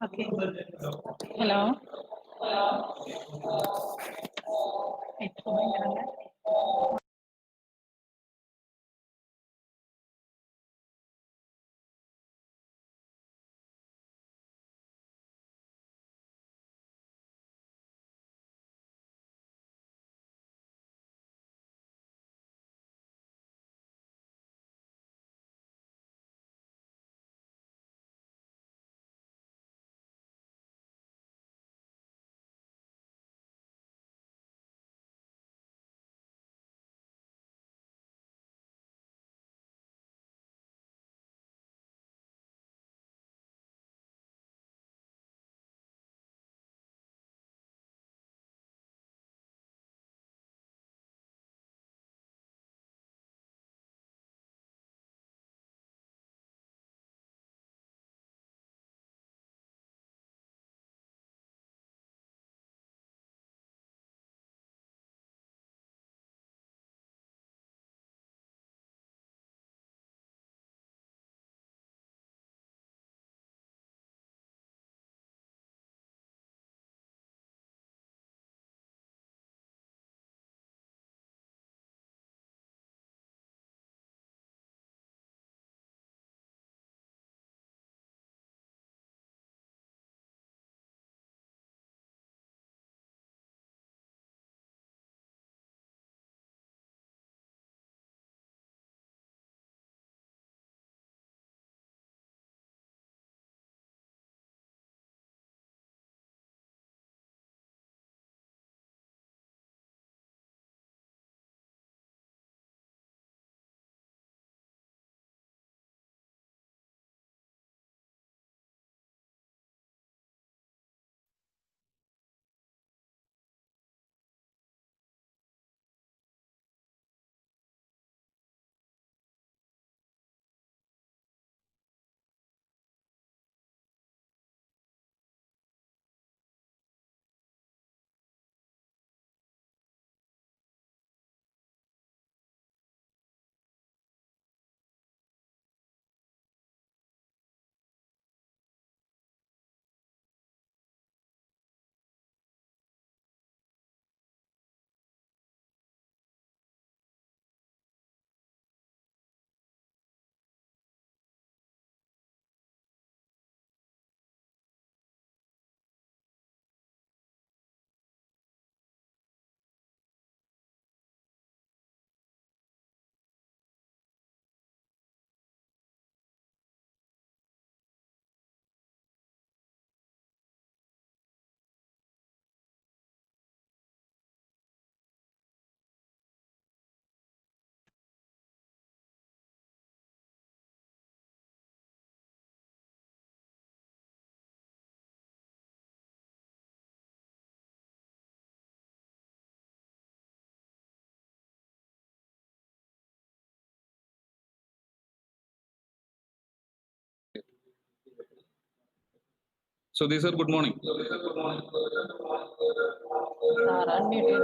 Okay. Hello. So these are good morning. Sir, unmute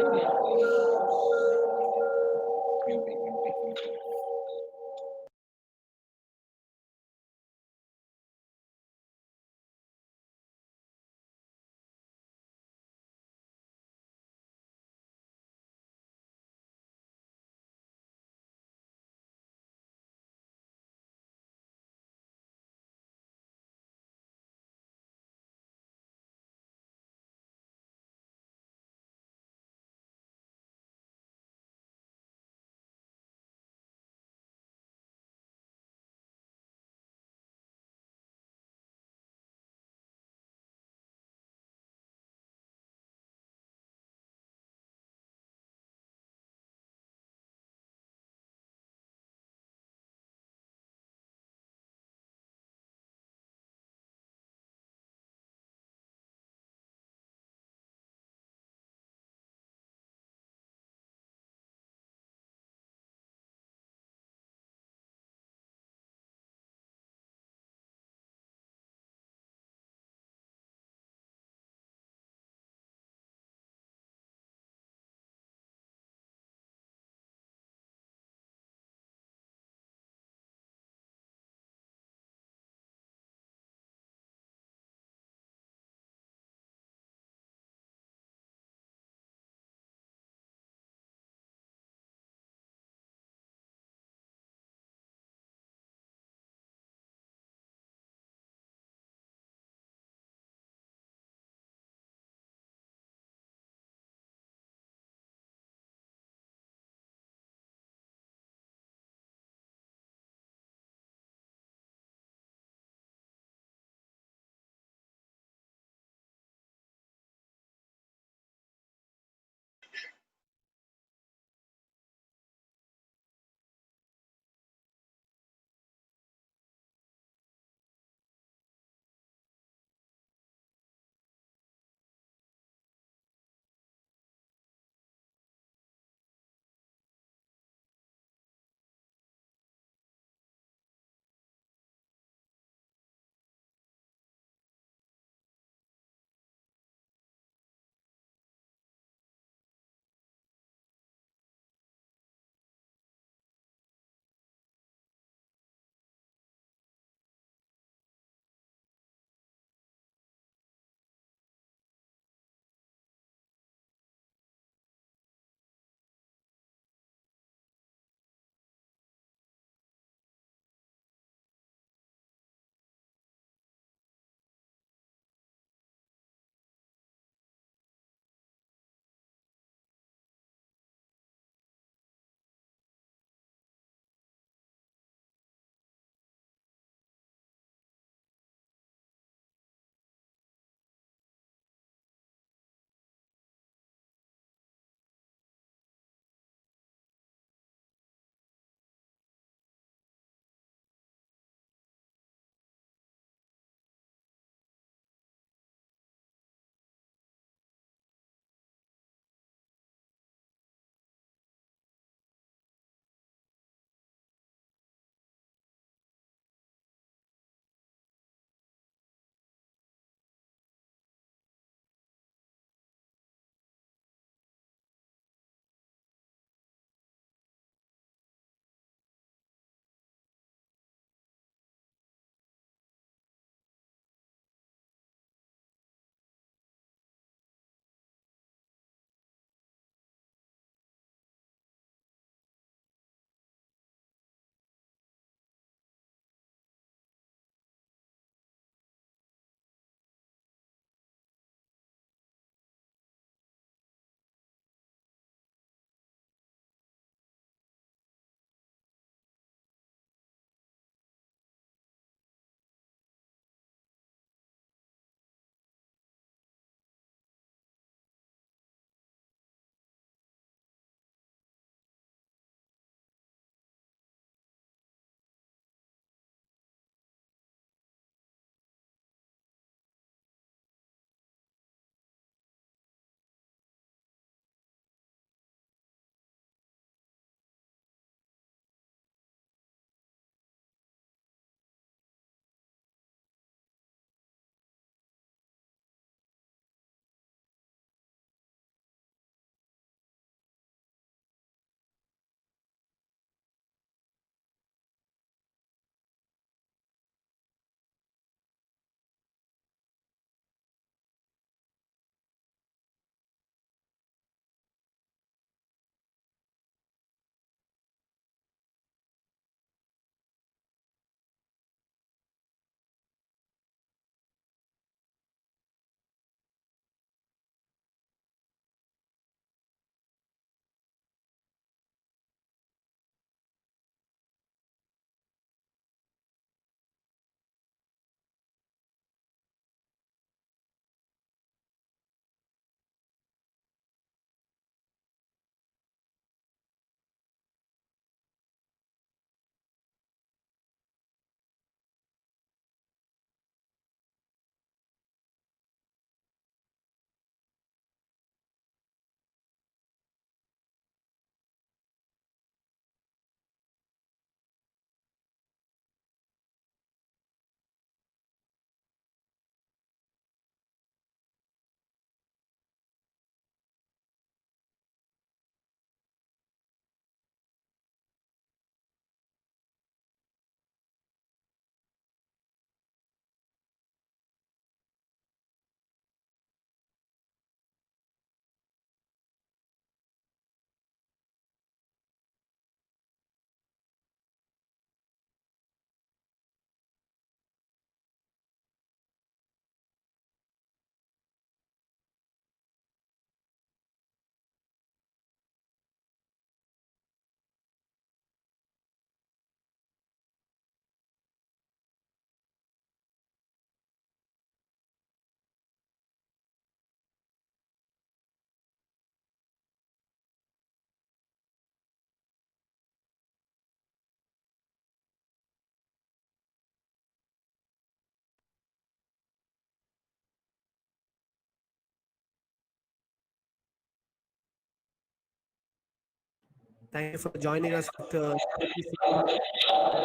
Thank you for joining us, Dr. Pleasure to have you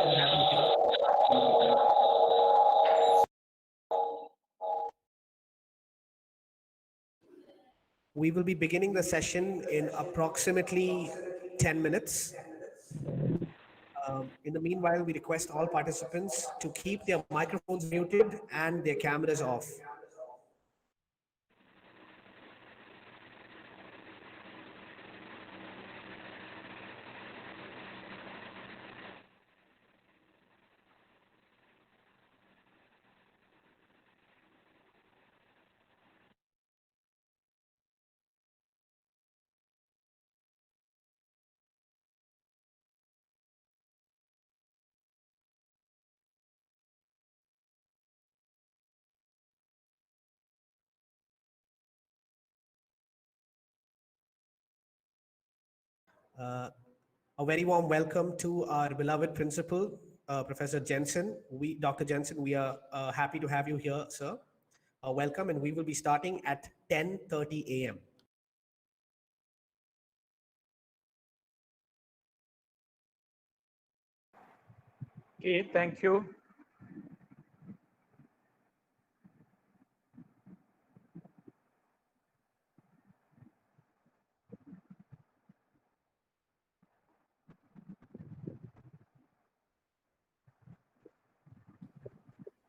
here. We will be beginning the session in approximately 10 minutes. In the meanwhile, we request all participants to keep their microphones muted and their cameras off. Uh, a very warm welcome to our beloved principal, Professor Jensen. Dr. Jensen, we are happy to have you here, sir. Welcome, and we will be starting at 10:30 a.m. Okay, thank you.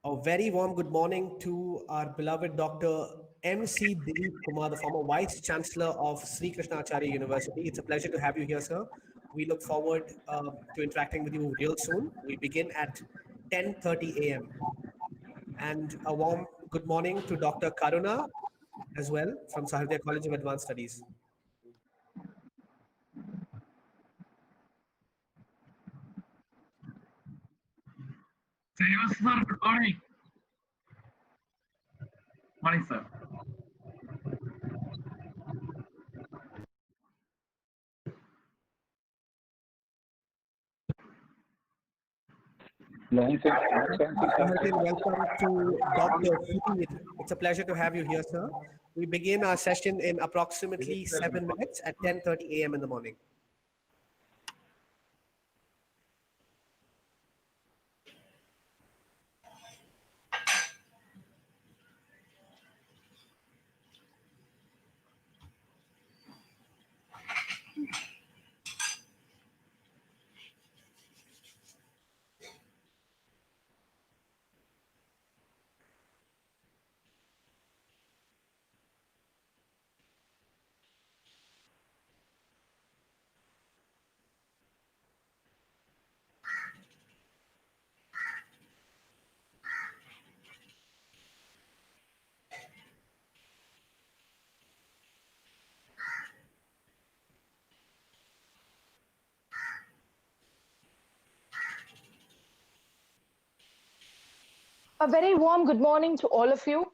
A very warm good morning to our beloved Dr. M.C. Dilip Kumar, the former Vice Chancellor of Sri Krishnacharya University. It's a pleasure to have you here, sir. We look forward to interacting with you real soon. We begin at 10:30 a.m. And a warm good morning to Dr. Karuna as well from Sahrdaya College of Advanced Studies. Yes, sir. Good morning. Morning, sir. Welcome to Dr. Sudhir. It's a pleasure to have you here, sir. We begin our session in approximately 7 minutes at 10:30 a.m. in the morning. A very warm good morning to all of you.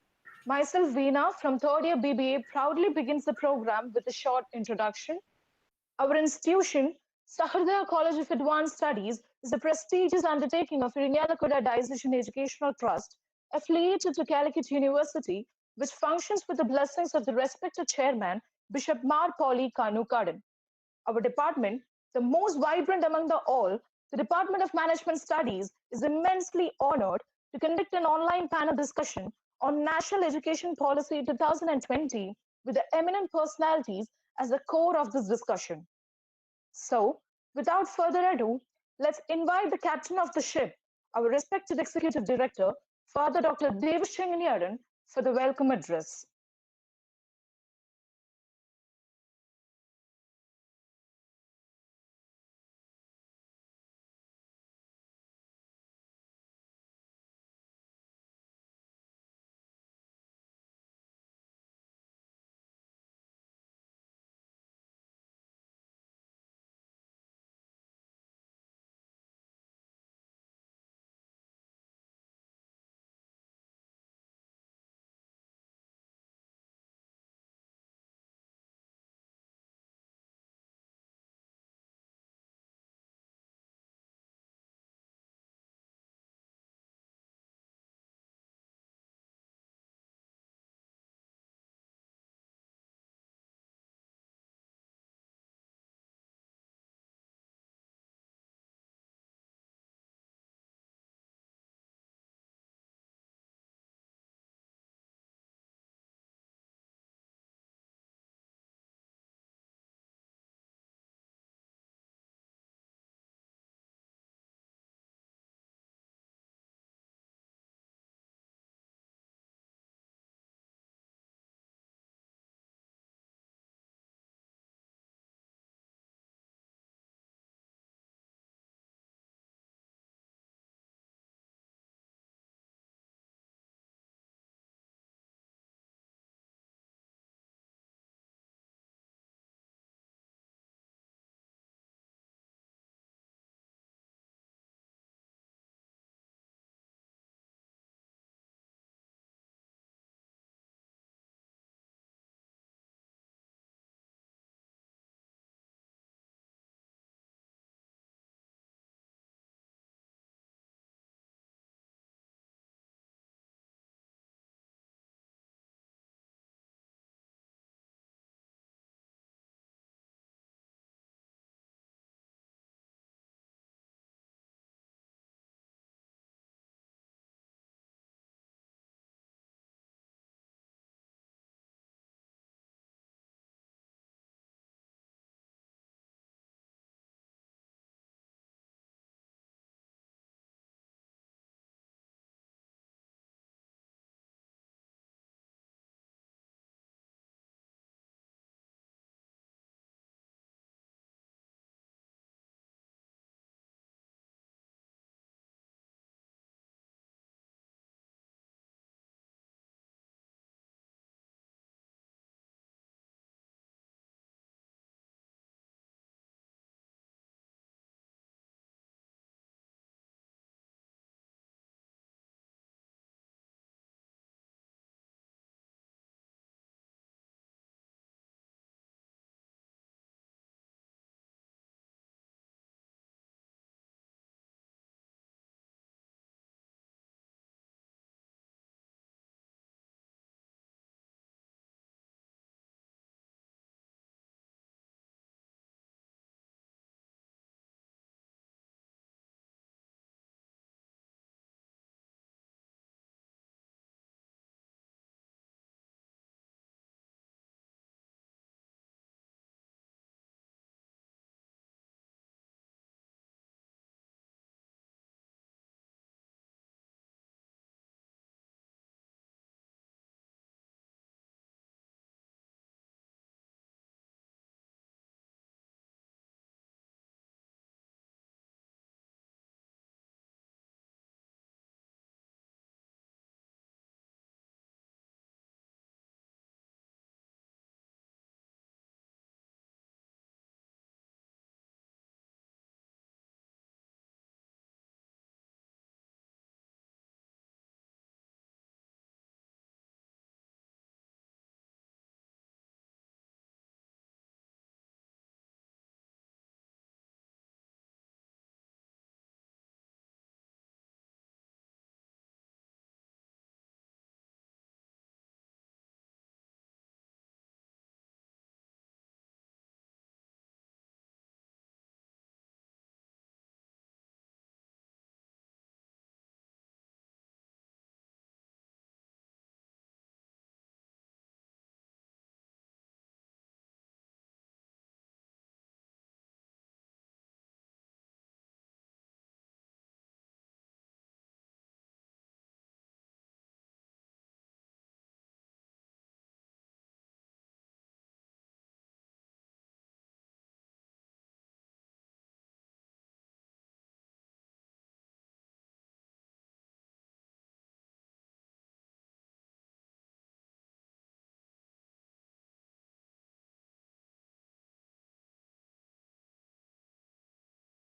Myself, Veena, from third year BBA, proudly begins the program with a short introduction. Our institution, Sahrdaya College of Advanced Studies, is a prestigious undertaking of Irinalakuda Diocese Educational Trust, affiliated to Calicut University, which functions with the blessings of the respected chairman, Bishop Mar Pauli Kanu Kadan. Our department, the most vibrant among the all, the Department of Management Studies, is immensely honored to conduct an online panel discussion on National Education Policy 2020 with the eminent personalities as the core of this discussion. So, without further ado, let's invite the captain of the ship, our respected executive director, Father Dr. Devashanganiyaran, for the welcome address.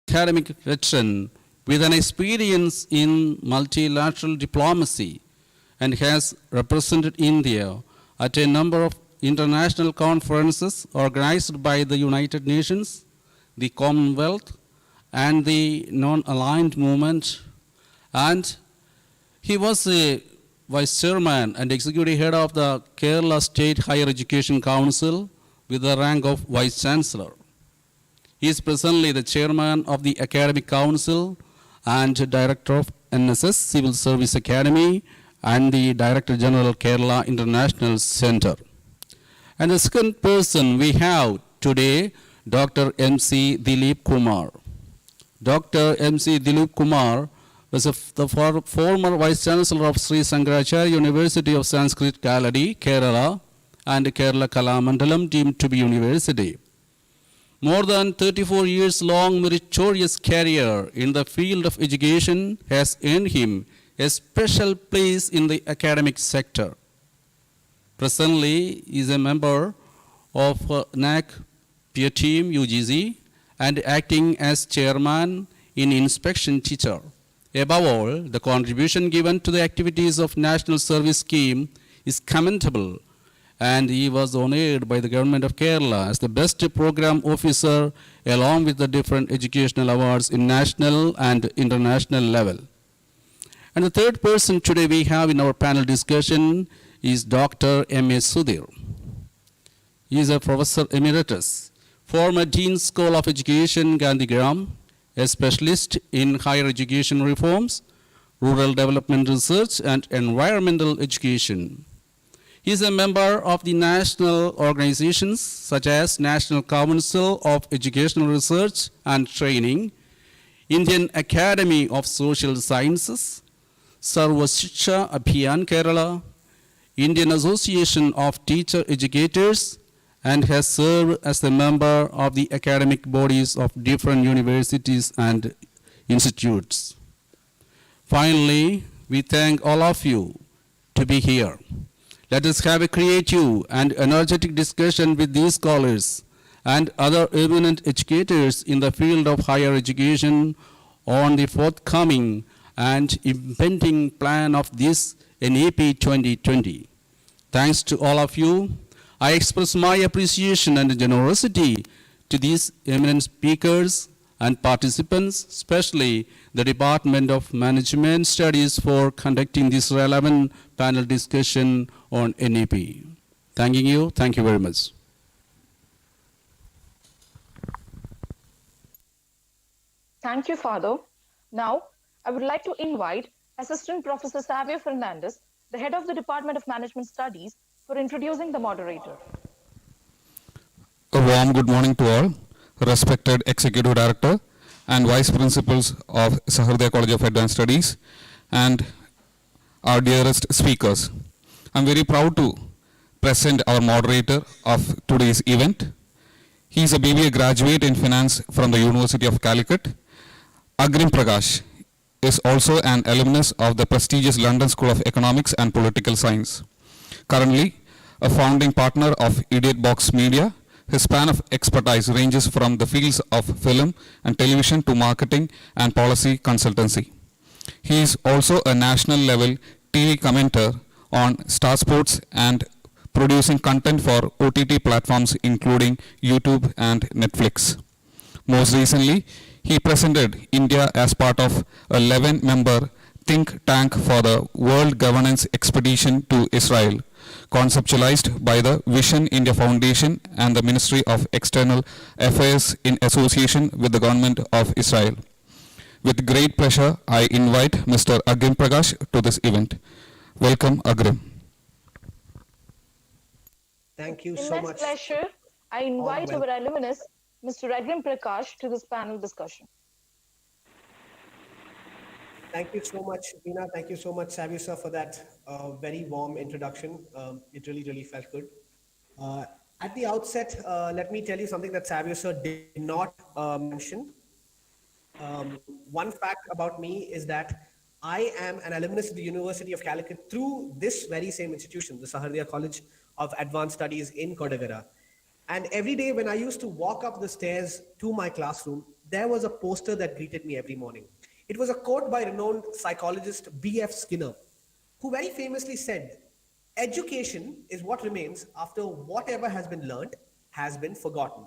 academic veteran with an experience in multilateral diplomacy and has represented India at a number of international conferences organized by the United Nations, the Commonwealth, and the Non-Aligned Movement. And he was a vice chairman and executive head of the Kerala State Higher Education Council with the rank of vice chancellor. He is presently the chairman of the Academic Council and director of NSS Civil Service Academy and the Director General Kerala International Center. And the second person we have today, Dr. M.C. Dilip Kumar. Dr. M.C. Dilip Kumar was the former Vice Chancellor of Sri Sahrdaya University of Sanskrit Kaladi, Kerala, and Kerala Kalamandalam deemed to be university. More than 34 years long meritorious career in the field of education has earned him a special place in the academic sector. Presently, he is a member of NAC peer team UGC and acting as chairman in inspection teacher. Above all, the contribution given to the activities of National Service Scheme is commendable, and he was honored by the government of Kerala as the best program officer along with the different educational awards in national and international level. And the third person today we have in our panel discussion is Dr. M.A. Sudhir. He is a professor emeritus, former Dean School of Education, Gandhigram, a specialist in higher education reforms, rural development research, and environmental education. He is a member of the national organizations such as National Council of Educational Research and Training, Indian Academy of Social Sciences, Sarva Shiksha Abhiyan Kerala, Indian Association of Teacher Educators, and has served as a member of the academic bodies of different universities and institutes. Finally, we thank all of you to be here. Let us have a creative and energetic discussion with these scholars and other eminent educators in the field of higher education on the forthcoming and impending plan of this NEP 2020. Thanks to all of you. I express my appreciation and generosity to these eminent speakers and participants, especially the Department of Management Studies for conducting this relevant panel discussion on NEP. Thanking you. Thank you very much. Thank you, Father. Now, I would like to invite Assistant Professor Xavier Fernandez, the head of the Department of Management Studies, for introducing the moderator. A warm good morning to all, respected Executive Director and Vice Principals of Sahrdaya College of Advanced Studies and our dearest speakers. I'm very proud to present our moderator of today's event. He is a BBA graduate in finance from the University of Calicut. Agrim Prakash is also an alumnus of the prestigious London School of Economics and Political Science. Currently, a founding partner of Idiot Box Media, his span of expertise ranges from the fields of film and television to marketing and policy consultancy. He is also a national level TV commentator on Star Sports and producing content for OTT platforms including YouTube and Netflix. Most recently, he presented India as part of a 11-member think tank for the World Governance Expedition to Israel, conceptualized by the Vision India Foundation and the Ministry of External Affairs in association with the Government of Israel. With great pleasure, I invite Mr. Agrim Prakash to this event. Welcome, Agrim. Thank you In so that much. pleasure, I invite well- our alumnus, Mr. Agrim Prakash, to this panel discussion. Thank you so much, Veena. Thank you so much, Savio sir, for that very warm introduction. It really felt good. At the outset, let me tell you something that Savio sir did not mention. One fact about me is that I am an alumnus of the University of Calicut through this very same institution, the Sahrdaya College of Advanced Studies in Kodagara. And every day when I used to walk up the stairs to my classroom, there was a poster that greeted me every morning. It was a quote by renowned psychologist B.F. Skinner, who very famously said, education is what remains after whatever has been learned has been forgotten.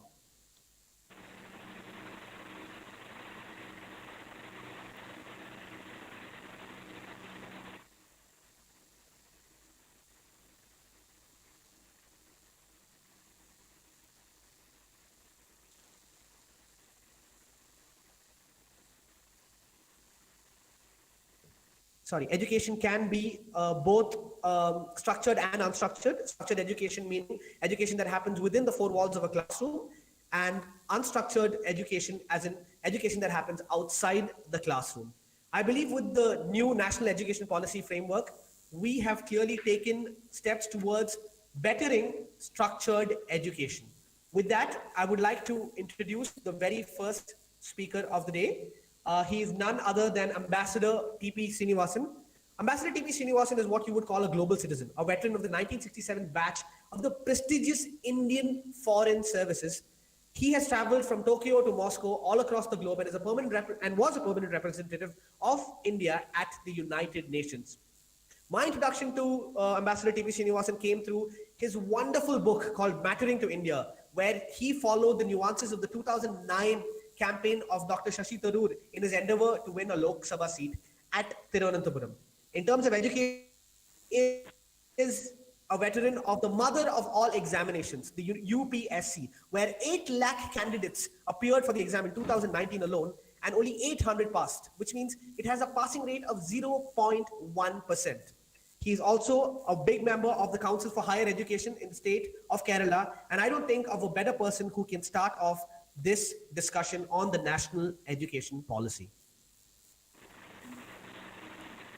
Education can be both structured and unstructured. Structured education meaning education that happens within the four walls of a classroom, and unstructured education as in education that happens outside the classroom. I believe with the new national education policy framework, we have clearly taken steps towards bettering structured education. With that, I would like to introduce the very first speaker of the day. He is none other than Ambassador T.P. Srinivasan. Ambassador T.P. Srinivasan is what you would call a global citizen, a veteran of the 1967 batch of the prestigious Indian Foreign Services. He has traveled from Tokyo to Moscow all across the globe and is a was a permanent representative of India at the United Nations. My introduction to Ambassador T.P. Srinivasan came through his wonderful book called Mattering to India, where he followed the nuances of the 2009 campaign of Dr. Shashi Tharoor in his endeavor to win a Lok Sabha seat at Thiruvananthapuram. In terms of education, is a veteran of the mother of all examinations, the UPSC, where 8 lakh candidates appeared for the exam in 2019 alone, and only 800 passed, which means it has a passing rate of 0.1%. He is also a big member of the Council for Higher Education in the state of Kerala, and I don't think of a better person who can start off this discussion on the national education policy.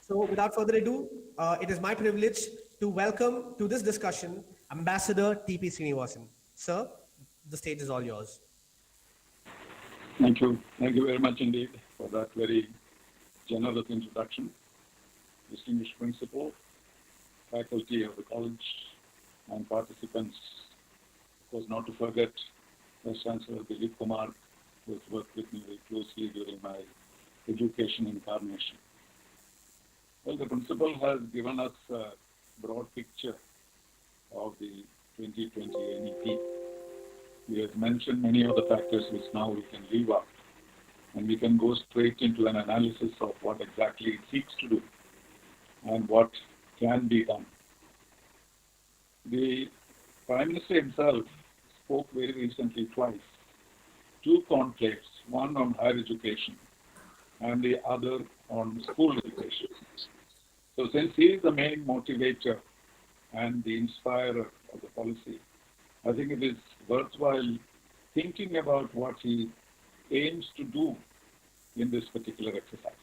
So without further ado, it is my privilege to welcome to this discussion Ambassador T.P. Srinivasan. Sir, the stage is all yours. Thank you. Thank you very much indeed for that very generous introduction. Distinguished principal, faculty of the college, and participants. Of course, not to forget Vice Chancellor Dilip Kumar, who has worked with me very closely during my education incarnation. Well, the principal has given us a broad picture of the 2020 NEP. He has mentioned many of the factors which now we can leave out, and we can go straight into an analysis of what exactly it seeks to do and what can be done. The Prime Minister himself spoke very recently twice, 2 conclaves, one on higher education and the other on school education. So since he is the main motivator and the inspirer of the policy, I think it is worthwhile thinking about what he aims to do in this particular exercise.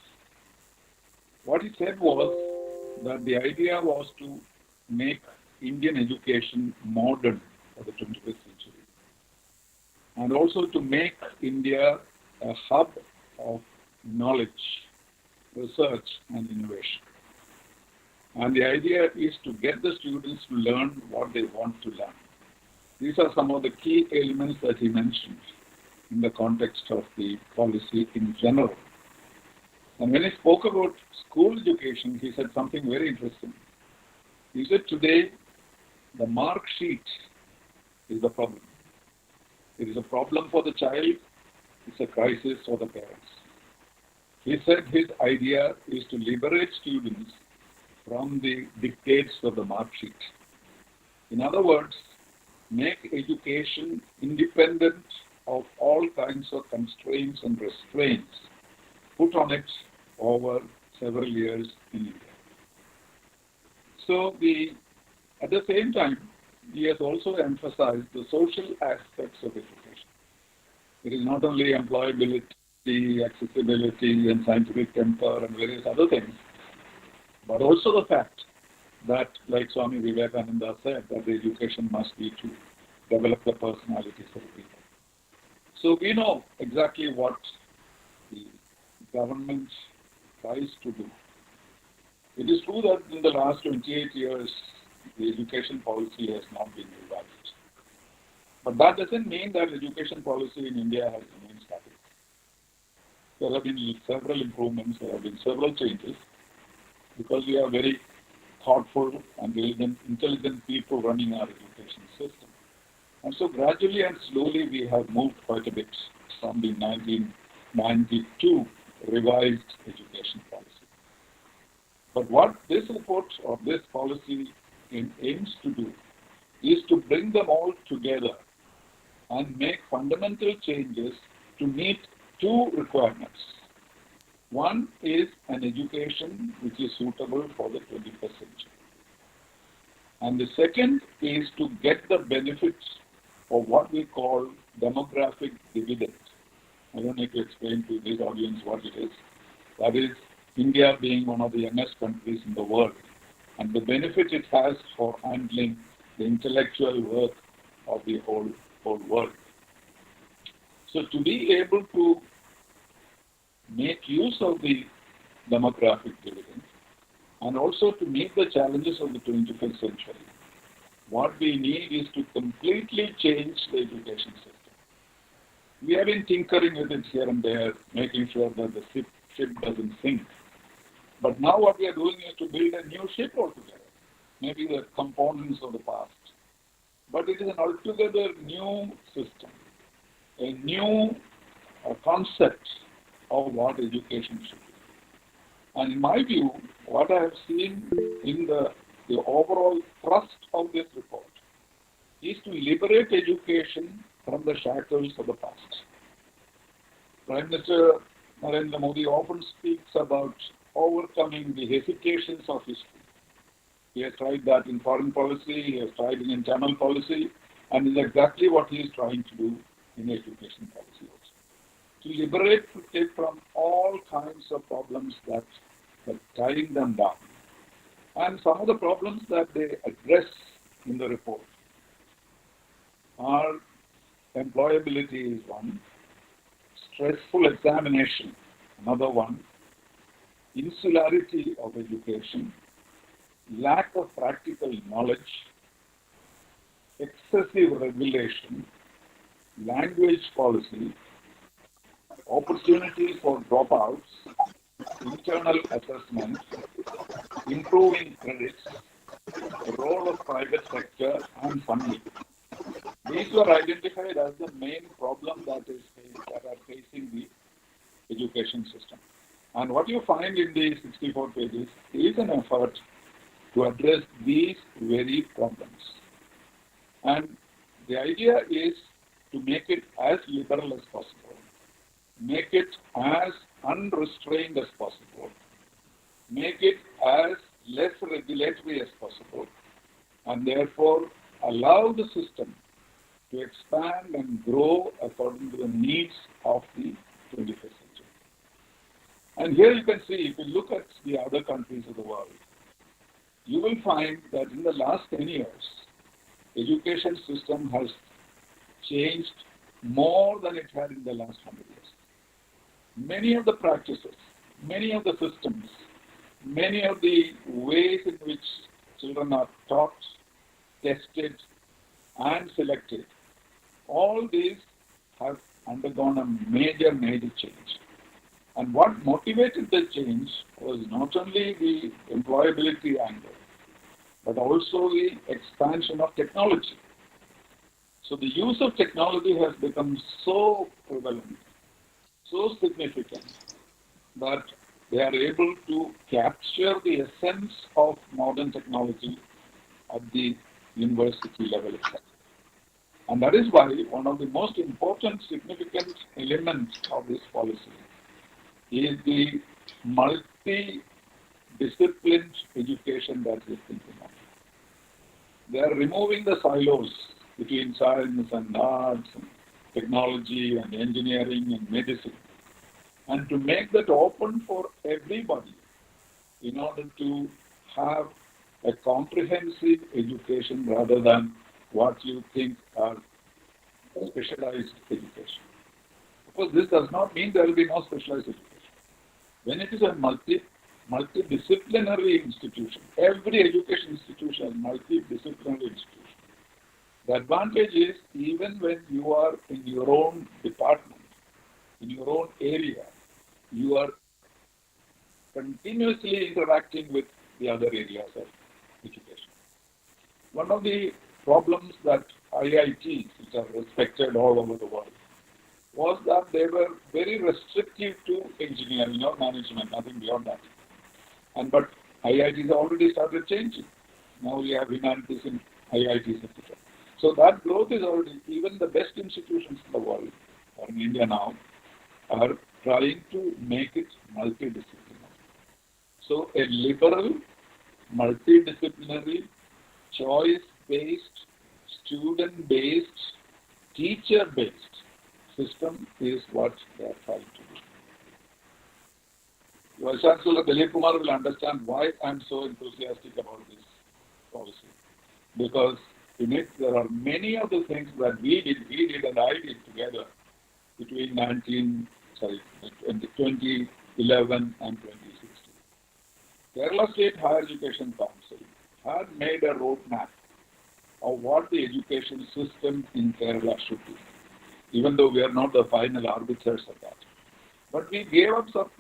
What he said was that the idea was to make Indian education modern for the 21st century, and also to make India a hub of knowledge, research, and innovation. And the idea is to get the students to learn what they want to learn. These are some of the key elements that he mentioned in the context of the policy in general. And when he spoke about school education, he said something very interesting. He said today, the mark sheet is the problem. It is a problem for the child, it's a crisis for the parents. He said his idea is to liberate students from the dictates of the mark sheet. In other words, make education independent of all kinds of constraints and restraints put on it over several years in India. So at the same time, he has also emphasized the social aspects of education. It is not only employability, accessibility, and scientific temper and various other things, but also the fact that, like Swami Vivekananda said, that the education must be to develop the personalities of people. So we know exactly what the government tries to do. It is true that in the last 28 years, the education policy has not been revised. But that doesn't mean that education policy in India has remained static. there have been several improvements, there have been several changes, because we are very thoughtful and intelligent people running our education system. And so gradually and slowly we have moved quite a bit from the 1992 revised education policy. But what this report or this policy aims to do is to bring them all together and make fundamental changes to meet two requirements. One is an education which is suitable for the 21st century. And the second is to get the benefits of what we call demographic dividend. I don't need to explain to this audience what it is. That is, India being one of the youngest countries in the world, and the benefit it has for handling the intellectual work of the whole world. So to be able to make use of the demographic dividend and also to meet the challenges of the 21st century, what we need is to completely change the education system. We have been tinkering with it here and there, making sure that the ship doesn't sink. But now what we are doing is to build a new ship altogether, maybe the components of the past. But it is an altogether new system, a new concept of what education should be. And in my view, what I have seen in the overall thrust of this report is to liberate education from the shackles of the past. Prime Minister Narendra Modi often speaks about overcoming the hesitations of history. He has tried that in foreign policy, he has tried in internal policy, and is exactly what he is trying to do in education policy also. To liberate it from all kinds of problems that are tying them down. And some of the problems that they address in the report are employability is one, stressful examination, another one, insularity of education, lack of practical knowledge, excessive regulation, language policy, opportunities for dropouts, internal assessment, improving credits, the role of private sector and funding. These were identified as the main problem that are facing the education system. And what you find in the 64 pages is an effort to address these very problems. And the idea is to make it as liberal as possible, make it as unrestrained as possible, make it as less regulatory as possible, and therefore allow the system to expand and grow according to the needs of the 21st century. And here you can see, if you look at the other countries of the world, you will find that in the last 10 years, education system has changed more than it had in the last 100 years. Many of the practices, many of the systems, many of the ways in which children are taught, tested, and selected, all these have undergone a major change. And what motivated the change was not only the employability angle, but also the expansion of technology. So the use of technology has become so prevalent, so significant, that they are able to capture the essence of modern technology at the university level itself. And that is why one of the most important, significant elements of this policy is the multi-disciplined education that is thinking of. They are removing the silos between science and arts, and technology and engineering and medicine, and to make that open for everybody in order to have a comprehensive education rather than what you think are specialized education. Of course, this does not mean there will be no specialized education. When it is a multidisciplinary institution, every education institution is a multidisciplinary institution. The advantage is even when you are in your own department, in your own area, you are continuously interacting with the other areas of education. One of the problems that IITs, which are respected all over the world, was that they were very restrictive to engineering or management, nothing beyond that. But IITs already started changing. Now we have humanities in IITs, etc. So that growth is already, even the best institutions in the world, or in India now, are trying to make it multidisciplinary. So a liberal, multidisciplinary, choice-based, student-based, teacher-based system is what they are trying to do. Vice Chancellor Dilip Kumar will understand why I am so enthusiastic about this policy. Because in it there are many of the things that we did and I did together between 2011 and 2016. Kerala State Higher Education Council had made a roadmap of what the education system in Kerala should be, even though we are not the final arbiters of that. But we gave some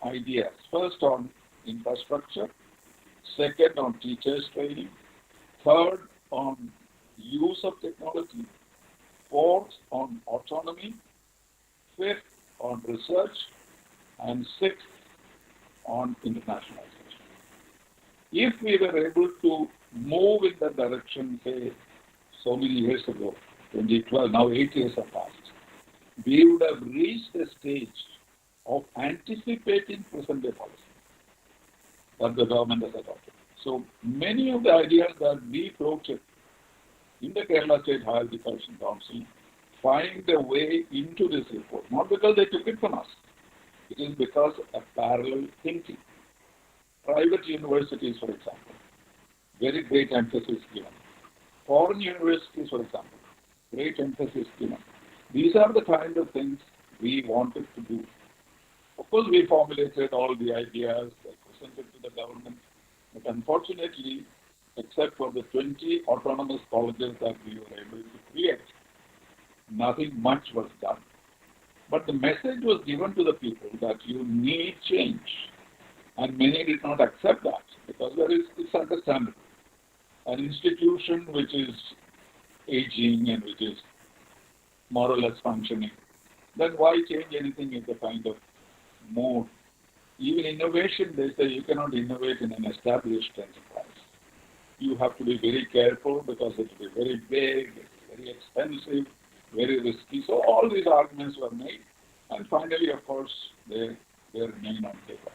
ideas. First on infrastructure, second on teachers training, third on use of technology, fourth on autonomy, fifth on research, and sixth on internationalization. If we were able to move in that direction, say, so many years ago, 2012, now 8 years have passed, we would have reached a stage of anticipating present-day policy that the government has adopted. So many of the ideas that we floated in the Kerala State Higher Education Council find a way into this report, not because they took it from us. It is because of parallel thinking. Private universities, for example, very great emphasis given. Foreign universities, for example, great emphasis given. These are the kind of things we wanted to do. Of course, we formulated all the ideas, presented to the government, but unfortunately, except for the 20 autonomous colleges that we were able to create, nothing much was done. But the message was given to the people that you need change. And many did not accept that because it's understandable. An institution which is aging and which is more or less functioning, then why change anything in the kind of mode? Even innovation, they say you cannot innovate in an established enterprise. You have to be very careful because it will be very big, very expensive, very risky. So all these arguments were made. And finally, of course, they remain on paper.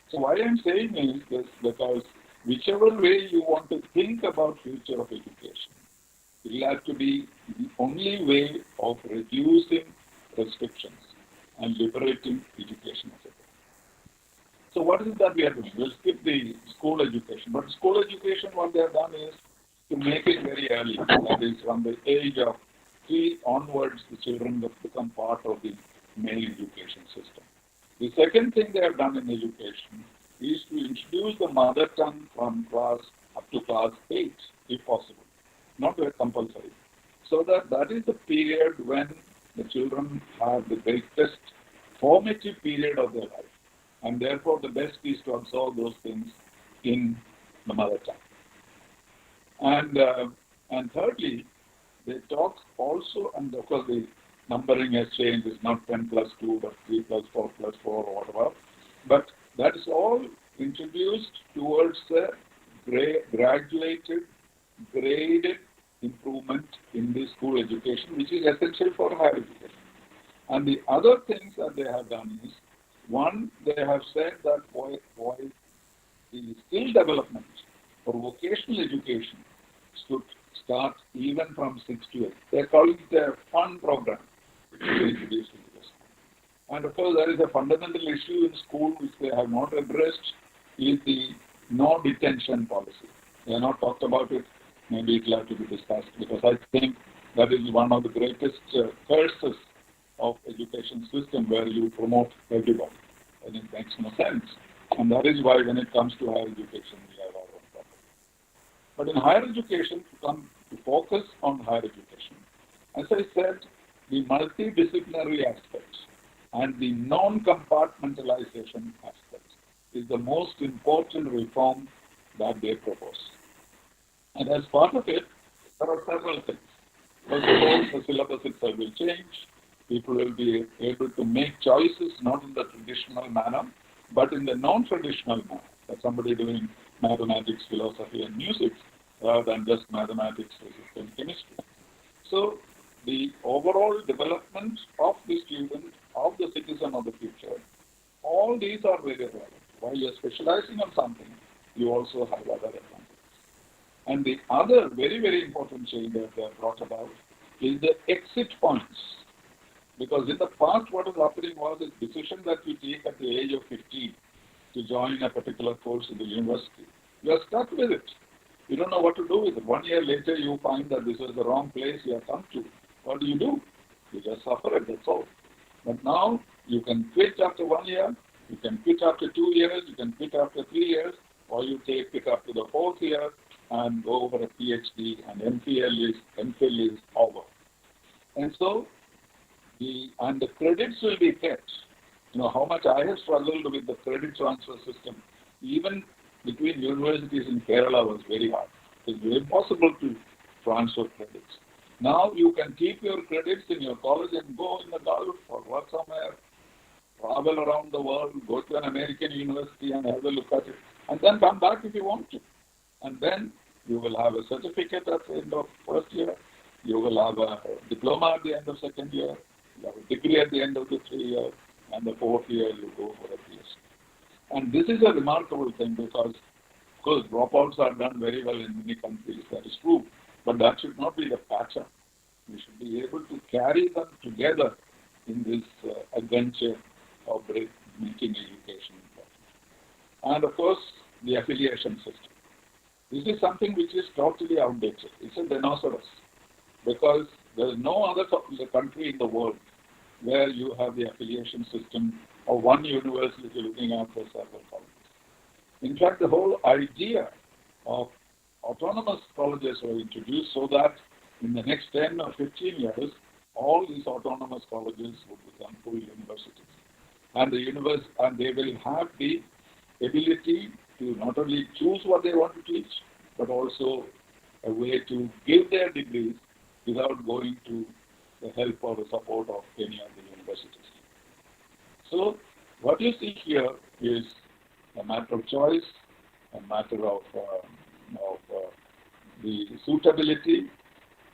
So why I'm saying is this, because whichever way you want to think about future of education, it will have to be the only way of reducing restrictions and liberating education as a whole. So what is it that we are doing? We'll skip the school education. But school education, what they have done is to make it very early. That is, from the age of 3 onwards, the children have become part of the male education system. The second thing they have done in education is to introduce the mother tongue from class up to class 8, if possible, not very compulsory. So that is the period when the children have the greatest formative period of their life. And therefore, the best is to absorb those things in the mother tongue. And thirdly, they talk also, and of course the numbering has changed, it's not 10 plus 2, but 3 plus 4 plus 4 or whatever. But that is all introduced towards the graduated, graded improvement in the school education, which is essential for higher education. And the other things that they have done is, one, they have said that the skill development for vocational education should start even from 6 to 8. They're calling it a fun program introduced into the school. And of course, there is a fundamental issue in school which they have not addressed, is the no detention policy. They have not talked about it. Maybe it will have to be discussed, because I think that is one of the greatest curses of education system, where you promote everybody, and it makes no sense. And that is why when it comes to higher education, we have our own problem. But in higher education, to focus on higher education, as I said, the multidisciplinary aspects and the non-compartmentalization aspect is the most important reform that they propose. And as part of it, there are several things. First of all, the syllabus itself will change. People will be able to make choices not in the traditional manner, but in the non-traditional manner. That somebody doing mathematics, philosophy, and music rather than just mathematics, physics, and chemistry. So the overall development of the student, of the citizen of the future, all these are very relevant. While you're specializing on something, you also have other advantages. And the other very, very important change that they have brought about is the exit points. Because in the past, what was happening was a decision that you take at the age of 15 to join a particular course in the university. You are stuck with it. You don't know what to do with it. 1 year later, you find that this is the wrong place you have come to. What do? You just suffer it, that's all. But now, you can quit after 1 year, you can quit after 2 years, you can quit after 3 years, or you take it up to the 4th year and go over a PhD, and MPhil is over. And so, the credits will be kept. You know, how much I have struggled with the credit transfer system, even between universities in Kerala, was very hard. It's very impossible to transfer credits. Now you can keep your credits in your college and go in the Gulf or work somewhere, travel around the world, go to an American university and have a look at it, and then come back if you want to. And then you will have a certificate at the end of first year, you will have a diploma at the end of second year, you have a degree at the end of the 3 years, and the 4th year you go for a PhD. And this is a remarkable thing because, of course, dropouts are done very well in many countries, that is true, but that should not be the pattern. We should be able to carry them together in this adventure of making education important. And of course, the affiliation system. This is something which is totally outdated. It's a dinosaurus because there is no other country in the world where you have the affiliation system of one university looking after several colleges. In fact, the whole idea of autonomous colleges were introduced so that in the next 10 or 15 years, all these autonomous colleges would become full universities. And they will have the ability to not only choose what they want to teach, but also a way to give their degrees without going to the help or the support of any of the universities. So what you see here is a matter of choice, a matter of the suitability,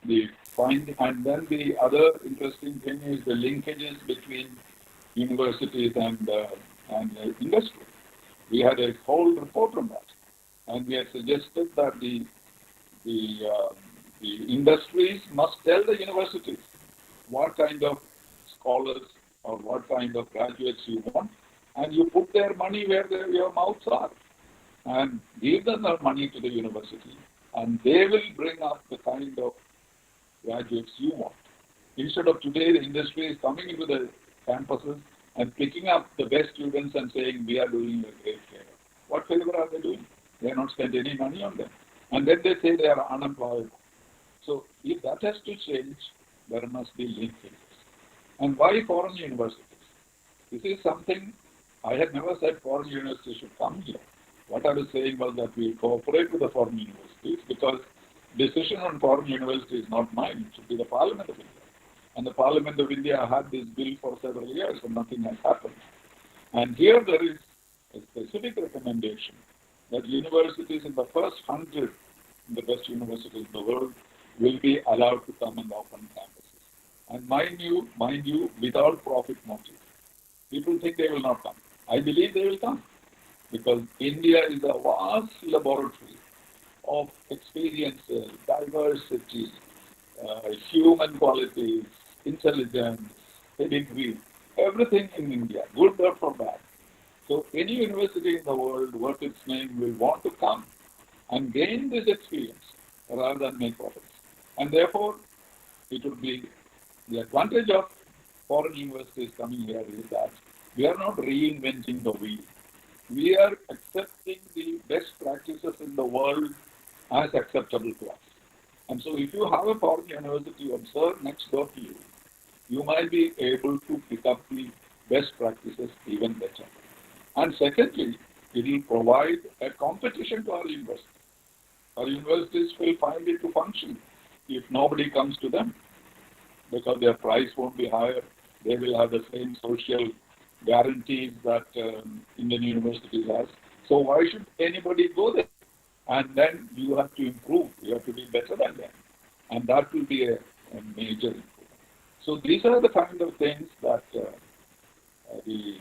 the finding, and then the other interesting thing is the linkages between universities and industry. We had a whole report on that, and we had suggested that the industries must tell the universities what kind of scholars or what kind of graduates you want, and you put their money where your mouths are, and give them their money to the university, and they will bring up the kind of graduates you want. Instead of today, the industry is coming into the campuses and picking up the best students and saying, we are doing a great favor. What favor are they doing? They are not spending any money on them. And then they say they are unemployable. So if that has to change, there must be linkages. And why foreign universities? This is something I had never said foreign universities should come here. What I was saying was that we cooperate with the foreign universities because decision on foreign university is not mine. It should be the Parliament of India. And the Parliament of India had this bill for several years and nothing has happened. And here there is a specific recommendation that universities in the first 100, the best universities in the world, will be allowed to come and open campuses. And mind you, without profit motive. People think they will not come. I believe they will come because India is a vast laboratory of experiences, diversity, human qualities, intelligence, pedigree, everything in India, good or bad. So any university in the world worth its name will want to come and gain this experience rather than make profits. And therefore, it would be the advantage of foreign universities coming here is that we are not reinventing the wheel. We are accepting the best practices in the world as acceptable to us. And so if you have a foreign university observed next door to you, you might be able to pick up the best practices even better. And secondly, it will provide a competition to our universities. Our universities will find it to function if nobody comes to them, because their price won't be higher. They will have the same social guarantees that Indian universities has. So why should anybody go there? And then you have to improve. You have to be better than them. And that will be a major improvement. So these are the kind of things that the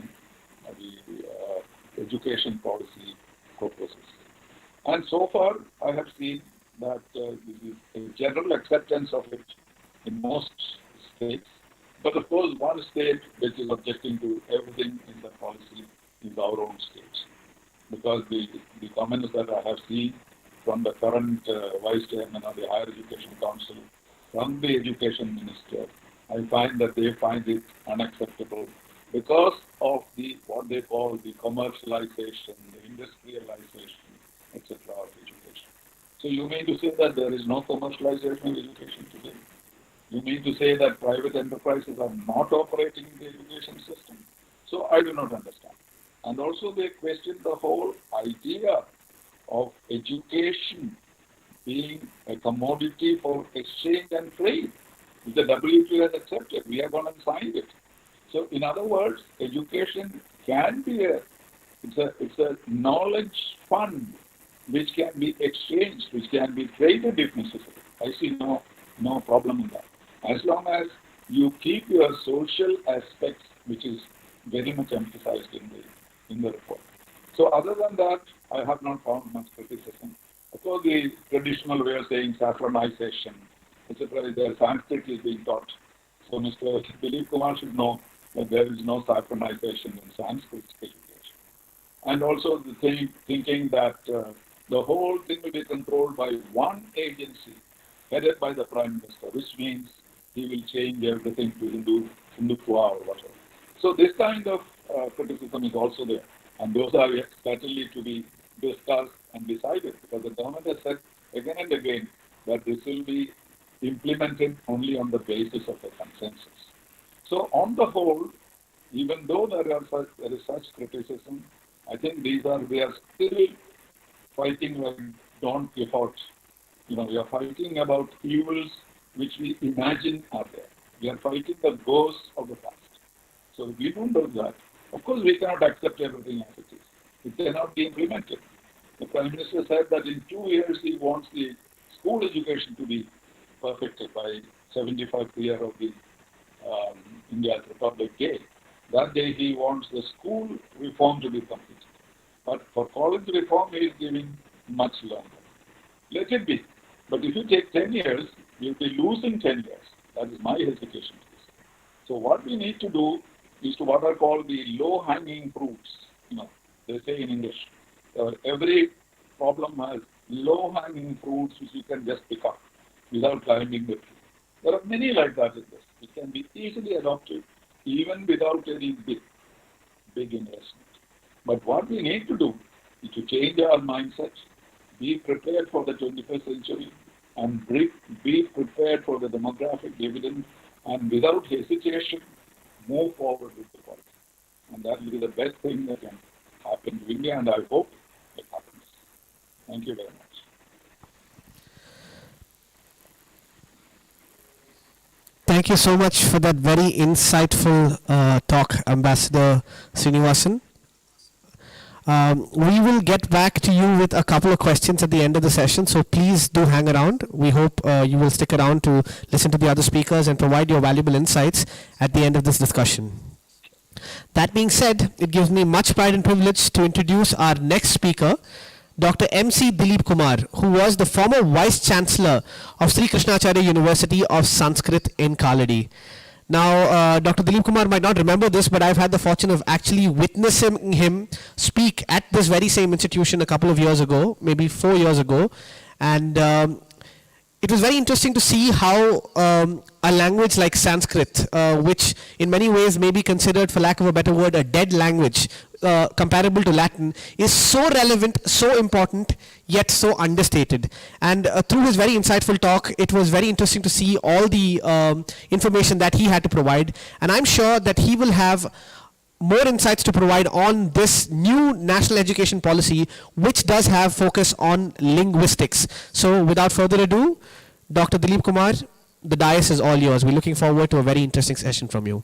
education policy proposes. And so far, I have seen that this is a general acceptance of it in most states. But of course, one state which is objecting to everything in the policy is our own state. Because the comments that I have seen from the current Vice Chairman of the Higher Education Council, from the Education Minister, I find that they find it unacceptable because of what they call the commercialization, the industrialization, etc. of education. So you mean to say that there is no commercialization of education today? You mean to say that private enterprises are not operating in the education system? So I do not understand. And also they question the whole idea of education being a commodity for exchange and trade. The WTO has accepted. We have gone and signed it. So in other words, education can be it's a knowledge fund which can be exchanged, which can be traded if necessary. I see no problem in that. As long as you keep your social aspects, which is very much emphasized in the report. So other than that, I have not found much criticism. Of course, the traditional way of saying saffronization, etc., the Sanskrit is being taught. So Mr. Dilip Kumar should know that there is no saffronization in Sanskrit education. And also the thinking that the whole thing will be controlled by one agency headed by the Prime Minister, which means he will change everything to Hindutva or whatever. So this kind of criticism is also there. And those are certainly to be discussed and decided, because the government has said again and again that this will be implemented only on the basis of a consensus. So on the whole, even though there is such criticism, I think we are still fighting like Don Quixote. We are fighting about evils which we imagine are there. We are fighting the ghosts of the past. So if we don't do that, of course we cannot accept everything as it is. It cannot be implemented. The Prime Minister said that in 2 years he wants the school education to be perfected by 75th year of the India's Republic Day. That day he wants the school reform to be completed. But for college reform he is giving much longer. Let it be. But if you take 10 years, you'll be losing 10 years. That is my hesitation. So what we need to do is to what are called the low-hanging fruits. They say in English, every problem has low-hanging fruits which you can just pick up without climbing the tree. There are many like that in this. It can be easily adopted even without any big investment. But what we need to do is to change our mindset, be prepared for the 21st century, and be prepared for the demographic dividend, and without hesitation, move forward with the policy. And that will be the best thing that can happen to India, and I hope it happens. Thank you very much. Thank you so much for that very insightful talk, Ambassador Srinivasan. We will get back to you with a couple of questions at the end of the session, so please do hang around. We hope you will stick around to listen to the other speakers and provide your valuable insights at the end of this discussion. That being said, it gives me much pride and privilege to introduce our next speaker, Dr. M.C. Dilip Kumar, who was the former Vice Chancellor of Sri Krishnacharya University of Sanskrit in Kaladi. Now, Dr. Dilip Kumar might not remember this, but I've had the fortune of actually witnessing him speak at this very same institution a couple of years ago, maybe 4 years ago. And it was very interesting to see how a language like Sanskrit, which in many ways may be considered, for lack of a better word, a dead language, comparable to Latin, is so relevant, so important, yet so understated. And through his very insightful talk, it was very interesting to see all the information that he had to provide. And I'm sure that he will have more insights to provide on this new national education policy, which does have focus on linguistics. So without further ado, Dr. Dilip Kumar, the dais is all yours. We're looking forward to a very interesting session from you.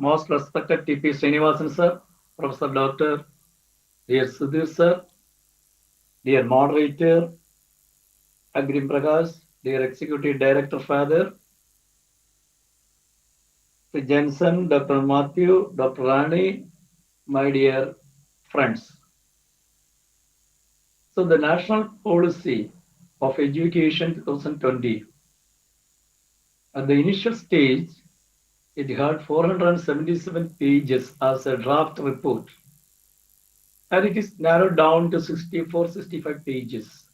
Most respected TP Srinivasan sir, Professor Dr. Dear Sudhir sir, dear moderator, Agrim Prakash, dear Executive Director Father, Sri Jensen, Dr. Matthew, Dr. Rani, my dear friends. So the National Policy of Education 2020, at the initial stage, it had 477 pages as a draft report, and it is narrowed down to 64, 65 pages.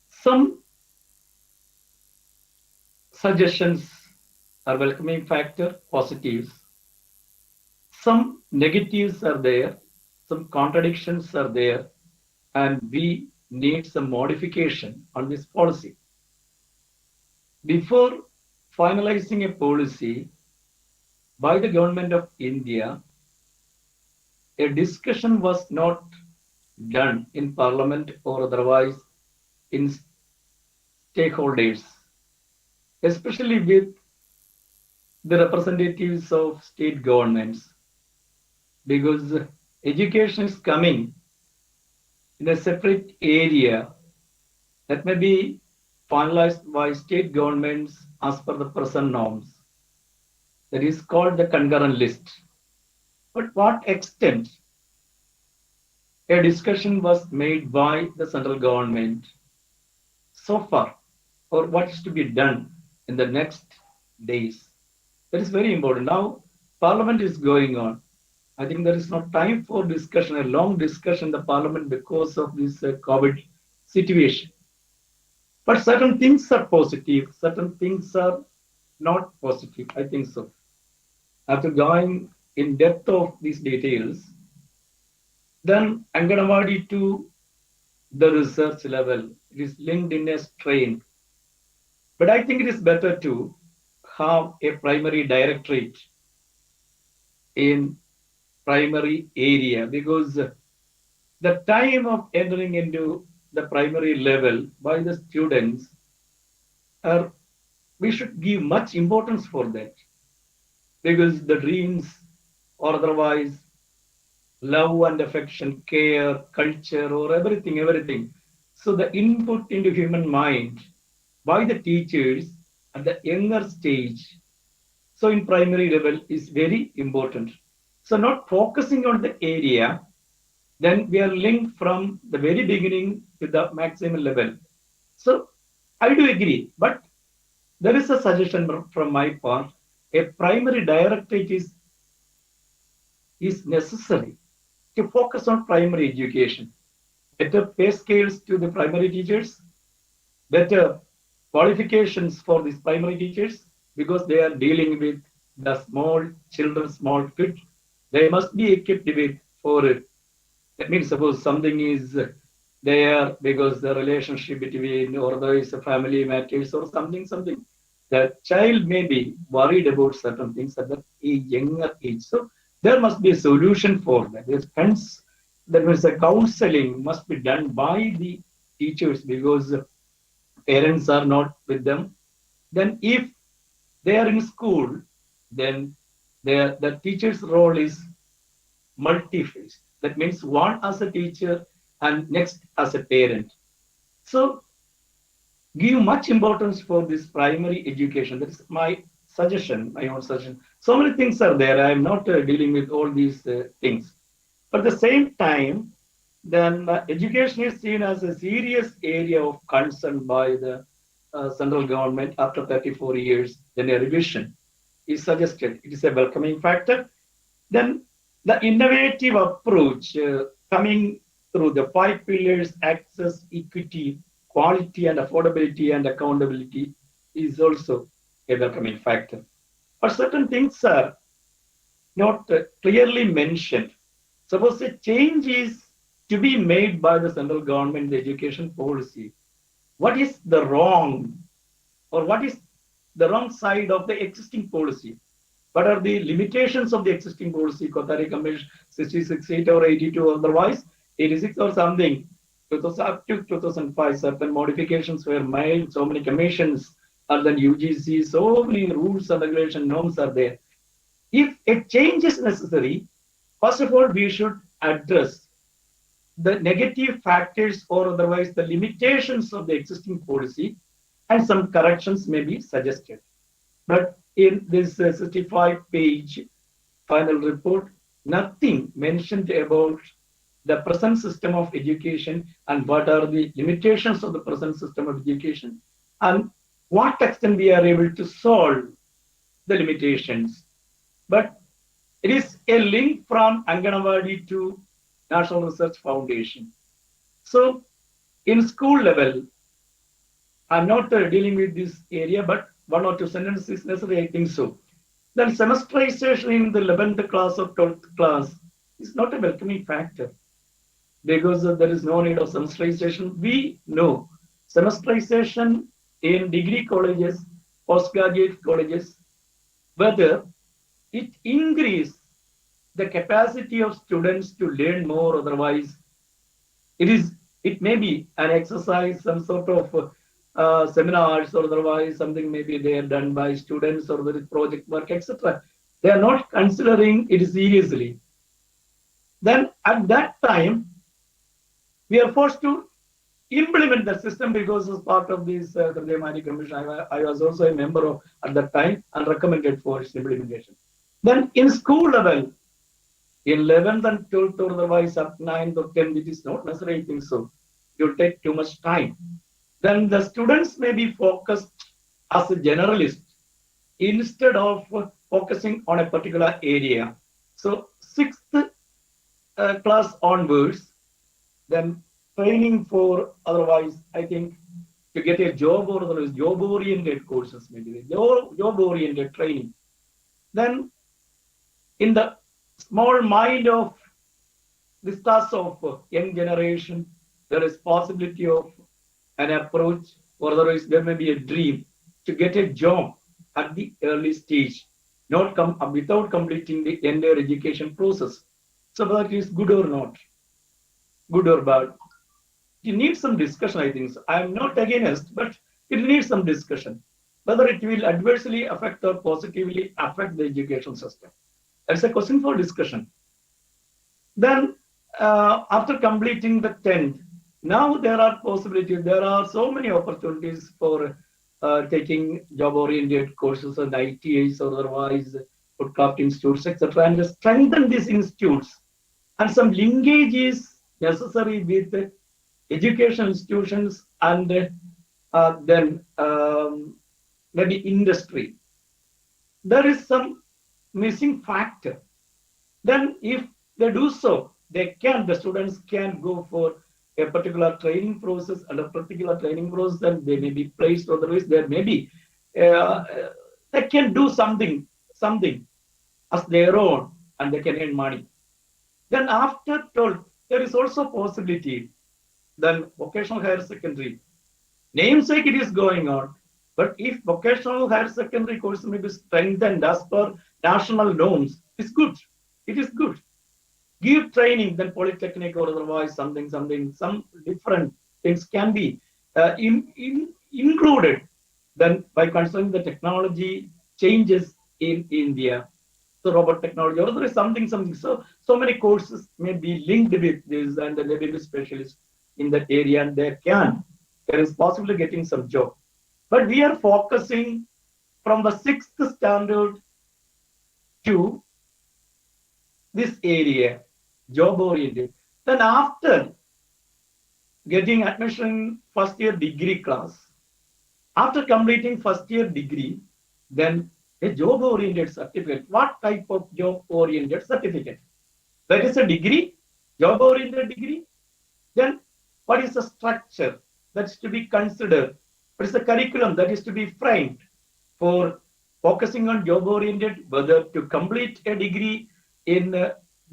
Some suggestions are welcoming factor, positives. Some negatives are there, some contradictions are there, and we need some modification on this policy. Before finalizing a policy by the government of India, a discussion was not done in parliament or otherwise in stakeholders, especially with the representatives of state governments, because education is coming in a separate area that may be finalized by state governments as per the present norms. That is called the concurrent list. But what extent a discussion was made by the central government so far, or what is to be done in the next days? That is very important. Now, Parliament is going on. I think there is no time for discussion, a long discussion in the Parliament because of this COVID situation. But certain things are positive, certain things are not positive. I think so. After going in depth of these details, then Anganwadi to the research level, it is linked in a strain. But I think it is better to have a primary directorate in primary area, because the time of entering into the primary level by the students are, we should give much importance for that, because the dreams or otherwise love and affection, care, culture, or everything. So the input into human mind by the teachers at the younger stage, so in primary level, is very important. So not focusing on the area, then we are linked from the very beginning to the maximum level. So I do agree, but there is a suggestion from my part. A primary directorate is necessary to focus on primary education. Better pay scales to the primary teachers, better qualifications for these primary teachers, because they are dealing with the small children, small kids. They must be equipped with for it. That means suppose something is there because the relationship between, or there is a family matters or something. The child may be worried about certain things at a younger age. So there must be a solution for that. Hence, that means the counseling must be done by the teachers, because parents are not with them. Then if they are in school, then the teacher's role is multi-phase. That means one as a teacher and next as a parent. So give much importance for this primary education. That is my suggestion, my own suggestion. So many things are there. I am not dealing with all these things. But at the same time, then education is seen as a serious area of concern by the central government after 34 years. Then a revision is suggested. It is a welcoming factor. Then the innovative approach coming through the 5 pillars: access, equity, quality, and affordability, and accountability is also a welcoming factor. But certain things are not clearly mentioned. Suppose a change is to be made by the central government, the education policy. What is the wrong, or what is the wrong side of the existing policy? What are the limitations of the existing policy? Kothari Commission 66, or 82, otherwise 86 or something. 2000, up to 2005, certain modifications were made. So many commissions, and then UGC, so many rules and regulation norms are there. If a change is necessary, first of all, we should address the negative factors or otherwise the limitations of the existing policy, and some corrections may be suggested. But in this 65-page final report, nothing mentioned about the present system of education and what are the limitations of the present system of education, and what extent we are able to solve the limitations. But it is a link from Anganwadi to National Research Foundation. So in school level, I'm not dealing with this area, but one or two sentences is necessary, I think so. Then semesterization in the 11th class or 12th class is not a welcoming factor, because there is no need of semesterization. We know semesterization in degree colleges, postgraduate colleges, whether it increase the capacity of students to learn more, otherwise it may be an exercise, some sort of seminars, or otherwise something maybe they are done by students, or there is project work, etc. They are not considering it seriously. Then at that time, we are forced to implement the system, because as part of this Sahrdaya Commission, I was also a member of at that time and recommended for its implementation. Then in school level, in 11th and 12th, or otherwise up 9th or 10th, it is not necessary, I think so. It will take too much time. Then the students may be focused as a generalist instead of focusing on a particular area. So 6th class onwards, then training for, otherwise, I think, to get a job, or otherwise job-oriented courses, maybe job-oriented training. Then in the small mind of this class of young generation, there is possibility of an approach, or otherwise there may be a dream to get a job at the early stage, not without completing the entire education process. So whether it is good or not, good or bad, it needs some discussion, I think. So I am not against, but it needs some discussion, whether it will adversely affect or positively affect the education system. That's a question for discussion. Then after completing the 10th, now there are possibilities, there are so many opportunities for taking job-oriented courses and ITIs, or otherwise woodcraft institutes, etc., and strengthen these institutes. And some linkage is necessary with education institutions, and then maybe industry. There is some missing factor. Then if they do so, the students can go for a particular training process, and a particular training process, then they may be placed, otherwise there may be, they can do something as their own, and they can earn money. Then after 12th, there is also possibility, then vocational higher secondary. Namesake it is going on, but if vocational higher secondary course may be strengthened as per national norms, it's good. It is good. Give training, then polytechnic or otherwise some different things can be included. Then by considering the technology changes in India, so robot technology, or there is something. So many courses may be linked with this, and they may be specialists in that area, and there is possibly getting some job. But we are focusing from the 6th standard to this area, job oriented. Then after getting admission first year degree class, after completing first year degree, then a job oriented certificate. What type of job oriented certificate? There is a degree, job oriented degree. Then what is the structure that's to be considered? What is the curriculum that is to be framed for focusing on job oriented, whether to complete a degree in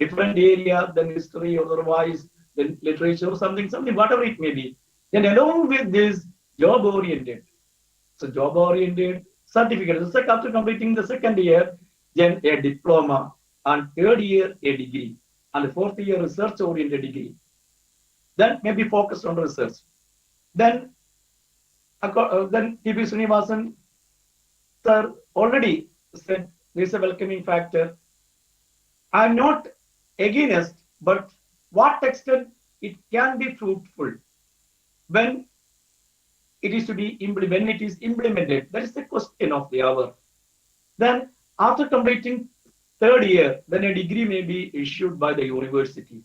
different area, then history or otherwise, then literature or something, whatever it may be. Then along with this, job oriented. So job oriented certificate. So after completing the second year, then a diploma, and third year a degree, and the fourth year research oriented degree. Then maybe focused on research. Then T.B. Srinivasan sir already said this is a welcoming factor. I'm not against, but what extent it can be fruitful when it is to be when it is implemented. That is the question of the hour. Then after completing third year, then a degree may be issued by the university.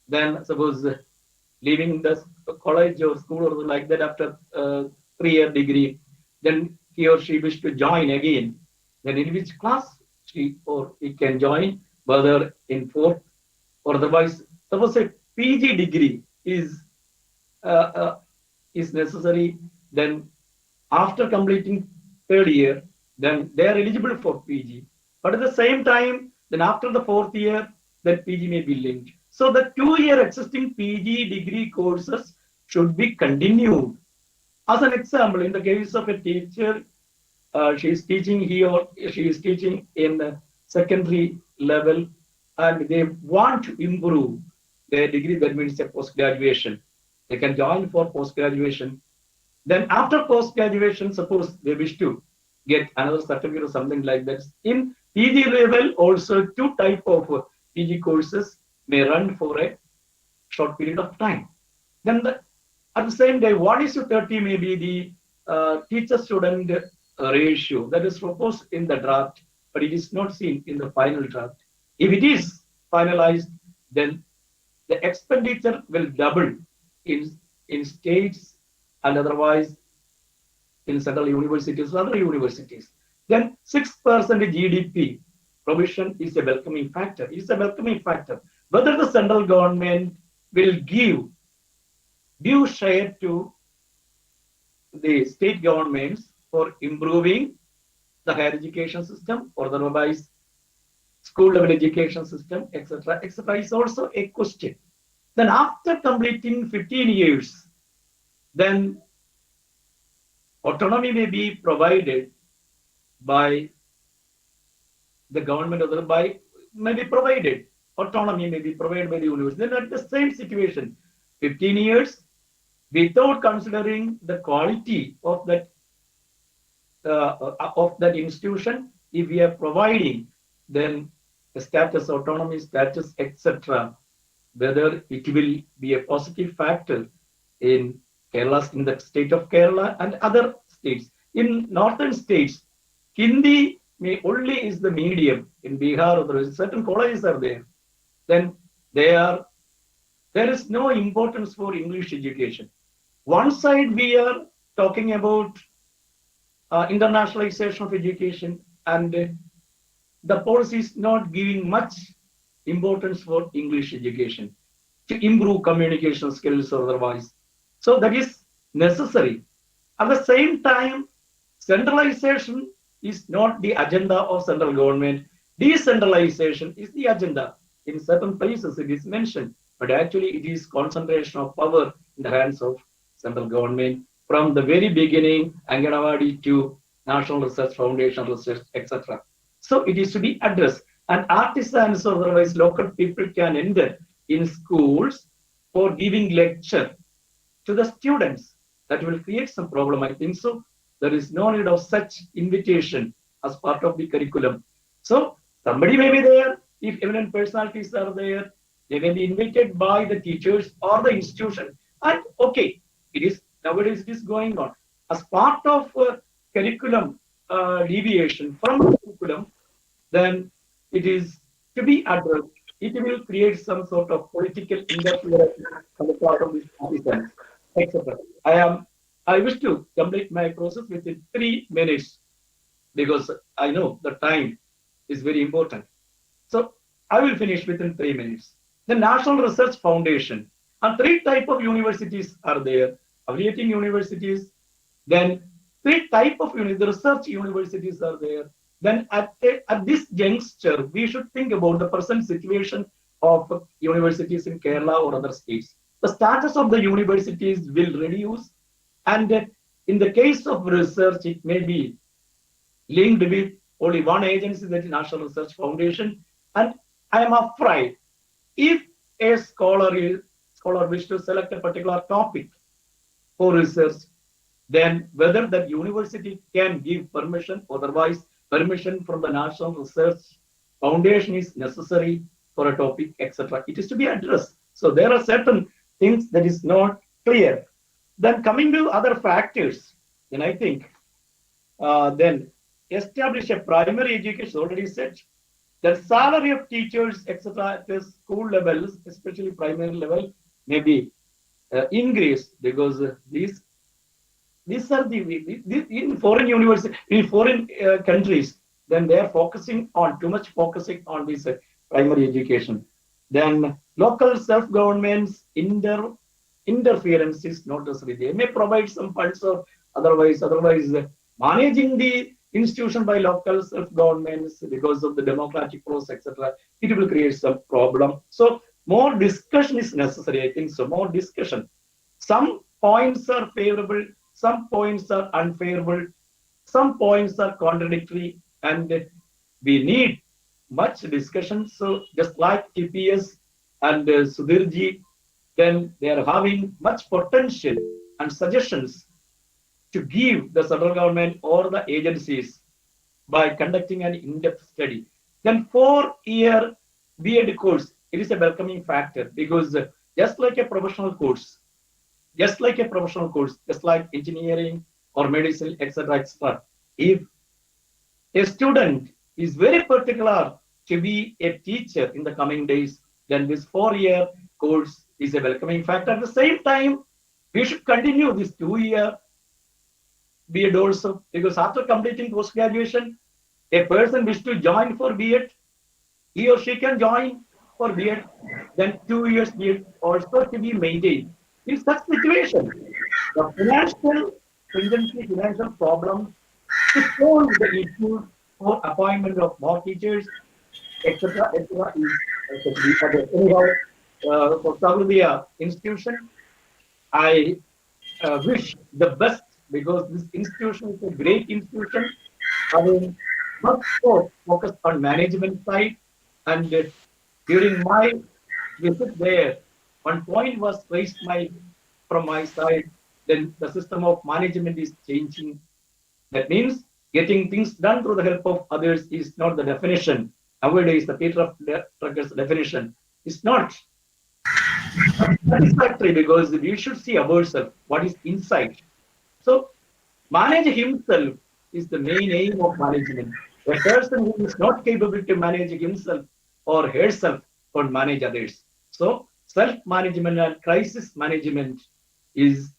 Then suppose leaving the college or school or like that after 3-year degree, then he or she wish to join again. Then in which class she or he can join, whether in fourth or otherwise. Suppose a PG degree is necessary, then after completing third year, then they are eligible for PG. But at the same time, then after the fourth year, then PG may be linked. So the 2-year existing PG degree courses should be continued. As an example, in the case of a teacher, she is teaching she is teaching in the secondary level, and they want to improve their degree. That means a post graduation. They can join for post graduation. Then after post graduation, suppose they wish to get another certificate or something like that. In PG level, also 2 type of PG courses may run for a short period of time. Then at the same time, 1:30 may be the teacher-student ratio that is proposed in the draft, but it is not seen in the final draft. If it is finalized, then the expenditure will double in states and otherwise in central universities or other universities. Then 6% GDP provision is a welcoming factor. It is a welcoming factor. Whether the central government will give due share to the state governments for improving the higher education system or otherwise school level education system, etc., etc., is also a question. Then after completing 15 years, then autonomy may be provided by the government or by may be provided. Autonomy may be provided by the university. Then at the same situation, 15 years, without considering the quality of that institution, if we are providing, then the status, autonomy status, etc., whether it will be a positive factor in Kerala, in the state of Kerala and other states. In northern states, Hindi may only is the medium. In Bihar, or certain colleges are there. Then there is no importance for English education. One side we are talking about internationalization of education, and the policy is not giving much importance for English education to improve communication skills or otherwise. So that is necessary. At the same time, centralization is not the agenda of central government. Decentralization is the agenda. In certain places it is mentioned, but actually it is concentration of power in the hands of central government from the very beginning, Anganwadi to National Research Foundation research, etc. So it is to be addressed. And artisans or otherwise local people can enter in schools for giving lecture to the students. That will create some problem, I think. So there is no need of such invitation as part of the curriculum. So somebody may be there. If eminent personalities are there, they may be invited by the teachers or the institution. And okay, it is nowadays it is going on as part of curriculum deviation from the curriculum. Then it is to be addressed. It will create some sort of political interference on the part of these partisans, etc. I wish to complete my process within 3 minutes because I know the time is very important. So I will finish within 3 minutes. The National Research Foundation, and 3 type of universities are there: affiliating universities. Then 3 type of the research universities are there. then at this juncture, we should think about the present situation of universities in Kerala or other states. The status of the universities will reduce, and in the case of research, it may be linked with only one agency, that is National Research Foundation. And I am afraid if a scholar wishes to select a particular topic for research, then whether that university can give permission, otherwise permission from the National Research Foundation is necessary for a topic, etc. It is to be addressed. So there are certain things that is not clear. Then coming to other factors, then I think then establish a primary education, already said. The salary of teachers, etc., at the school levels, especially primary level, may be increased, because these are in foreign university, in foreign countries, then they are focusing on too much focusing on this primary education. Then local self-governments interference is not necessary. They may provide some funds or otherwise managing the institution by local self-governments because of the democratic process, etc. It will create some problem. So more discussion is necessary, I think so. More discussion. Some points are favorable, some points are unfavorable, some points are contradictory, and we need much discussion. So just like TPS and Sudhirji, then they are having much potential and suggestions to give the central government or the agencies by conducting an in-depth study. Then 4-year B.Ed course, it is a welcoming factor, because just like a professional course, just like engineering or medicine, etc., etc., if a student is very particular to be a teacher in the coming days, then this 4-year course is a welcoming factor. At the same time, we should continue this 2-year B.Ed also, because after completing post-graduation, a person wishes to join for B.Ed, he or she can join for B.Ed, then 2 years B.Ed also to be maintained. In such situation, the financial problems to solve the issue for appointment of more teachers, etc., etc., is to be addressed. Anyhow, for Sahrdaya institution, I wish the best, because this institution is a great institution, having much more focused on management side. And during my visit there, one point was raised from my side. Then the system of management is changing. That means getting things done through the help of others is not the definition. Nowadays, the Peter Drucker's definition is not satisfactory, because we should see ourselves, what is inside. So manage himself is the main aim of management. A person who is not capable to manage himself or herself can manage others. So self-management and crisis management is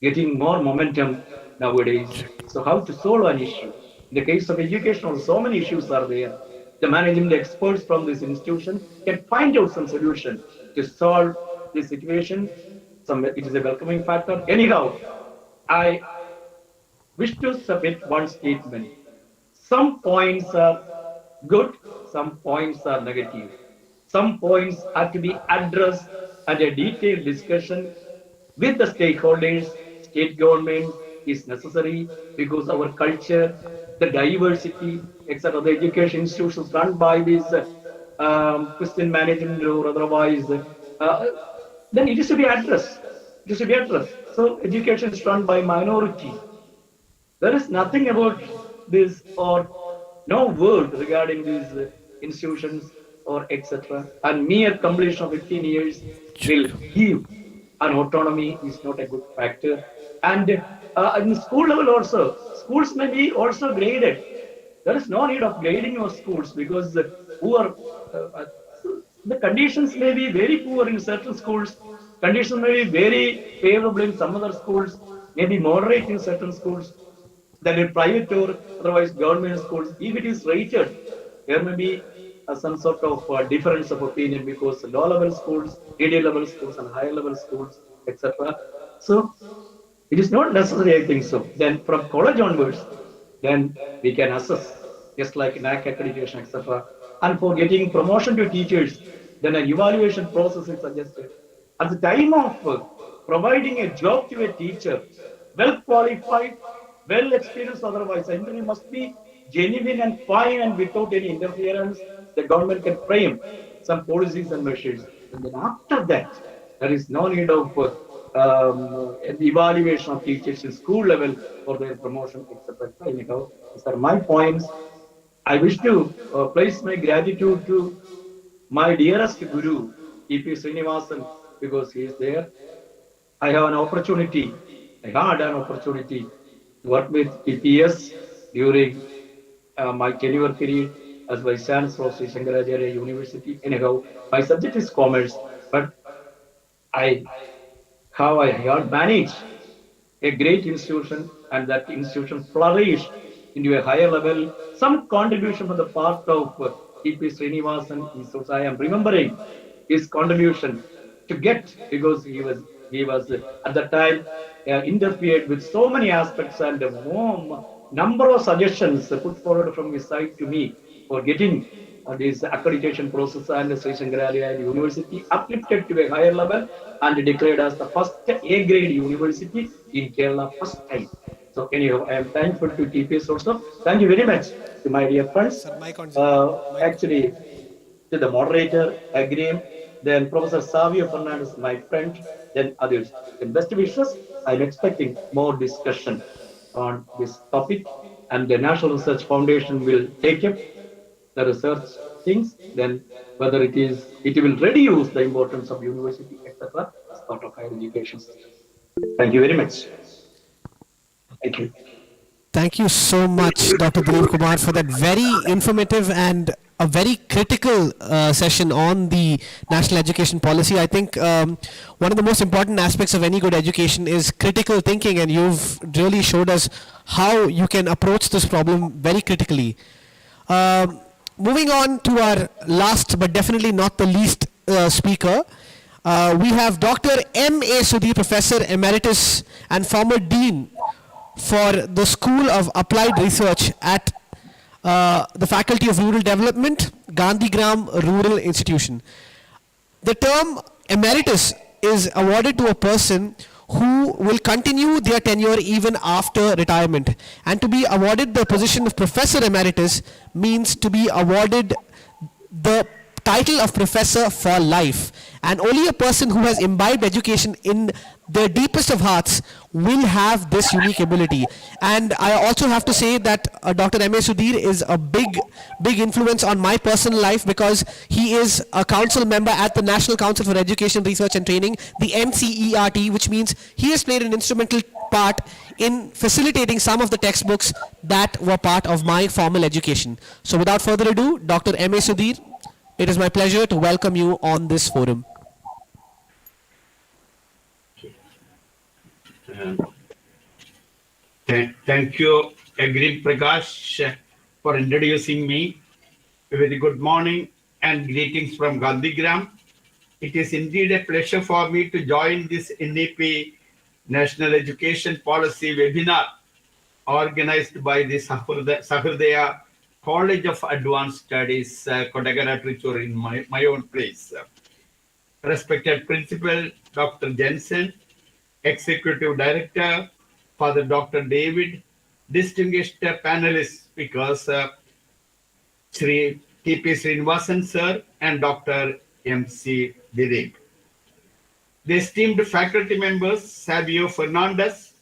getting more momentum nowadays. So how to solve an issue? In the case of education, so many issues are there. The management experts from this institution can find out some solution to solve this situation. It is a welcoming factor. Anyhow, I wish to submit one statement. Some points are good, some points are negative. Some points are to be addressed at a detailed discussion with the stakeholders, state governments is necessary, because our culture, the diversity, etc., the education institutions run by these Christian management or otherwise, then it is to be addressed. It is to be addressed. So education is run by minority. There is nothing about this, or no word regarding these institutions or etc. And mere completion of 15 years will give an autonomy is not a good factor. And in school level also, schools may be also graded. There is no need of grading of schools, because poor the conditions may be very poor in certain schools. Conditions may be very favorable in some other schools, maybe moderate in certain schools. Then in private or otherwise government schools, if it is rated, there may be some sort of difference of opinion, because low level schools, medium level schools, and higher level schools, etc. So it is not necessary, I think so. Then from college onwards, then we can assess. just like NAC accreditation, etc. And for getting promotion to teachers, then an evaluation process is suggested. At the time of providing a job to a teacher, well qualified, well experienced otherwise, the interview must be genuine and fine and without any interference. The government can frame some policies and measures. And then after that, there is no need of an evaluation of teachers in school level for their promotion, etc. Anyhow, these are my points. I wish to place my gratitude to my dearest Guru, E.P. Srinivasan, because he is there. I have an opportunity, I had an opportunity to work with EPS during my tenure period as Vice Chancellor of Sri Sahrdaya University. Anyhow, my subject is commerce, but I I had managed a great institution and that institution flourished into a higher level. Some contribution from the part of E.P. Srinivasan is also I am remembering his contribution to get because he was at the time interfered with so many aspects and a number of suggestions put forward from his side to me for getting this accreditation process and Sri Sahrdaya University uplifted to a higher level and declared as the first A grade university in Kerala first time. So anyhow, I am thankful to TPS also. Thank you very much to my dear friends. Sir, mic on, sir. Mic. Actually, to the moderator, Agreem, then Professor Savio Fernandez, my friend, then others. In best wishes, I'm expecting more discussion on this topic, and the National Research Foundation will take up the research things, then whether it will reduce the importance of university, etc., as part of higher education system. Thank you very much. Thank you. Thank you so much, Dr. Dilip Kumar, for that very informative and a very critical session on the national education policy. I think one of the most important aspects of any good education is critical thinking, and you've really showed us how you can approach this problem very critically. Moving on to our last but definitely not the least speaker, we have Dr. M.A. Sudhir, Professor Emeritus and former Dean for the School of Applied Research at the Faculty of Rural Development, Gandhigram Rural Institution. The term emeritus is awarded to a person who will continue their tenure even after retirement. And to be awarded the position of Professor Emeritus means to be awarded the title of professor for life. And only a person who has imbibed education in the deepest of hearts will have this unique ability. And I also have to say that Dr. M.A. Sudhir is a big influence on my personal life, because he is a council member at the National Council for Education, Research and Training, the NCERT, which means he has played an instrumental part in facilitating some of the textbooks that were part of my formal education. So without further ado, Dr. M.A. Sudhir, it is my pleasure to welcome you on this forum. Thank you, Agreed Prakash, for introducing me. A very good morning and greetings from Gandhigram. It is indeed a pleasure for me to join this NEP National Education Policy webinar organized by the Sahrdaya College of Advanced Studies, Kodagara, Tricur, in my own place. Respected Principal Dr. Jensen, Executive Director, Father Dr. David, distinguished panelist speakers, Sri T.P. Srinivasan Sir and Dr. M.C. Dilip. The esteemed faculty members, Savio Fernandez,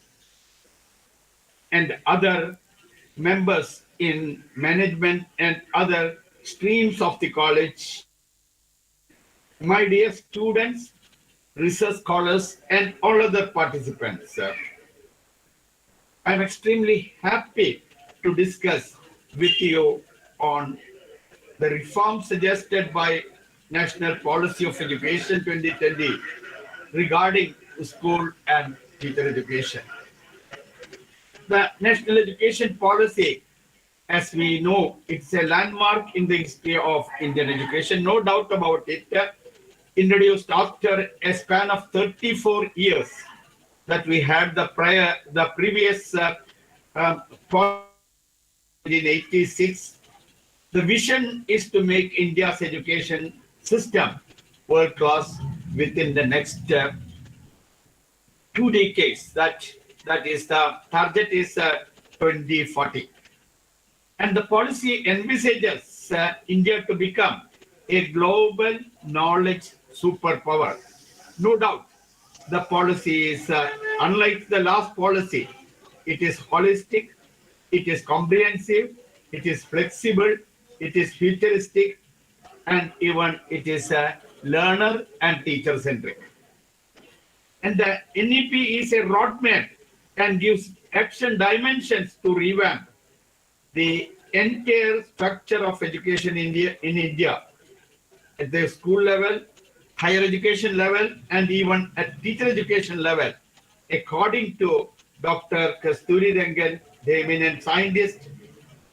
and other members in management and other streams of the college, my dear students, research scholars, and all other participants. I'm extremely happy to discuss with you on the reform suggested by National Policy of Education 2020 regarding school and teacher education. The National Education Policy, as we know, it's a landmark in the history of Indian education, no doubt about it. Introduced after a span of 34 years that we had the previous policy in 1986 The vision is to make India's education system world class within the next 2 decades. That is the target is 2040. And the policy envisages India to become a global knowledge superpower. No doubt, the policy is unlike the last policy. It is holistic, it is comprehensive, it is flexible, it is futuristic, and even it is learner and teacher centric. And the NEP is a roadmap and gives action dimensions to revamp the entire structure of education in India at the school level, higher education level, and even at teacher education level, according to Dr. Kasturi Rangan, the eminent scientist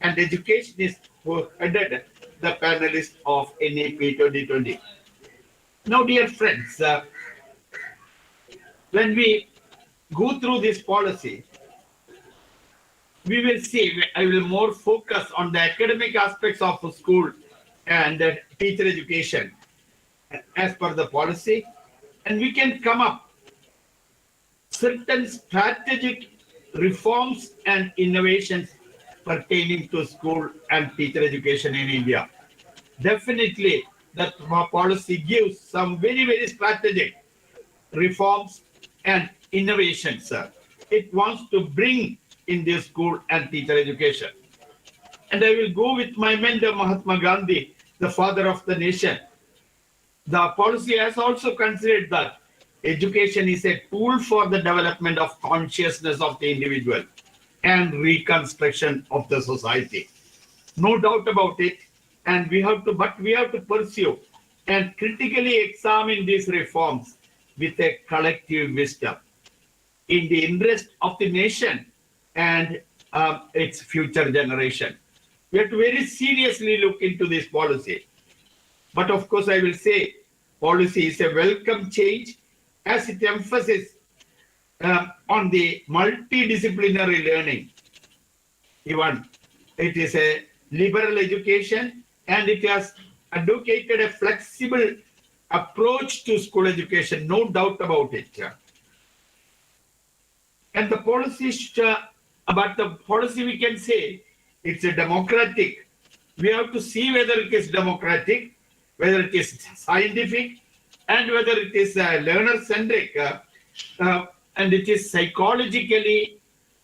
and educationist who headed the panelists of NEP 2020. Now, dear friends, when we go through this policy, we will see, I will more focus on the academic aspects of school and teacher education as per the policy, and we can come up certain strategic reforms and innovations pertaining to school and teacher education in India. Definitely, that policy gives some very, very strategic reforms and innovations. It wants to bring in the school and teacher education. And I will go with my mentor Mahatma Gandhi, the father of the nation. The policy has also considered that education is a tool for the development of consciousness of the individual and reconstruction of the society. No doubt about it. And we have to pursue and critically examine these reforms with a collective wisdom in the interest of the nation and its future generation. We have to very seriously look into this policy. But of course, I will say policy is a welcome change as it emphasizes on the multidisciplinary learning. Even it is a liberal education and it has advocated a flexible approach to school education, no doubt about it. And the policy, about the policy we can say it's a democratic. We have to see whether it is democratic, whether it is scientific, and whether it is learner-centric, and it is psychologically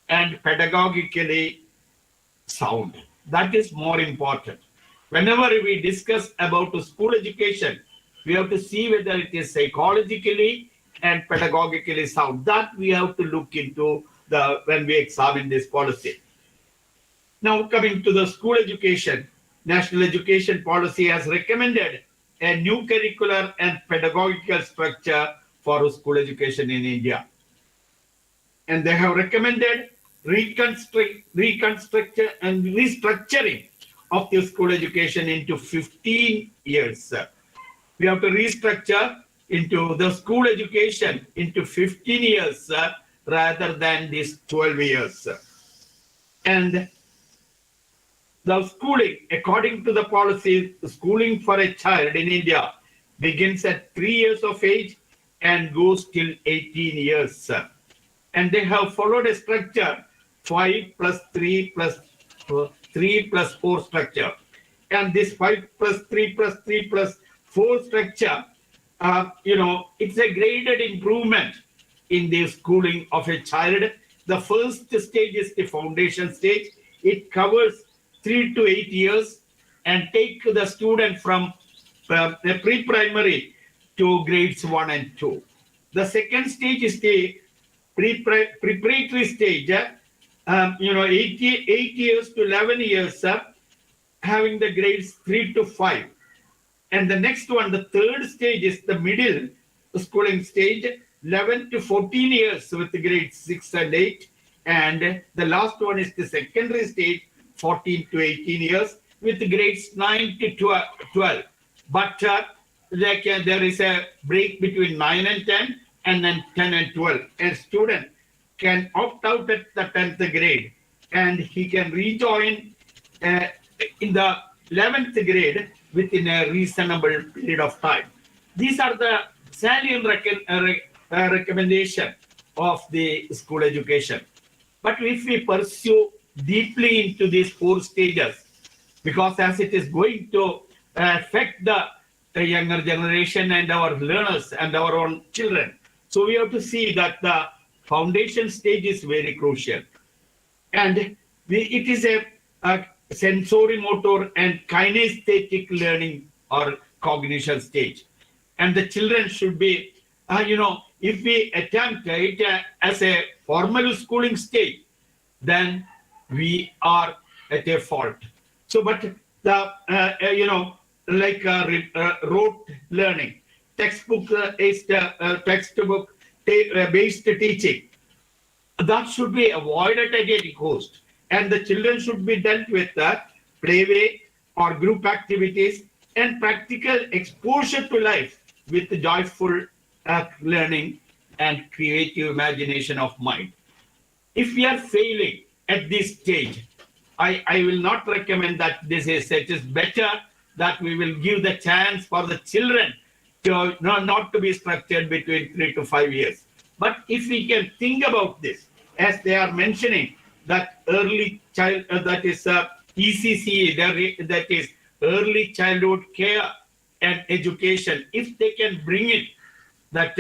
and pedagogically sound. That is more important. Whenever we discuss about school education, we have to see whether it is psychologically and pedagogically sound. That we have to look into when we examine this policy. Now, coming to the school education, National Education Policy has recommended a new curricular and pedagogical structure for school education in India. And they have recommended reconstruction and restructuring of the school education into 15 years. We have to restructure into the school education into 15 years rather than these 12 years. And the schooling, according to the policy, the schooling for a child in India begins at 3 years of age and goes till 18 years. And they have followed a structure 5 plus 3 plus 3 plus 4 structure. And this 5 plus 3 plus 3 plus 4 structure, it's a graded improvement in the schooling of a child. The first stage is the foundation stage. It covers 3 to 8 years and take the student from the pre-primary to grades 1 and 2. The second stage is the preparatory stage, 8 years to 11 years, having the grades 3 to 5. And the next one, the third stage is the middle schooling stage, 11 to 14 years with the grades 6 and 8. And the last one is the secondary stage, 14 to 18 years with the grades 9 to 12. But there is a break between 9 and 10 and then 10 and 12. A student can opt out at the 10th grade and he can rejoin in the 11th grade within a reasonable period of time. These are the salient recommendation of the school education. But if we pursue deeply into these 4 stages, because as it is going to affect the younger generation and our learners and our own children, so we have to see that the foundation stage is very crucial. And it is a sensory motor and kinesthetic learning or cognition stage. And the children should be, if we attempt it as a formal schooling stage, then we are at a fault. So, but the, like rote learning, textbook-based teaching, that should be avoided at any cost. And the children should be dealt with playway or group activities and practical exposure to life with joyful learning and creative imagination of mind. If we are failing at this stage, I will not recommend that this is, it is better that we will give the chance for the children to not to be structured between 3 to 5 years. But if we can think about this, as they are mentioning, that early child, that is ECCE, that is early childhood care and education, if they can bring it, that,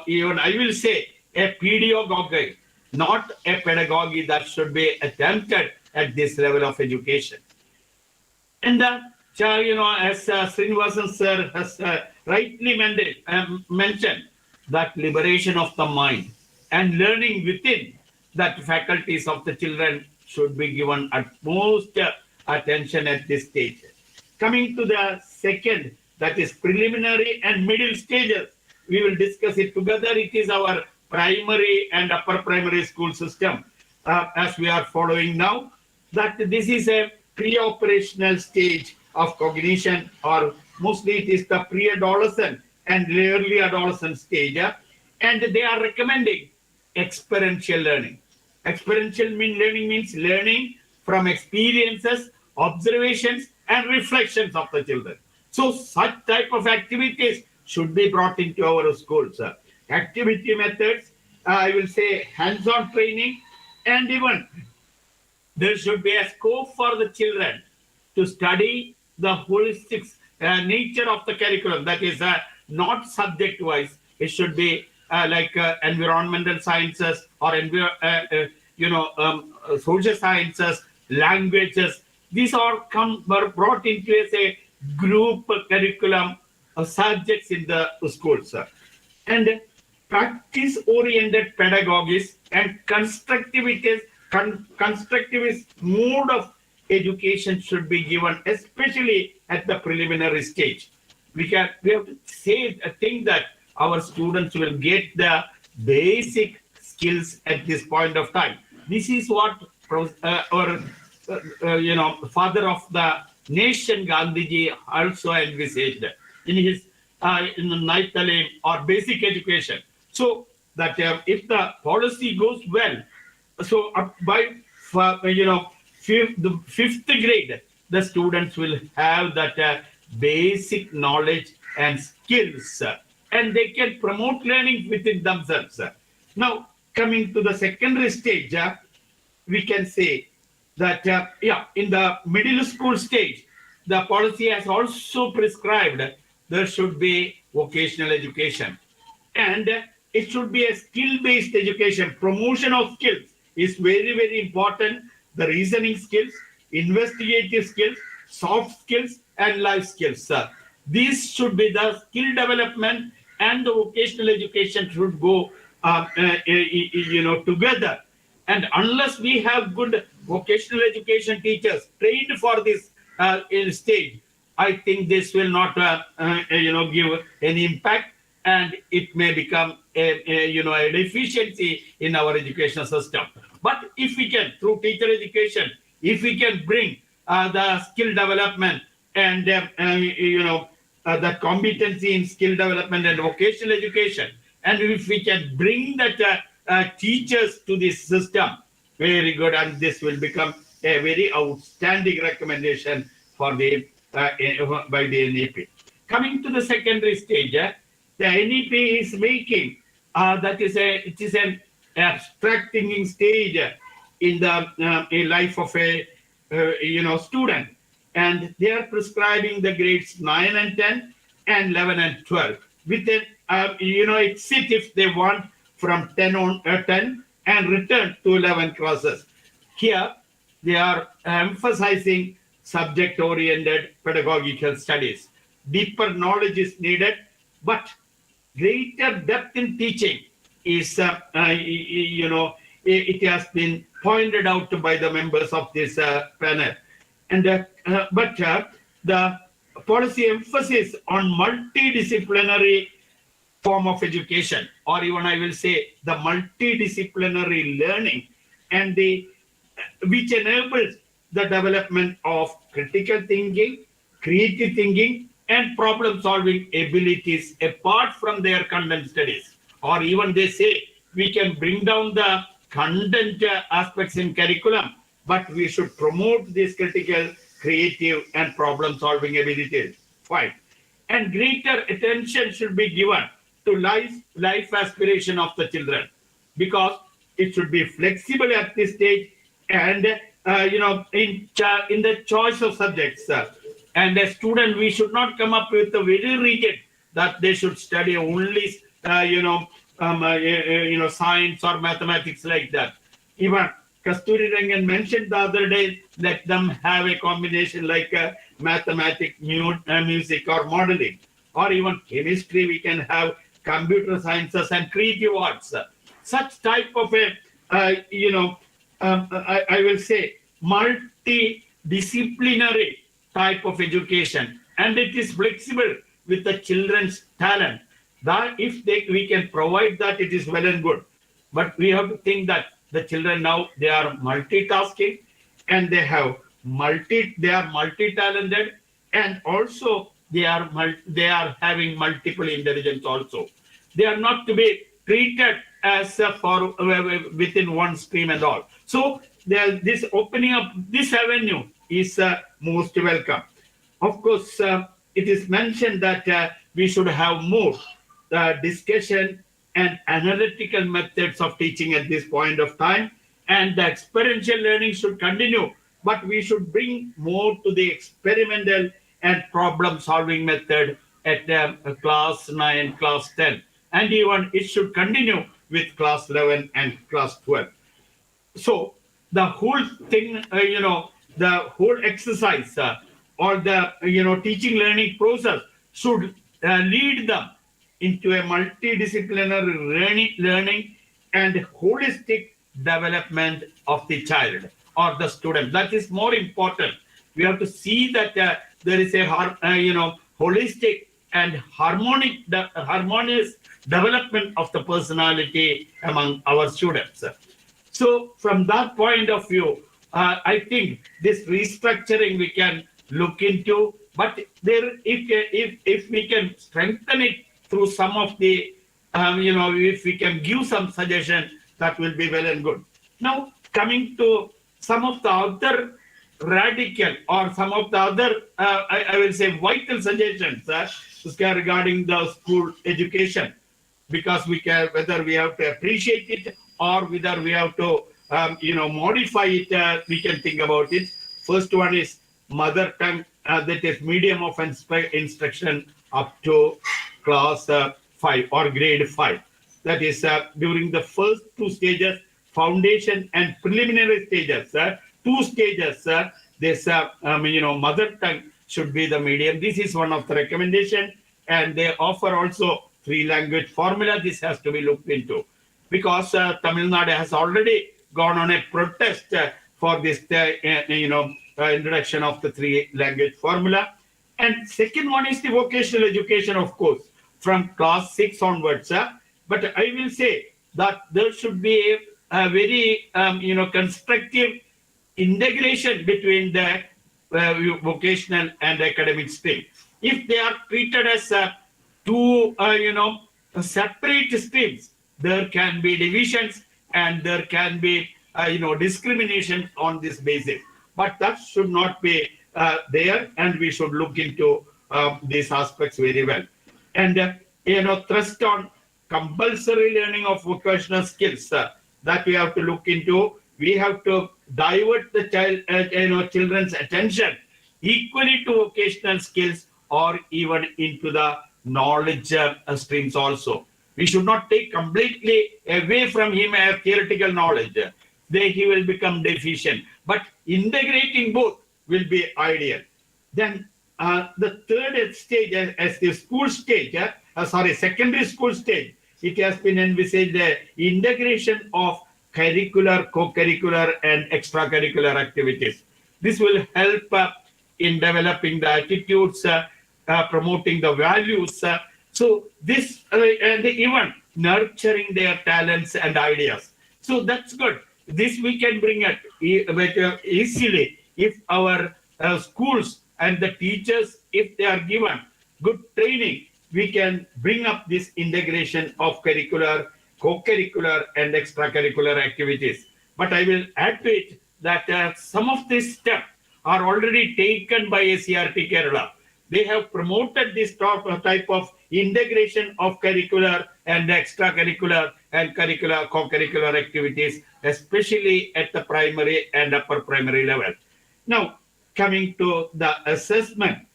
even I will say a pedagogy, not a pedagogy that should be attempted at this level of education. And as Srinivasan sir has rightly mentioned, that liberation of the mind and learning within that faculties of the children should be given utmost attention at this stage. Coming to the second, that is preliminary and middle stages, we will discuss it together. It is our primary and upper primary school system as we are following now, that this is a pre-operational stage of cognition, or mostly it is the pre-adolescent and early adolescent stage, and they are recommending experiential learning. Experiential learning means learning from experiences, observations, and reflections of the children. So such type of activities should be brought into our schools. Activity methods, I will say hands-on training, and even there should be a scope for the children to study the holistic nature of the curriculum. That is not subject-wise. It should be like environmental sciences or social sciences, languages. These all were brought into as a group curriculum of subjects in the schools. And practice-oriented pedagogies and constructivist mode of education should be given, especially at the preliminary stage. We have to think that our students will get the basic skills at this point of time. This is what our father of the nation, Gandhiji, also envisaged in his in the ninth talim or basic education. So that if the policy goes well, so by the fifth grade, the students will have that basic knowledge and skills, and they can promote learning within themselves. Now, coming to the secondary stage, we can say that, in the middle school stage, the policy has also prescribed there should be vocational education. And it should be a skill-based education. Promotion of skills is very, very important. The reasoning skills, investigative skills, soft skills, and life skills. These should be the skill development, and the vocational education should go together. And unless we have good vocational education teachers trained for this stage, I think this will not give any impact, and it may become a deficiency in our education system. But if we can, through teacher education, if we can bring the skill development and the competency in skill development and vocational education, and if we can bring that teachers to this system, very good, and this will become a very outstanding recommendation for the by the NEP. Coming to the secondary stage, the NEP is making it is an abstract thinking stage in the life of a student, and they are prescribing the grades 9 and 10 and 11 and 12 with an exit if they want from 10 and return to 11 classes. Here they are emphasizing subject oriented pedagogical studies. Deeper knowledge is needed, but greater depth in teaching is it has been pointed out by the members of this panel. And the policy emphasis on multidisciplinary form of education, or even I will say the multidisciplinary learning, and which enables the development of critical thinking, creative thinking, and problem solving abilities apart from their content studies. Or even they say we can bring down the content aspects in curriculum, but we should promote these critical, creative, and problem solving abilities. Fine. And greater attention should be given to life aspiration of the children, because it should be flexible at this stage, and in the choice of subjects. And a student, we should not come up with a very rigid that they should study only science or mathematics like that. Even Kasturi Rangan mentioned the other day, let them have a combination like mathematics, music, or modeling, or even chemistry. We can have computer sciences and creative arts. Such type of I will say multidisciplinary type of education, and it is flexible with the children's talent. That if we can provide that, it is well and good. But we have to think that the children now, they are multitasking, and they are multi-talented, and also they are having multiple intelligence also. They are not to be treated as for within one stream and all. So this opening up this avenue is most welcome. Of course, it is mentioned that we should have more discussion and analytical methods of teaching at this point of time, and the experiential learning should continue, but we should bring more to the experimental and problem solving method at class 9, class 10, and even it should continue with class 11 and class 12. So the whole thing, the whole exercise or the teaching learning process should lead them into a multidisciplinary learning and holistic development of the child or the student. That is more important. We have to see that there is a holistic and harmonious development of the personality among our students. So from that point of view, I think this restructuring we can look into, but if we can strengthen it through some of the, if we can give some suggestion, that will be well and good. Now, coming to some of the other radical or some of the other, I will say, vital suggestions regarding the school education, because whether we have to appreciate it or whether we have to, modify it, we can think about it. First one is mother tongue, that is medium of instruction up to class 5 or grade 5. That is during the first two stages, foundation and preliminary stages. Two stages, this mother tongue should be the medium. This is one of the recommendation, and they offer also 3-language formula. This has to be looked into, because Tamil Nadu has already gone on a protest for this introduction of the 3-language formula. And second one is the vocational education, of course, from class 6 onwards. But I will say that there should be a very constructive integration between the vocational and academic stream. If they are treated as two separate streams, there can be divisions and there can be discrimination on this basis. But that should not be there, and we should look into these aspects very well. And thrust on compulsory learning of vocational skills that we have to look into. We have to divert the children's attention equally to vocational skills or even into the knowledge streams also. We should not take completely away from him a theoretical knowledge. Then he will become deficient. But integrating both will be ideal. Then the third stage, as the school stage, secondary school stage, it has been envisaged the integration of curricular, co-curricular, and extracurricular activities. This will help in developing the attitudes, promoting the values. So this and even nurturing their talents and ideas. So that's good. This we can bring it easily if our schools and the teachers, if they are given good training, we can bring up this integration of curricular, co-curricular, and extracurricular activities. But I will add to it that some of these steps are already taken by SCRT Kerala. They have promoted this type of integration of curricular and extracurricular and curricular, co-curricular activities, especially at the primary and upper primary level. Now, coming to the assessment,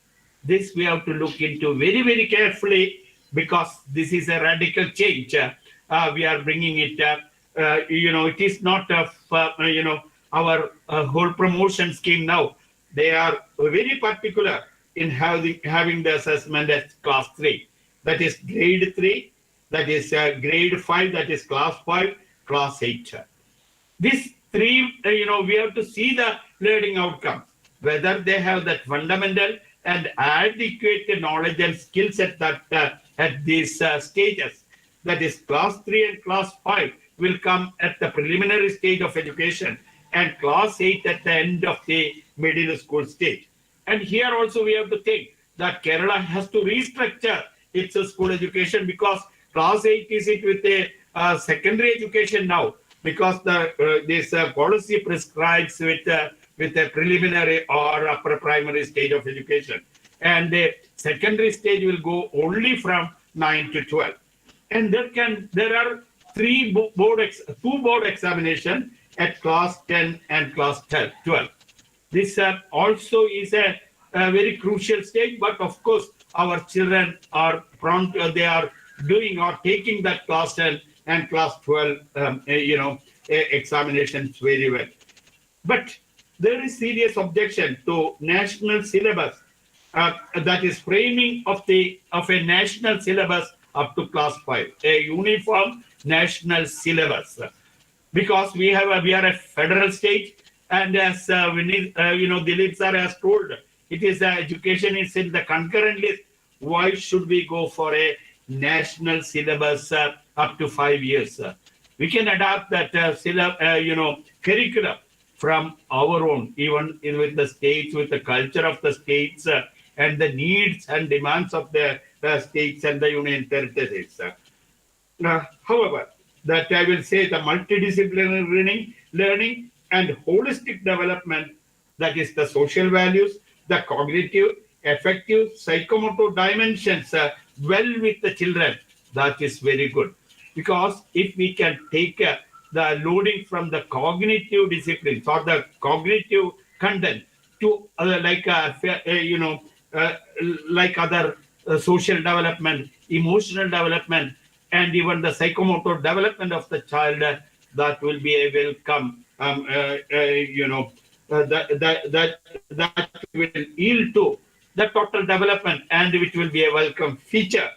this we have to look into very, very carefully because this is a radical change. We are bringing it, it is not our whole promotion scheme now. They are very particular in having the assessment at class 3. That is grade 3, that is grade 5, that is class 5, class 8. These three, we have to see the learning outcomes, whether they have that fundamental and adequate knowledge and skills at these stages. That is class 3 and class 5 will come at the preliminary stage of education and class 8 at the end of the middle school stage. And here also we have to think that Kerala has to restructure its school education because class 8 is it with a secondary education now because this policy prescribes with a preliminary or upper primary stage of education. And the secondary stage will go only from 9 to 12. And there are two board examinations at class 10 and class 12. This also is a very crucial stage, but of course, our children are prompt, they are doing or taking that class 10 and class 12, examinations very well. But there is serious objection to national syllabus, that is framing of a national syllabus up to class 5, a uniform national syllabus, because we are a federal state, and as Dilip sir has told, it is education is in the concurrent list. Why should we go for a national syllabus up to 5 years? We can adapt that curriculum from our own, even with the states, with the culture of the states and the needs and demands of the states and the union territories. However, that I will say the multidisciplinary learning and holistic development, that is the social values, the cognitive, affective, psychomotor dimensions well with the children, that is very good. Because if we can take the loading from the cognitive disciplines or the cognitive content to like other social development, emotional development, and even the psychomotor development of the child, that will be a welcome, that will yield to the total development, and which will be a welcome feature.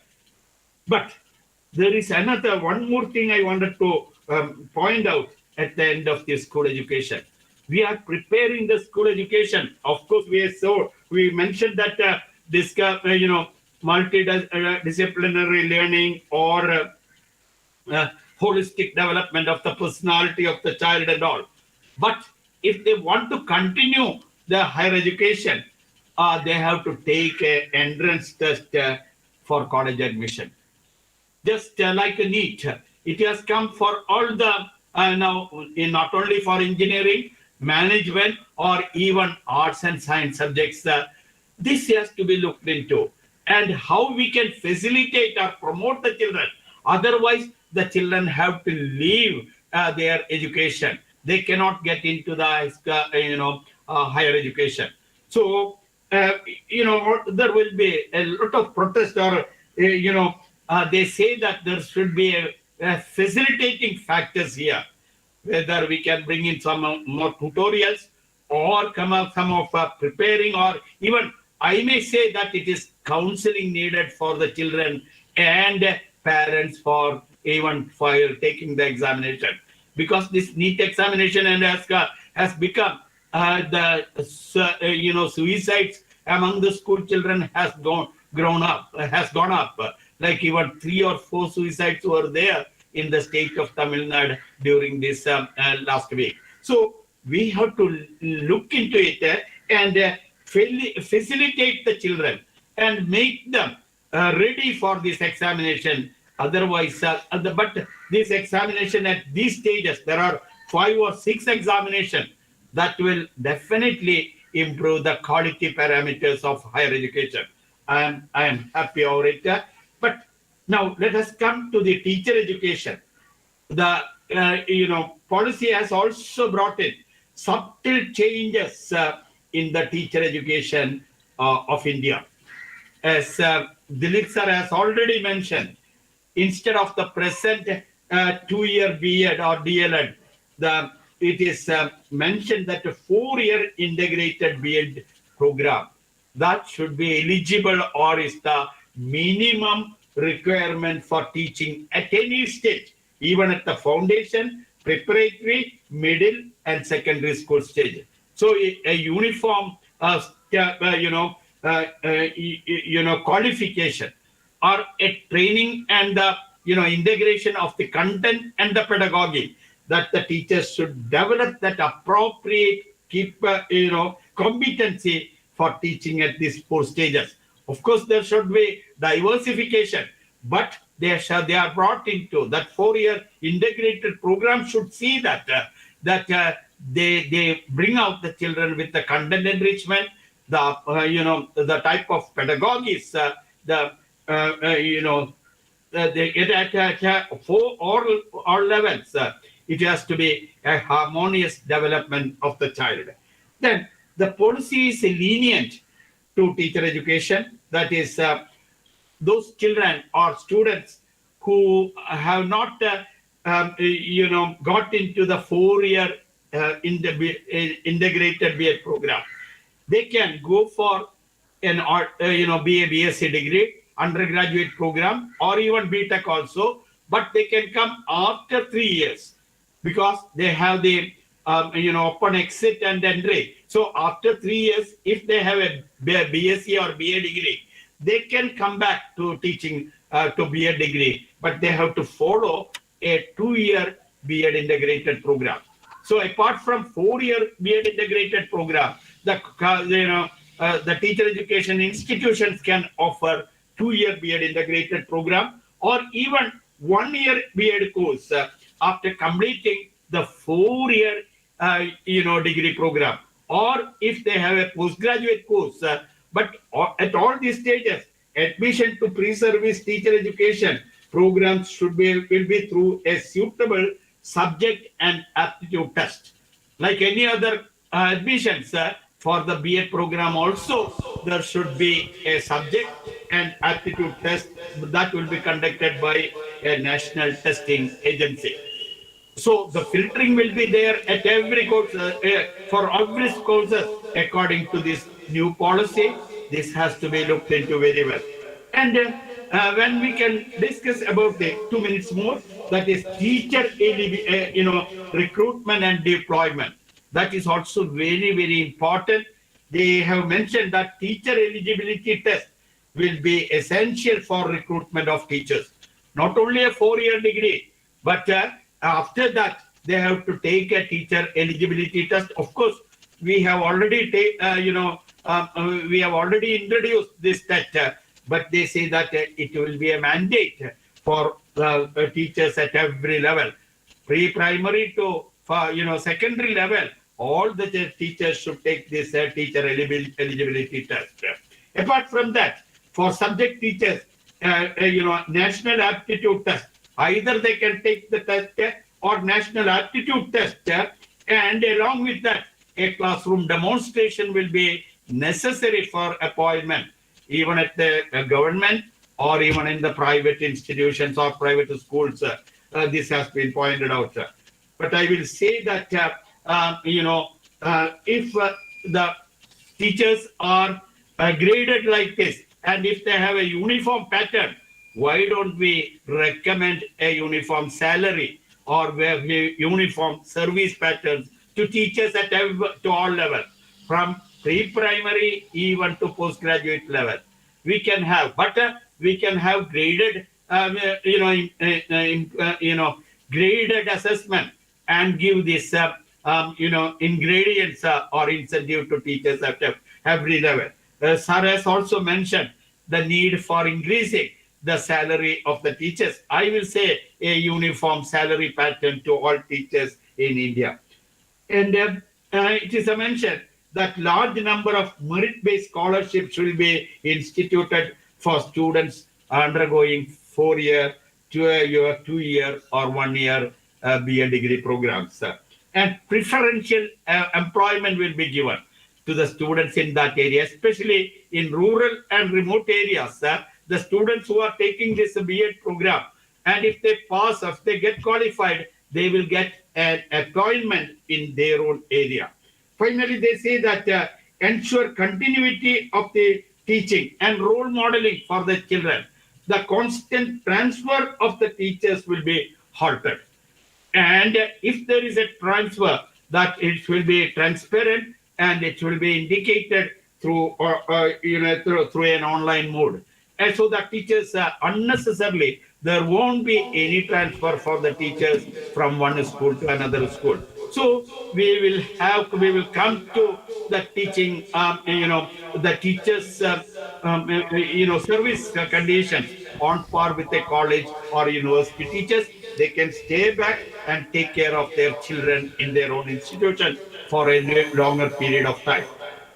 But there is one more thing I wanted to point out at the end of this school education. We are preparing the school education. Of course, we mentioned that this multidisciplinary learning or holistic development of the personality of the child and all. But if they want to continue the higher education, they have to take an entrance test for college admission. Just like a NEET, it has come for all the now, not only for engineering, management, or even arts and science subjects. This has to be looked into, and how we can facilitate or promote the children. Otherwise, the children have to leave their education. They cannot get into the higher education. So there will be a lot of protest, or they say that there should be a facilitating factors here, whether we can bring in some more tutorials, or come up some of preparing, or even I may say that it is counseling needed for the children and parents for even for taking the examination, because this NEET examination and has become suicides among the school children has gone up. Like even 3 or 4 suicides were there in the state of Tamil Nadu during this last week. So we have to look into it and facilitate the children and make them ready for this examination. Otherwise, but this examination at these stages, there are 5 or 6 examinations that will definitely improve the quality parameters of higher education. I am happy over it. But now let us come to the teacher education. The policy has also brought in subtle changes in the teacher education of India. As Dilip sir has already mentioned, instead of the present 2-year B.Ed or DLEd, it is mentioned that a 4-year integrated B.Ed program that should be eligible, or is the minimum requirement for teaching at any stage, even at the foundation, preparatory, middle, and secondary school stage. So a uniform, qualification, or a training and the integration of the content and the pedagogy, that the teachers should develop that appropriate competency for teaching at these 4 stages. Of course, there should be diversification, but they are brought into that 4-year integrated program should see that they bring out the children with the content enrichment, the type of pedagogies, they get at for all levels. It has to be a harmonious development of the child. Then the policy is lenient to teacher education. That is, those children or students who have not got into the 4-year integrated B.Ed program, they can go for an BSc degree, undergraduate program, or even BTech also, but they can come after 3 years, because they have the open exit and entry. So after 3 years, if they have a BSc or BA degree, they can come back to teaching to BA degree, but they have to follow a 2-year BEd integrated program. So apart from 4-year BEd integrated program, the teacher education institutions can offer 2-year BEd integrated program, or even 1-year BEd course after completing the 4-year degree program, or if they have a postgraduate course. But at all these stages, admission to pre-service teacher education programs will be through a suitable subject and aptitude test. Like any other admissions for the BEd program also, there should be a subject and aptitude test that will be conducted by a national testing agency. So the filtering will be there at every course, for every courses according to this new policy. This has to be looked into very well. And when we can discuss about the 2 minutes more, that is teacher recruitment and deployment. That is also very, very important. They have mentioned that teacher eligibility test will be essential for recruitment of teachers. Not only a 4-year degree, but after that, they have to take a teacher eligibility test. Of course, we have already introduced this test, but they say that it will be a mandate for teachers at every level, pre-primary to secondary level. all the teachers should take this teacher eligibility test. Apart from that, for subject teachers, national aptitude test. Either they can take the test or national aptitude test, and along with that, a classroom demonstration will be necessary for appointment, even at the government or even in the private institutions or private schools. This has been pointed out. But I will say that, if the teachers are graded like this, and if they have a uniform pattern, why don't we recommend a uniform salary or uniform service patterns to teachers to all levels, from pre-primary even to postgraduate level? We can have, but we can have graded, graded assessment and give this, ingredients or incentive to teachers at every level. Sir has also mentioned the need for increasing the salary of the teachers. I will say a uniform salary pattern to all teachers in India. And it is a mention that large number of merit-based scholarships will be instituted for students undergoing 4-year, 2-year, 2-year, or 1-year BA degree programs. And preferential employment will be given to the students in that area, especially in rural and remote areas. The students who are taking this B.Ed program, and if they pass, if they get qualified, they will get an appointment in their own area. Finally, they say that ensure continuity of the teaching and role modeling for the children. The constant transfer of the teachers will be halted. And if there is a transfer, that it will be transparent and it will be indicated through through an online mode. And so that teachers unnecessarily, there won't be any transfer for the teachers from one school to another school. So we will come to the teaching, the teachers, service conditions on par with a college or university teachers. They can stay back and take care of their children in their own institution for a longer period of time.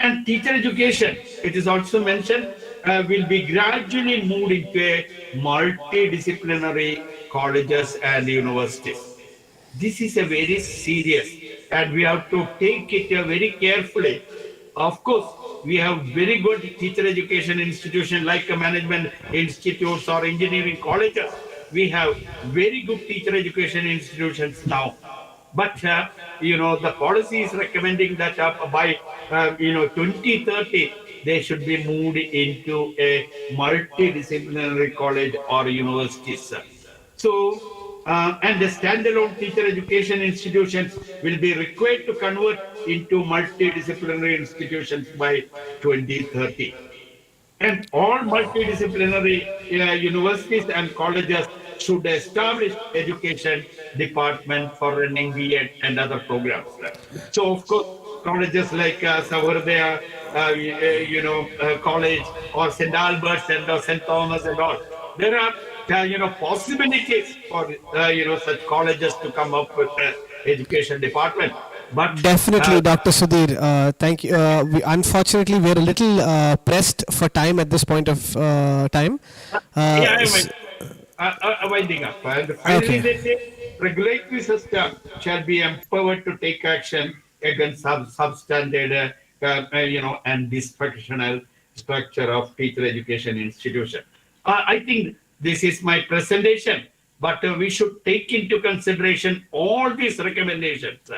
And teacher education, it is also mentioned, will be gradually moved into a multidisciplinary colleges and universities. This is a very serious, and we have to take it very carefully. Of course, we have very good teacher education institutions like management institutes or engineering colleges. We have very good teacher education institutions now. But the policy is recommending that by 2030 they should be moved into a multidisciplinary college or universities. So, and the standalone teacher education institutions will be required to convert into multidisciplinary institutions by 2030. And all multidisciplinary universities and colleges should establish education department for running B.Ed and other programs. So, of course, colleges like Sahrdaya, college, or St. Albert's and St. Thomas and all, there are possibilities for such colleges to come up with education department. But Definitely, Dr. Sudhir. Thank you. Unfortunately, we're a little pressed for time at this point of time. Yeah, I'm winding up. And finally, Okay. they say regulatory system shall be empowered to take action against substandard, and dysfunctional structure of teacher education institution. I think this is my presentation, but we should take into consideration all these recommendations.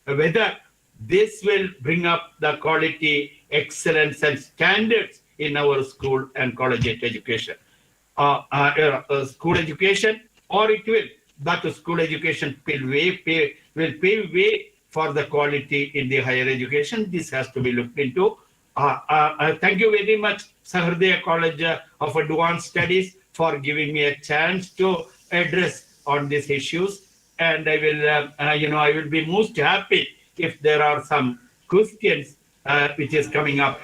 Whether this will bring up the quality, excellence, and standards in our school and college education. School education, or it will, that school education will pave way for the quality in the higher education. This has to be looked into. Thank you very much, Sahrdaya College of Advanced Studies, for giving me a chance to address on these issues. And I will, I will be most happy if there are some questions which is coming up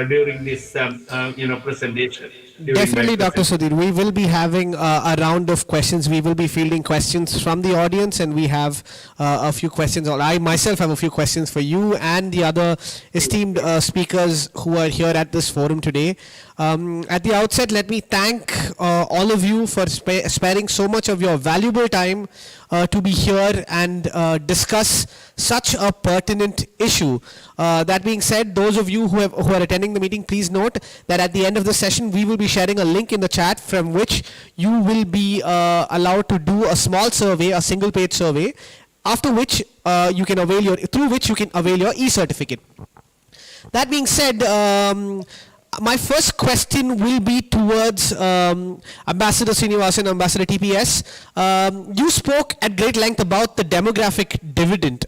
during this, presentation. during Definitely, my Dr. presentation. Sudhir. We will be having a round of questions. We will be fielding questions from the audience, and we have a few questions. Or I myself have a few questions for you and the other esteemed speakers who are here at this forum today. At the outset, let me thank all of you for sparing so much of your valuable time to be here and discuss such a pertinent issue. That being said, those of you who are attending the meeting, please note that at the end of the session, we will be sharing a link in the chat from which you will be allowed to do a small survey, a single-page survey, after which through which you can avail your e-certificate. That being said, my first question will be towards Ambassador Srinivasan, Ambassador TPS. You spoke at great length about the demographic dividend.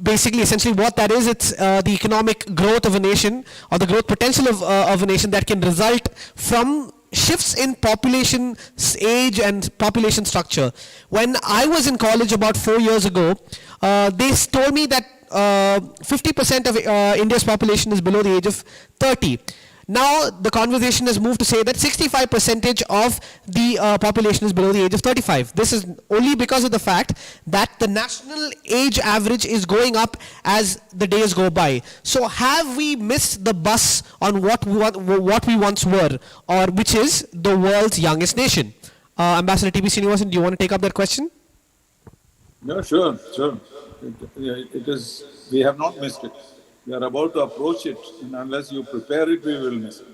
Basically, essentially what that is, it's the economic growth of a nation or the growth potential of a nation that can result from shifts in population age and population structure. When I was in college about 4 years ago, they told me that 50% of India's population is below the age of 30. Now the conversation has moved to say that 65% of the population is below the age of 35. This is only because of the fact that the national age average is going up as the days go by. So have we missed the bus on what we once were, or which is the world's youngest nation? Ambassador T.B. Srinivasan, do you want to take up that question? No, sure. It is, we have not missed it. We are about to approach it, and unless you prepare it, we will miss it.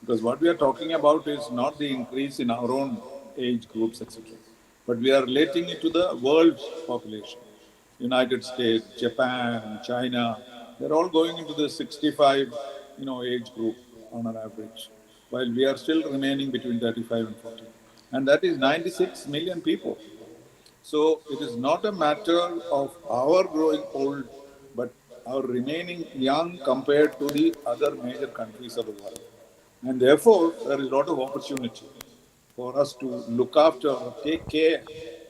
Because what we are talking about is not the increase in our own age groups, etc. But we are relating it to the world's population. United States, Japan, China, they're all going into the 65, age group on an average, while we are still remaining between 35 and 40. And that is 96 million people. So it is not a matter of our growing old, but our remaining young compared to the other major countries of the world. And therefore, there is a lot of opportunity for us to look after or take care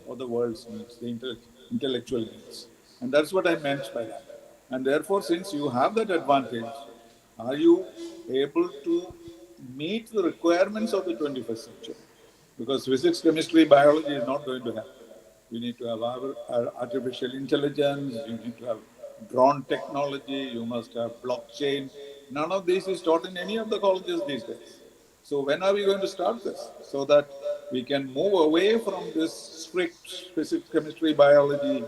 of the world's needs, the intellectual needs. And that's what I meant by that. And therefore, since you have that advantage, are you able to meet the requirements of the 21st century? Because physics, chemistry, biology is not going to happen. You need to have artificial intelligence, you need to have drone technology, you must have blockchain. None of this is taught in any of the colleges these days. So when are we going to start this? So that we can move away from this strict physics, chemistry, biology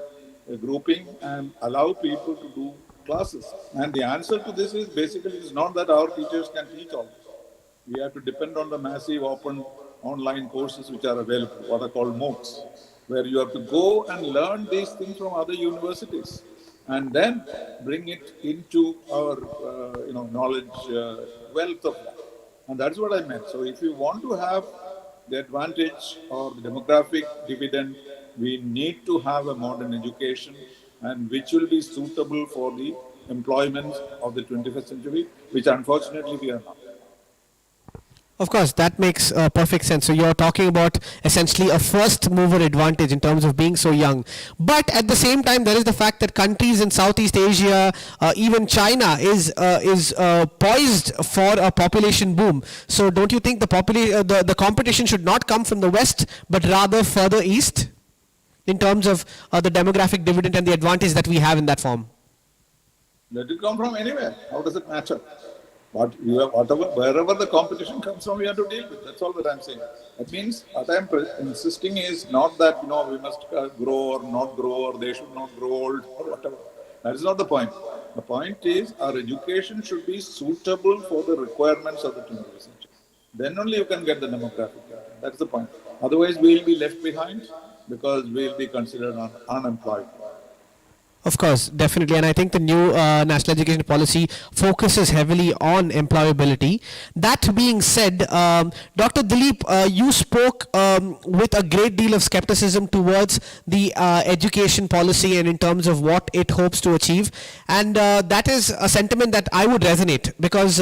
grouping and allow people to do classes. And the answer to this is basically it's not that our teachers can teach all this. We have to depend on the massive open online courses which are available, what are called MOOCs, where you have to go and learn these things from other universities and then bring it into our knowledge wealth of that. And that's what I meant. So if you want to have the advantage or the demographic dividend, we need to have a modern education and which will be suitable for the employment of the 21st century, which unfortunately we are not. Of course, that makes perfect sense. So you're talking about essentially a first mover advantage in terms of being so young. But at the same time, there is the fact that countries in Southeast Asia, even China, is poised for a population boom. So don't you think the competition should not come from the West, but rather further east in terms of the demographic dividend and the advantage that we have in that form? Let it come from anywhere. How does it matter? Wherever the competition comes from, we have to deal with. That's all that I'm saying. That means what I'm insisting is not that we must grow or not grow, or they should not grow old or whatever. That is not the point. The point is our education should be suitable for the requirements of the 21st century. Then only you can get the demographic. That's the point. Otherwise, we will be left behind because we will be considered unemployed. Of course, definitely. And I think the new national education policy focuses heavily on employability. That being said, Dr. Dilip, you spoke with a great deal of skepticism towards the education policy and in terms of what it hopes to achieve. And that is a sentiment that I would resonate, because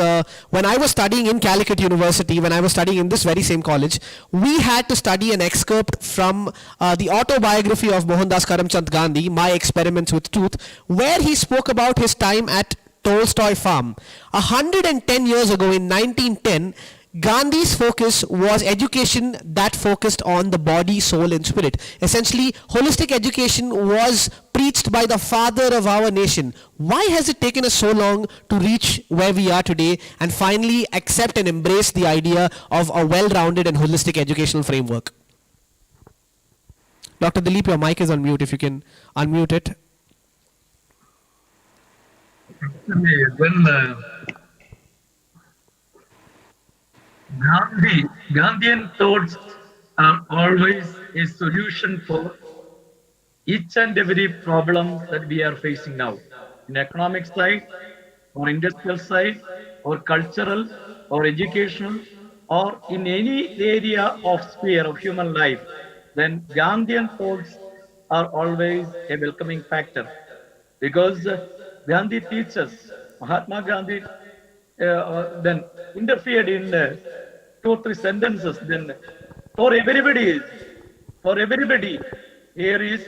when I was studying in Calicut University, when I was studying in this very same college, we had to study an excerpt from the autobiography of Mohandas Karamchand Gandhi, My Experiments with Truth, where he spoke about his time at Tolstoy Farm. 110 years ago in 1910, Gandhi's focus was education that focused on the body, soul, and spirit. Essentially, holistic education was preached by the father of our nation. Why has it taken us so long to reach where we are today and finally accept and embrace the idea of a well-rounded and holistic educational framework? Dr. Dilip, your mic is on mute. If you can unmute it. Actually, when Gandhian thoughts are always a solution for each and every problem that we are facing now, in economic side, or industrial side, or cultural, or educational, or in any area of sphere of human life, then Gandhian thoughts are always a welcoming factor, because Gandhi teaches, Mahatma Gandhi then interfered in 2 or 3 sentences. Then for everybody, here is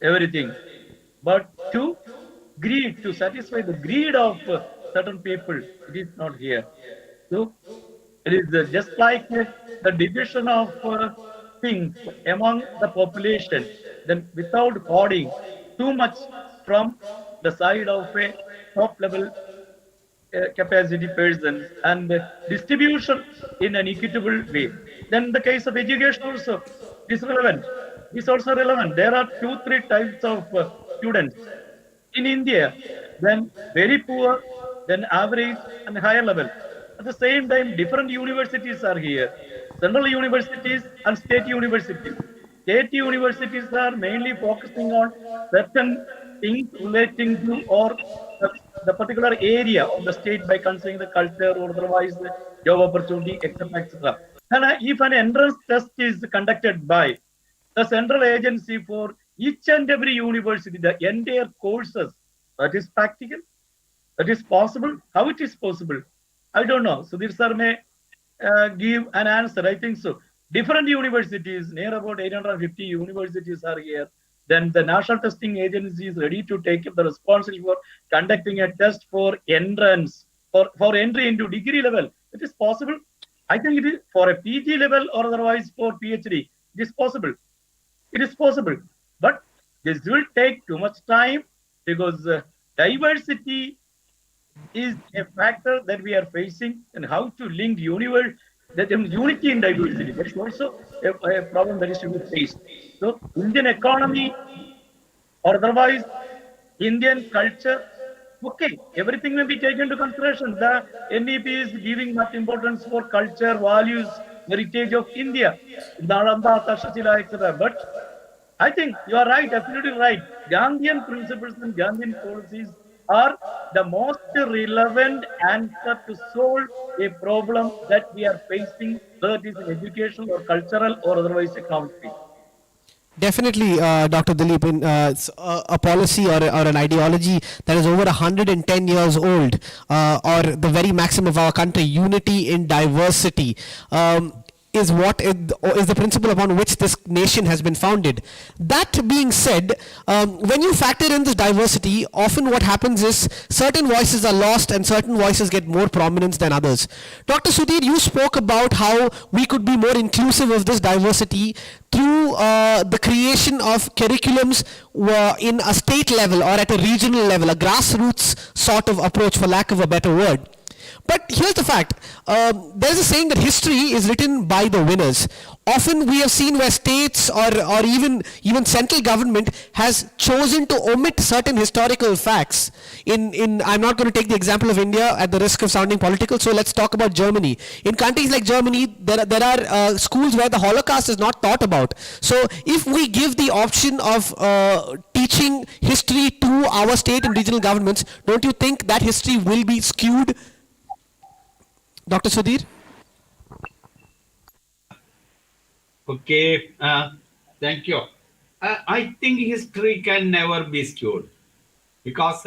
everything. But to satisfy the greed of certain people, it is not here. So it is just like the division of things among the population, then without hoarding too much from the side of a top level capacity persons, and distribution in an equitable way. Then the case of education also is relevant. Is also relevant. There are 2, 3 types of students in India. Then very poor, then average and higher level. At the same time, different universities are here. Central universities and state universities. State universities are mainly focusing on certain things relating to or the particular area of the state by considering the culture or otherwise the job opportunity, etc. etc. And if an entrance test is conducted by the central agency for each and every university, the entire courses, that is practical, that is possible. How it is possible? I don't know. Sudhir sir may give an answer. I think so. Different universities, near about 850 universities are here. Then the National Testing Agency is ready to take up the responsibility for conducting a test for entrance, for entry into degree level. It is possible. I think it is for a PG level or otherwise for PhD. It is possible. It is possible. But this will take too much time, because diversity is a factor that we are facing, and how to link unity in diversity. That is also a problem that is to be faced. So Indian economy or otherwise Indian culture, okay, everything may be taken into consideration. The NEP is giving much importance for culture, values, heritage of India, Nalanda, Tashashila, etc. But I think you are right, absolutely right. Gandhian principles and Gandhian policies are the most relevant answer to solve a problem that we are facing, whether it is in educational or cultural or otherwise economic field. Definitely, Dr. Dilip, it's a policy or an ideology that is over 110 years old, or the very maxim of our country, unity in diversity. Is what is the principle upon which this nation has been founded. That being said, when you factor in this diversity, often what happens is certain voices are lost and certain voices get more prominence than others. Dr. Sudhir, you spoke about how we could be more inclusive of this diversity through the creation of curriculums in a state level or at a regional level, a grassroots sort of approach, for lack of a better word. But here's the fact, there's a saying that history is written by the winners. Often we have seen where states or even central government has chosen to omit certain historical facts. I'm not going to take the example of India at the risk of sounding political, so let's talk about Germany. In countries like Germany, there are schools where the Holocaust is not taught about. So if we give the option of teaching history to our state and regional governments, don't you think that history will be skewed? Dr. Sudhir? Okay, thank you. I think history can never be skewed, because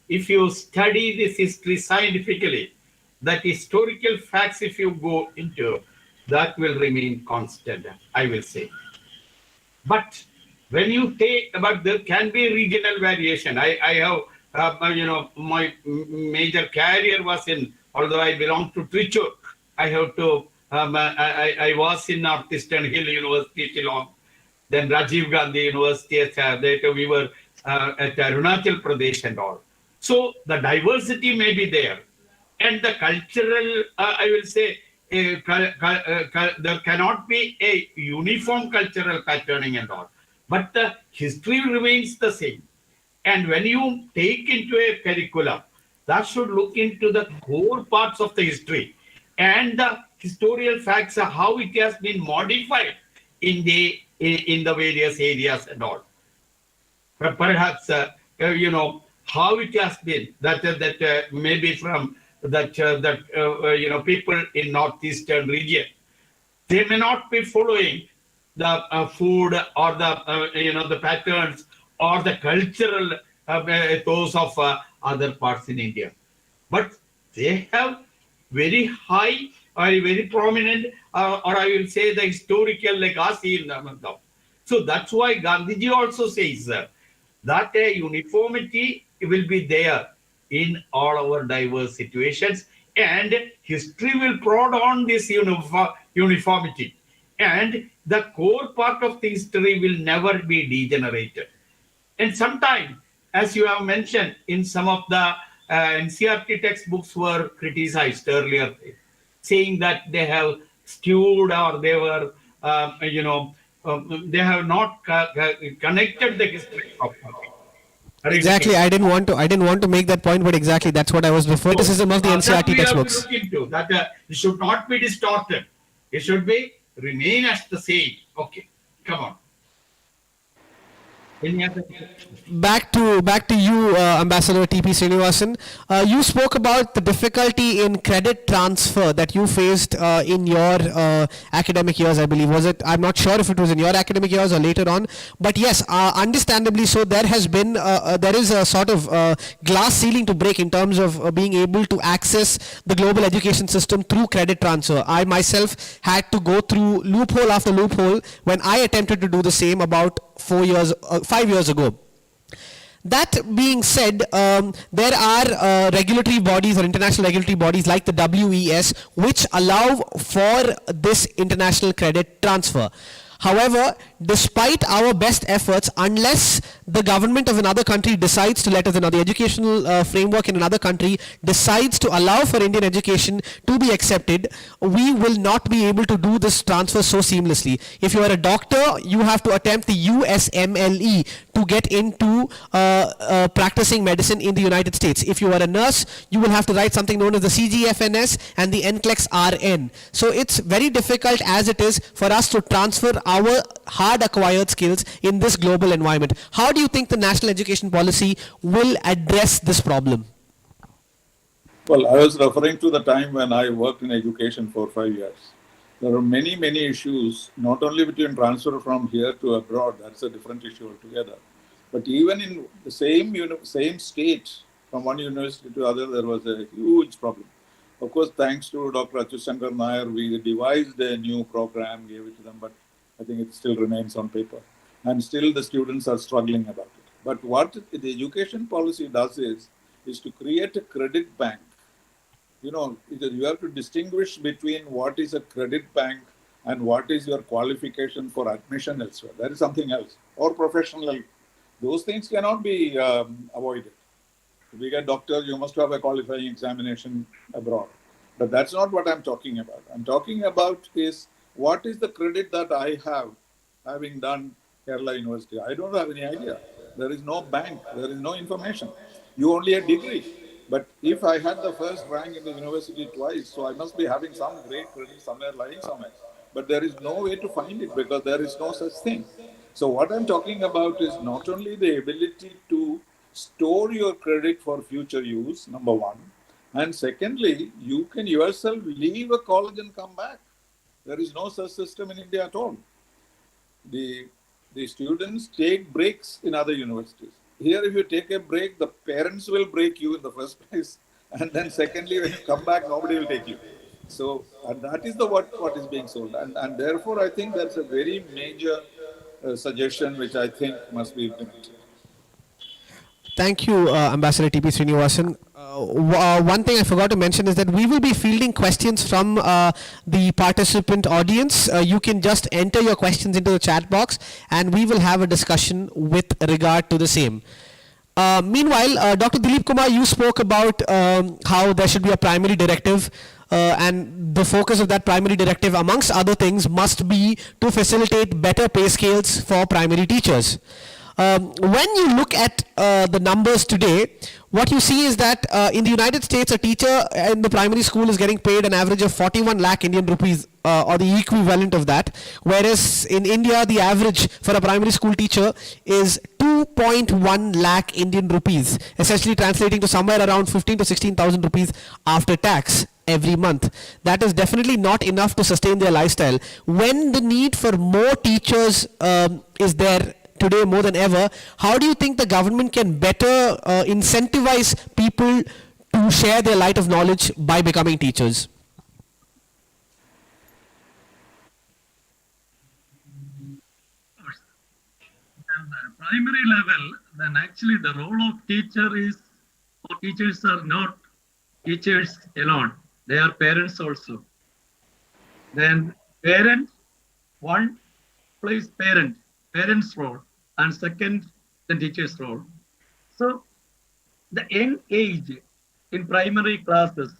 if you study this history scientifically, that historical facts, if you go into, that will remain constant, I will say. But when you take about, there can be regional variation. I have, my major career was in, although I belong to Trichur, I have to, I was in Northeastern Hill University, Shillong, then Rajiv Gandhi University, later we were at Arunachal Pradesh and all. So the diversity may be there. And the cultural, I will say, there cannot be a uniform cultural patterning and all. But the history remains the same. And when you take into a curriculum, that should look into the core parts of the history and the historical facts of how it has been modified in the various areas and all. Perhaps how it has been that maybe from that people in northeastern region, they may not be following the food or the patterns or the cultural those of other parts in India, but they have very high or very prominent or I will say the historical legacy in them. So that's why Gandhiji also says that a uniformity will be there in all our diverse situations, and history will prod on this uniformity, and the core part of the history will never be degenerated. And sometimes, as you have mentioned, in some of the NCRT textbooks were criticized earlier, saying that they have skewed or they were, they have not connected the history properly. Exactly. I didn't want to make that point, but exactly that's what I was referring to. Criticism of the That NCRT we have to textbooks. look into. That it should not be distorted. It should be remain as the same. Okay, come on. Any other? Back to you, Ambassador TP Srinivasan. You spoke about the difficulty in credit transfer that you faced in your academic years, I believe. Was it? I'm not sure if it was in your academic years or later on. But yes, understandably so, there has been there is a sort of glass ceiling to break in terms of being able to access the global education system through credit transfer. I myself had to go through loophole after loophole when I attempted to do the same about 5 years ago. That being said, there are regulatory bodies or international regulatory bodies like the WES which allow for this international credit transfer. However, despite our best efforts, unless the government of another country decides to let us in, or the educational framework in another country decides to allow for Indian education to be accepted, we will not be able to do this transfer so seamlessly. If you are a doctor, you have to attempt the USMLE to get into practicing medicine in the United States. If you are a nurse, you will have to write something known as the CGFNS and the NCLEX RN. So it's very difficult as it is for us to transfer our hard acquired skills in this global environment. How do you think the national education policy will address this problem? Well, I was referring to the time when I worked in education for 5 years. There are many, many issues, not only between transfer from here to abroad, that's a different issue altogether, but even in the same state, from one university to other, there was a huge problem. Of course, thanks to Dr. Achyut Shankar Nair, we devised a new program, gave it to them, but I think it still remains on paper. And still the students are struggling about it. But what the education policy does is to create a credit bank. You know, you have to distinguish between what is a credit bank and what is your qualification for admission elsewhere. That is something else. Or professional. Those things cannot be avoided. To be a doctor, you must have a qualifying examination abroad. But that's not what I'm talking about. I'm talking about is what is the credit that I have having done Kerala University? I don't have any idea. There is no bank. There is no information. You only a degree. But if I had the first rank in the university twice, so I must be having some great credit somewhere lying somewhere. But there is no way to find it because there is no such thing. So what I'm talking about is not only the ability to store your credit for future use, number one. And secondly, you can yourself leave a college and come back. There is no such system in India at all. The students take breaks in other universities. Here, if you take a break, the parents will break you in the first place. And then secondly, when you come back, nobody will take you. So, and that is what is being sold. And therefore, I think that's a very major suggestion which I think must be implemented. Thank you, Ambassador TP Srinivasan. one thing I forgot to mention is that we will be fielding questions from the participant audience. You can just enter your questions into the chat box and we will have a discussion with regard to the same. Meanwhile, Dr. Dilip Kumar, you spoke about how there should be a primary directive and the focus of that primary directive, amongst other things, must be to facilitate better pay scales for primary teachers. When you look at the numbers today, what you see is that in the United States, a teacher in the primary school is getting paid an average of 41 lakh Indian rupees or the equivalent of that, whereas in India, the average for a primary school teacher is 2.1 lakh Indian rupees, essentially translating to somewhere around 15 to 16,000 rupees after tax every month. That is definitely not enough to sustain their lifestyle. When the need for more teachers is there today more than ever, how do you think the government can better incentivize people to share their light of knowledge by becoming teachers? Primary level, then actually the role of teacher is, or teachers are not teachers alone, they are parents also. Then parent, one plays parent's role, and second, the teacher's role. So the young age in primary classes,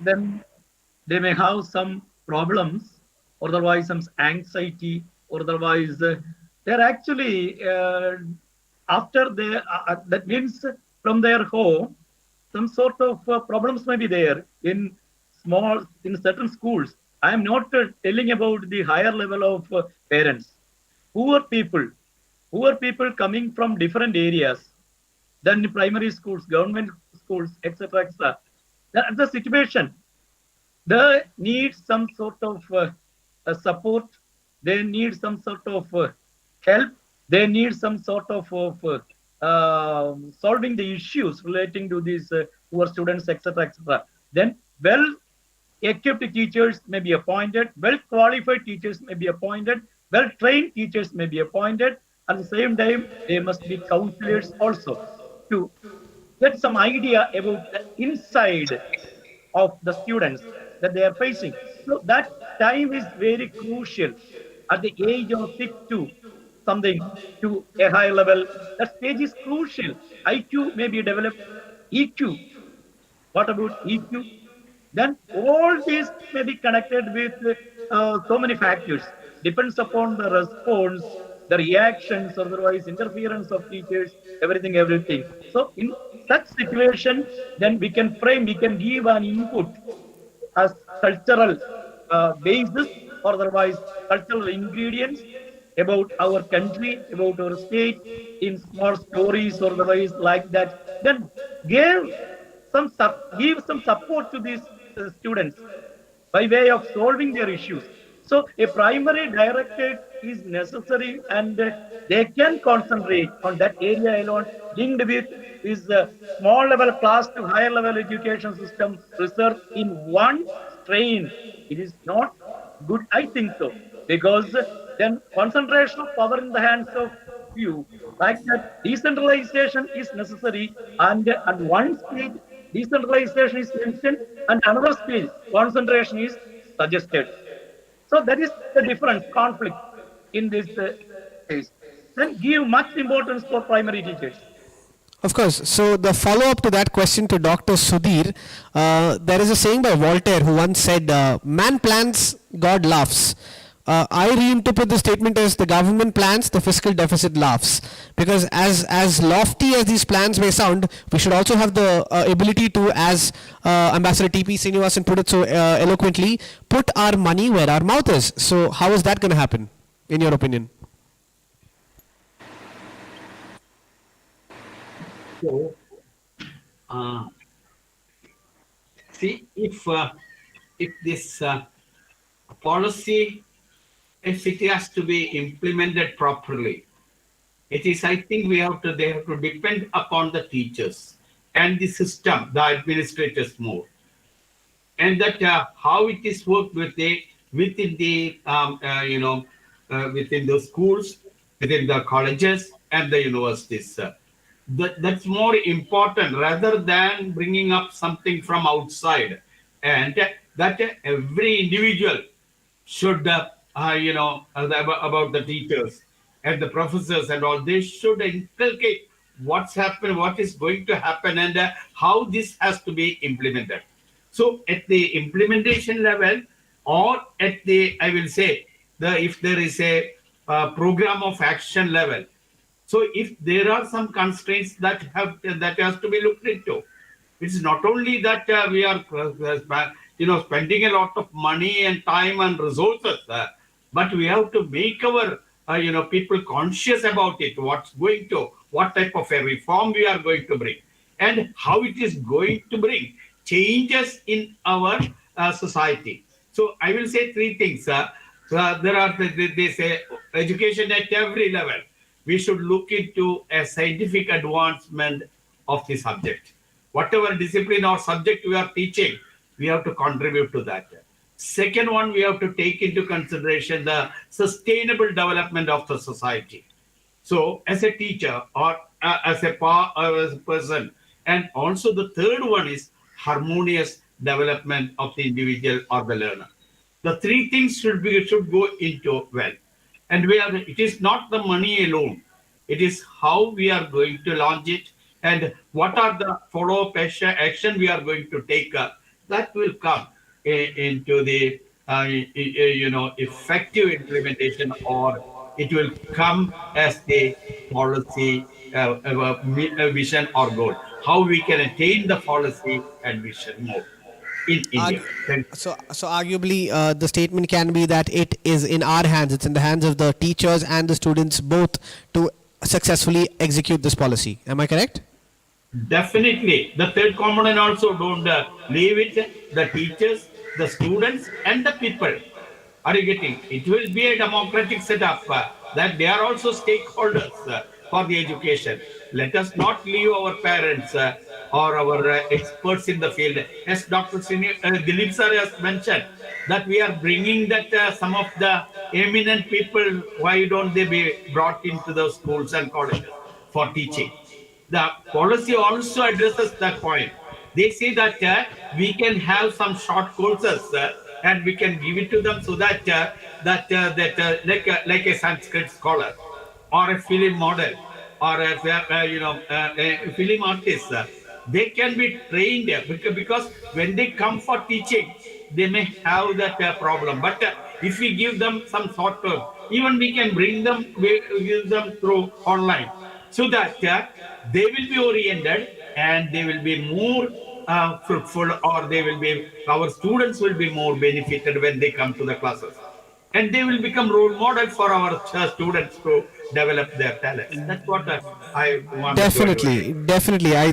then they may have some problems, or otherwise some anxiety, or otherwise they're actually after they that means from their home some sort of problems may be there in certain schools. I am not telling about the higher level of parents. Poor people coming from different areas, then the primary schools, government schools, etc., etc. The situation, they need some sort of support, they need some sort of help, they need some sort of solving the issues relating to these poor students, etc., etc. Then well-equipped teachers may be appointed, well-qualified teachers may be appointed, well-trained teachers may be appointed. At the same time, they must be counselors also to get some idea about the inside of the students that they are facing. So that time is very crucial at the age of 6 to something to a higher level. That stage is crucial. IQ may be developed. EQ. What about EQ? Then all these may be connected with so many factors. Depends upon the response, the reactions, otherwise interference of teachers, everything. So in such situation, then we can frame, we can give an input as cultural basis, or otherwise cultural ingredients about our country, about our state, in small stories or otherwise like that. Then give give some support to these students by way of solving their issues. So a primary directorate is necessary, and they can concentrate on that area alone, linked with this small level class to higher level education system research in one strain. It is not good, I think so, because then concentration of power in the hands of few, like that decentralization is necessary, and at one stage decentralization is mentioned and another stage concentration is suggested. So that is the difference, conflict in this case. Then give much importance for primary teachers. Of course. So the follow-up to that question to Dr. Sudhir, there is a saying by Voltaire who once said, "Man plans, God laughs." I reinterpret the statement as the government plans, the fiscal deficit laughs. Because as lofty as these plans may sound, we should also have the ability to, as Ambassador T.P. Srinivasan put it so eloquently, put our money where our mouth is. So how is that going to happen, in your opinion? So, see, if this policy, if it has to be implemented properly, it is, I think they have to depend upon the teachers and the system, the administrators more, and that how it is worked within the within the schools, within the colleges and the universities. That's more important rather than bringing up something from outside. And that every individual should, about the teachers and the professors and all, they should inculcate what's happened, what is going to happen, and how this has to be implemented. So at the implementation level, or at the, I will say, if there is a program of action level, so if there are some constraints that has to be looked into, it's not only that we are spending a lot of money and time and resources, but we have to make our people conscious about it. What type of a reform we are going to bring, and how it is going to bring changes in our society. So I will say three things. There are they say education at every level. We should look into a scientific advancement of the subject. Whatever discipline or subject we are teaching, we have to contribute to that. Second one, we have to take into consideration the sustainable development of the society. So, as a teacher or as a person, and also the third one is harmonious development of the individual or the learner. The three things should go into well, and it is not the money alone. It is how we are going to launch it, and what are the follow-up action we are going to take. That will come into the effective implementation, or it will come as the policy vision or goal. How we can attain the policy and vision more in India. Thank you. So arguably, the statement can be that it is in our hands. It's in the hands of the teachers and the students both to successfully execute this policy. Am I correct? Definitely. The third component also, don't leave it, the teachers, the students, and the people. Are you getting? It will be a democratic setup that they are also stakeholders for the education. Let us not leave our parents or our experts in the field. As Dr. Dilip sir has mentioned, that we are bringing that some of the eminent people, why don't they be brought into the schools and colleges for teaching? The policy also addresses that point. They say that we can have some short courses and we can give it to them, so that like a Sanskrit scholar or a film model or a film artist, they can be trained because when they come for teaching, they may have that problem. But if we give them some sort of, even we can give them through online, so that they will be oriented and they will be more fruitful, or our students will be more benefited when they come to the classes, and they will become role model for our students to develop their talents. That's what I wanted to advocate. Definitely, definitely. I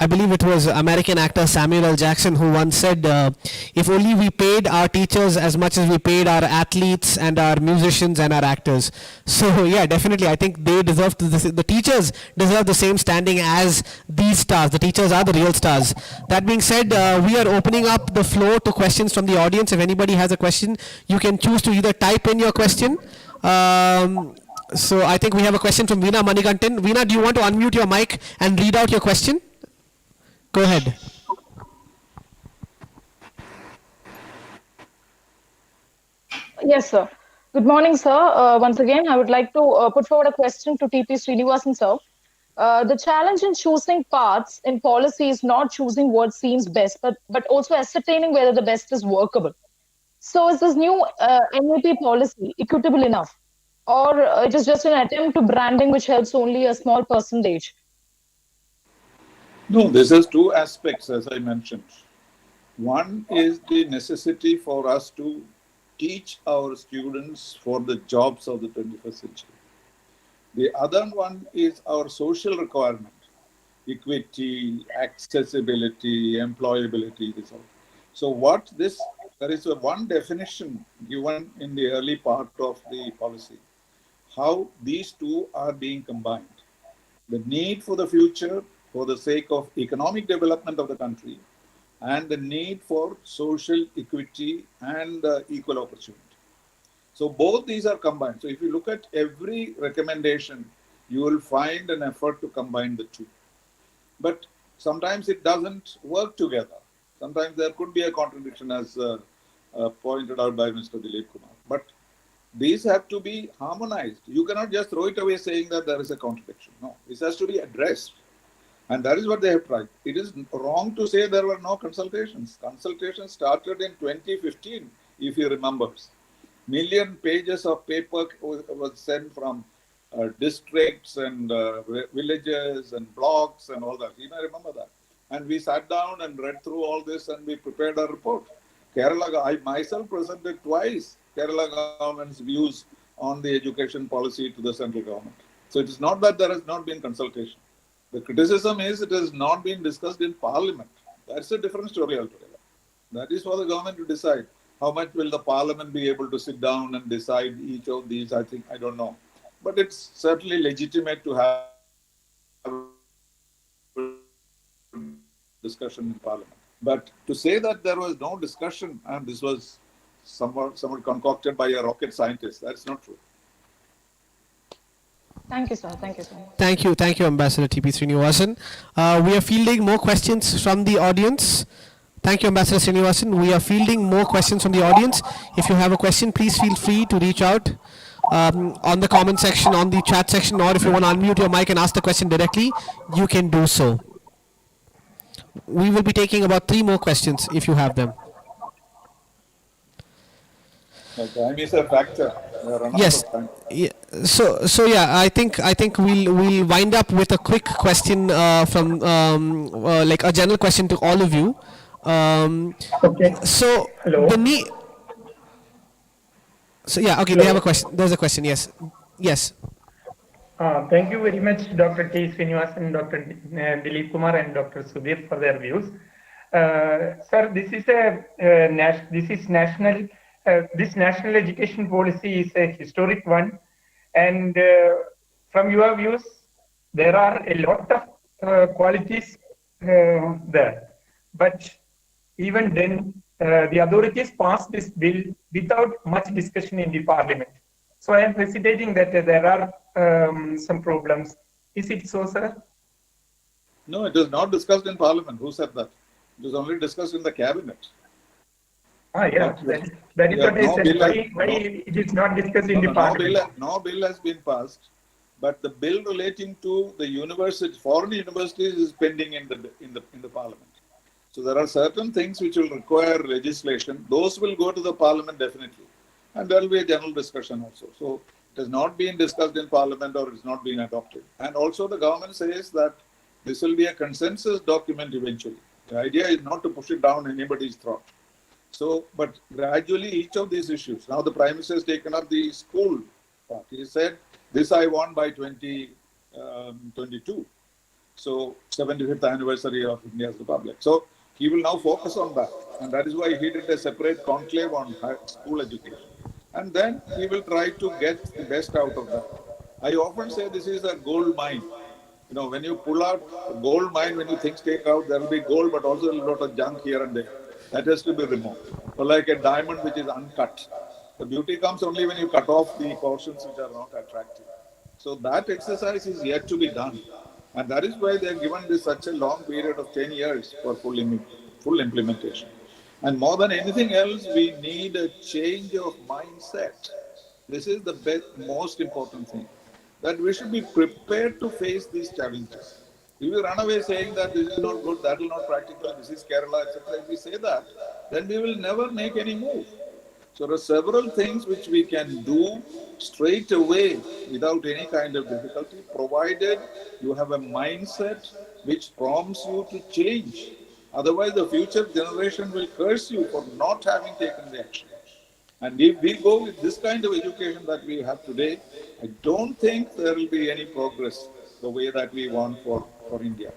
believe it was American actor Samuel L. Jackson who once said, "If only we paid our teachers as much as we paid our athletes and our musicians and our actors." So yeah, definitely. I think they deserve the teachers deserve the same standing as these stars. The teachers are the real stars. That being said, we are opening up the floor to questions from the audience. If anybody has a question, you can choose to either type in your question. So I think we have a question from Veena Manikantan. Veena, do you want to unmute your mic and read out your question? Go ahead. Yes, sir. Good morning, sir. Once again, I would like to put forward a question to TP Srinivasan, sir. The challenge in choosing paths in policy is not choosing what seems best, but also ascertaining whether the best is workable. So is this new NEP policy equitable enough? Or it is just an attempt to branding which helps only a small percentage? No, this has two aspects, as I mentioned. One is the necessity for us to teach our students for the jobs of the 21st century. The other one is our social requirement, equity, accessibility, employability, this all. So there is one definition given in the early part of the policy, how these two are being combined. The need for the future for the sake of economic development of the country, and the need for social equity and equal opportunity. So both these are combined. So if you look at every recommendation, you will find an effort to combine the two. But sometimes it doesn't work together. Sometimes there could be a contradiction, as pointed out by Mr. Dilip Kumar. But these have to be harmonized. You cannot just throw it away saying that there is a contradiction. No, this has to be addressed. And that is what they have tried. It is wrong to say there were no consultations. Consultations started in 2015, if you remember. Million pages of paper was sent from districts and villages and blocks and all that. You may remember that. And we sat down and read through all this and we prepared a report. Kerala, I myself presented twice Kerala government's views on the education policy to the central government. So it is not that there has not been consultation. The criticism is it has not been discussed in parliament. That's a different story altogether. That is for the government to decide. How much will the parliament be able to sit down and decide each of these? I don't know. But it's certainly legitimate to have discussion in parliament. But to say that there was no discussion and this was somewhat concocted by a rocket scientist, that's not true. Thank you, sir. Thank you so much. Thank you, Ambassador T.P. Srinivasan. We are fielding more questions from the audience. Thank you, Ambassador Srinivasan. We are fielding more questions from the audience. If you have a question, please feel free to reach out on the comment section, on the chat section, or if you want to unmute your mic and ask the question directly, you can do so. We will be taking about 3 more questions if you have them. Time is a factor. Yes. Yeah. So yeah, I think we'll wind up with a quick question from like a general question to all of you. Okay. So Hello. So yeah, okay. Hello. They have a question. There's a question. Yes. Yes. Thank you very much, Dr. T. Srinivasan, Dr. Dilip Kumar, and Dr. Sudhir for their views. Sir, this is national. This national education policy is a historic one, and from your views, there are a lot of qualities there. But even then, the authorities passed this bill without much discussion in the parliament. So I am hesitating that there are some problems. Is it so, sir? No, it is not discussed in parliament. Who said that? It is only discussed in the cabinet. Yeah, that is what I said. Why it is not discussed in the parliament? No bill has been passed, but the bill relating to the university, foreign universities, is pending in the parliament. So there are certain things which will require legislation. Those will go to the parliament definitely, and there will be a general discussion also. So it has not been discussed in parliament or it's not been adopted. And also the government says that this will be a consensus document eventually. The idea is not to push it down anybody's throat. So, but gradually each of these issues, now the Prime Minister has taken up the school part. He said, this I want by 2022. So, 75th anniversary of India's Republic. So, he will now focus on that. And that is why he did a separate conclave on school education. And then he will try to get the best out of that. I often say this is a gold mine. You know, when you pull out a gold mine, when you things take out, there will be gold, but also a lot of junk here and there. That has to be removed. Or like a diamond which is uncut. The beauty comes only when you cut off the portions which are not attractive. So that exercise is yet to be done. And that is why they have given this such a long period of 10 years for full implementation. And more than anything else, we need a change of mindset. This is the most important thing. That we should be prepared to face these challenges. If you run away saying that this is not good, that will not practical, this is Kerala, etc., if we say that, then we will never make any move. So there are several things which we can do straight away without any kind of difficulty, provided you have a mindset which prompts you to change. Otherwise, the future generation will curse you for not having taken the action. And if we go with this kind of education that we have today, I don't think there will be any progress the way that we want for India.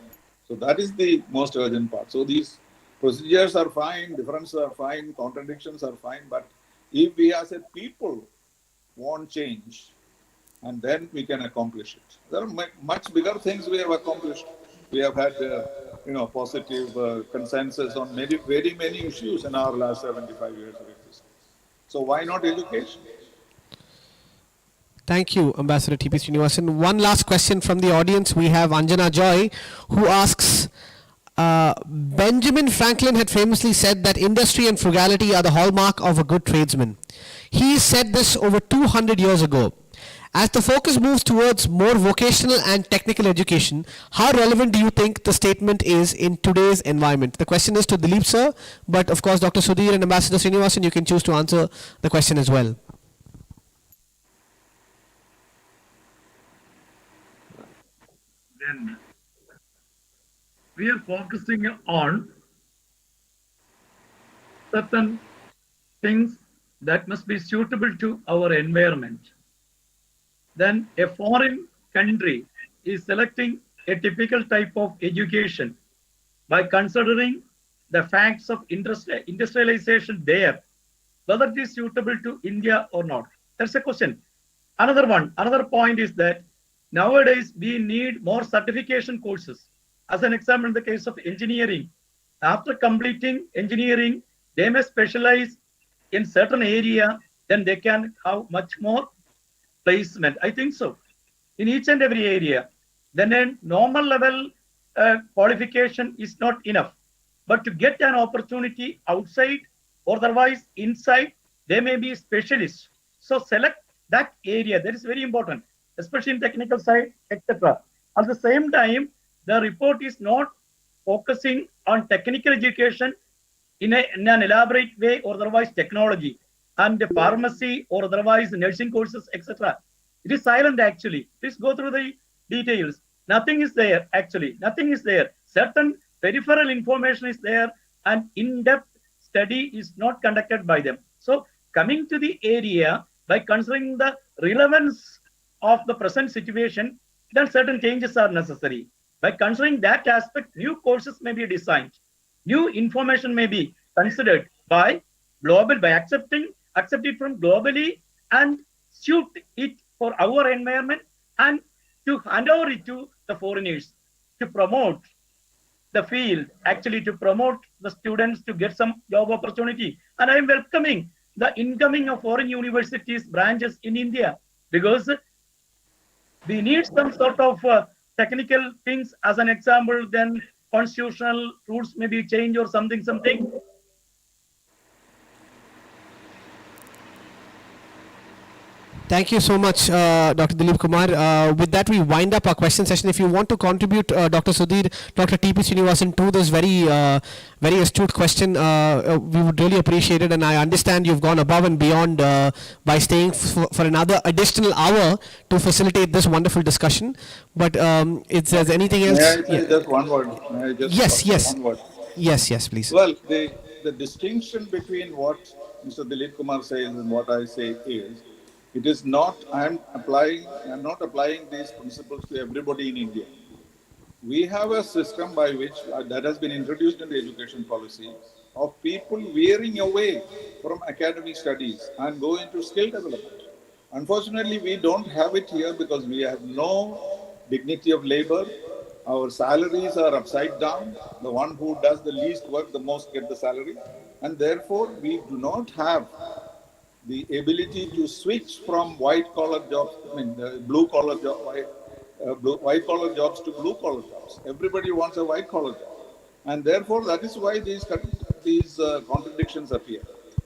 So that is the most urgent part. So these procedures are fine, differences are fine, contradictions are fine, but if we as a people want change, and then we can accomplish it. There are much bigger things we have accomplished. We have had, positive consensus on very many issues in our last 75 years of existence. So why not education? Thank you, Ambassador T.P. Srinivasan. One last question from the audience. We have Anjana Joy, who asks, Benjamin Franklin had famously said that industry and frugality are the hallmark of a good tradesman. He said this over 200 years ago. As the focus moves towards more vocational and technical education, how relevant do you think the statement is in today's environment? The question is to Dilip sir, but of course Dr. Sudhir and Ambassador Srinivasan, you can choose to answer the question as well. Then we are focusing on certain things that must be suitable to our environment. Then a foreign country is selecting a typical type of education by considering the facts of industrialization there, whether it is suitable to India or not. That's a question. Another point is that nowadays we need more certification courses. As an example, in the case of engineering, after completing engineering, they may specialize in certain area, then they can have much more placement. I think so. In each and every area. Then a normal level qualification is not enough. But to get an opportunity outside or otherwise inside, they may be specialists. So select that area. That is very important, especially in technical side, etc. At the same time, the report is not focusing on technical education in an elaborate way or otherwise technology and the pharmacy or otherwise nursing courses, etc. It is silent actually. Please go through the details. Nothing is there actually. Nothing is there. Certain peripheral information is there and in-depth study is not conducted by them. So coming to the area, by considering the relevance of the present situation, then certain changes are necessary. By considering that aspect, new courses may be designed. New information may be considered by accept it from globally and suit it for our environment and to hand over it to the foreigners to promote the field, actually to promote the students to get some job opportunity. And I am welcoming the incoming of foreign universities branches in India because we need some sort of technical things. As an example, then constitutional rules may be changed or something. Thank you so much, Dr. Dilip Kumar. With that, we wind up our question session. If you want to contribute, Dr. Sudhir, Dr. T.P. Srinivasan, to this very astute question, we would really appreciate it. And I understand you've gone above and beyond by staying for another additional hour to facilitate this wonderful discussion. But if there's anything else... May I say just one word? May I just yes. one word? Yes, please. Well, the distinction between what Mr. Dilip Kumar says and what I say is, it is not, I'm not applying these principles to everybody in India. We have a system by which, that has been introduced in the education policy, of people veering away from academic studies and go into skill development. Unfortunately, we don't have it here because we have no dignity of labor. Our salaries are upside down. The one who does the least work, the most get the salary. And therefore, we do not have the ability to switch from white-collar jobs, blue-collar white-collar jobs to blue-collar jobs. Everybody wants a white-collar job. And therefore, that is why these contradictions appear.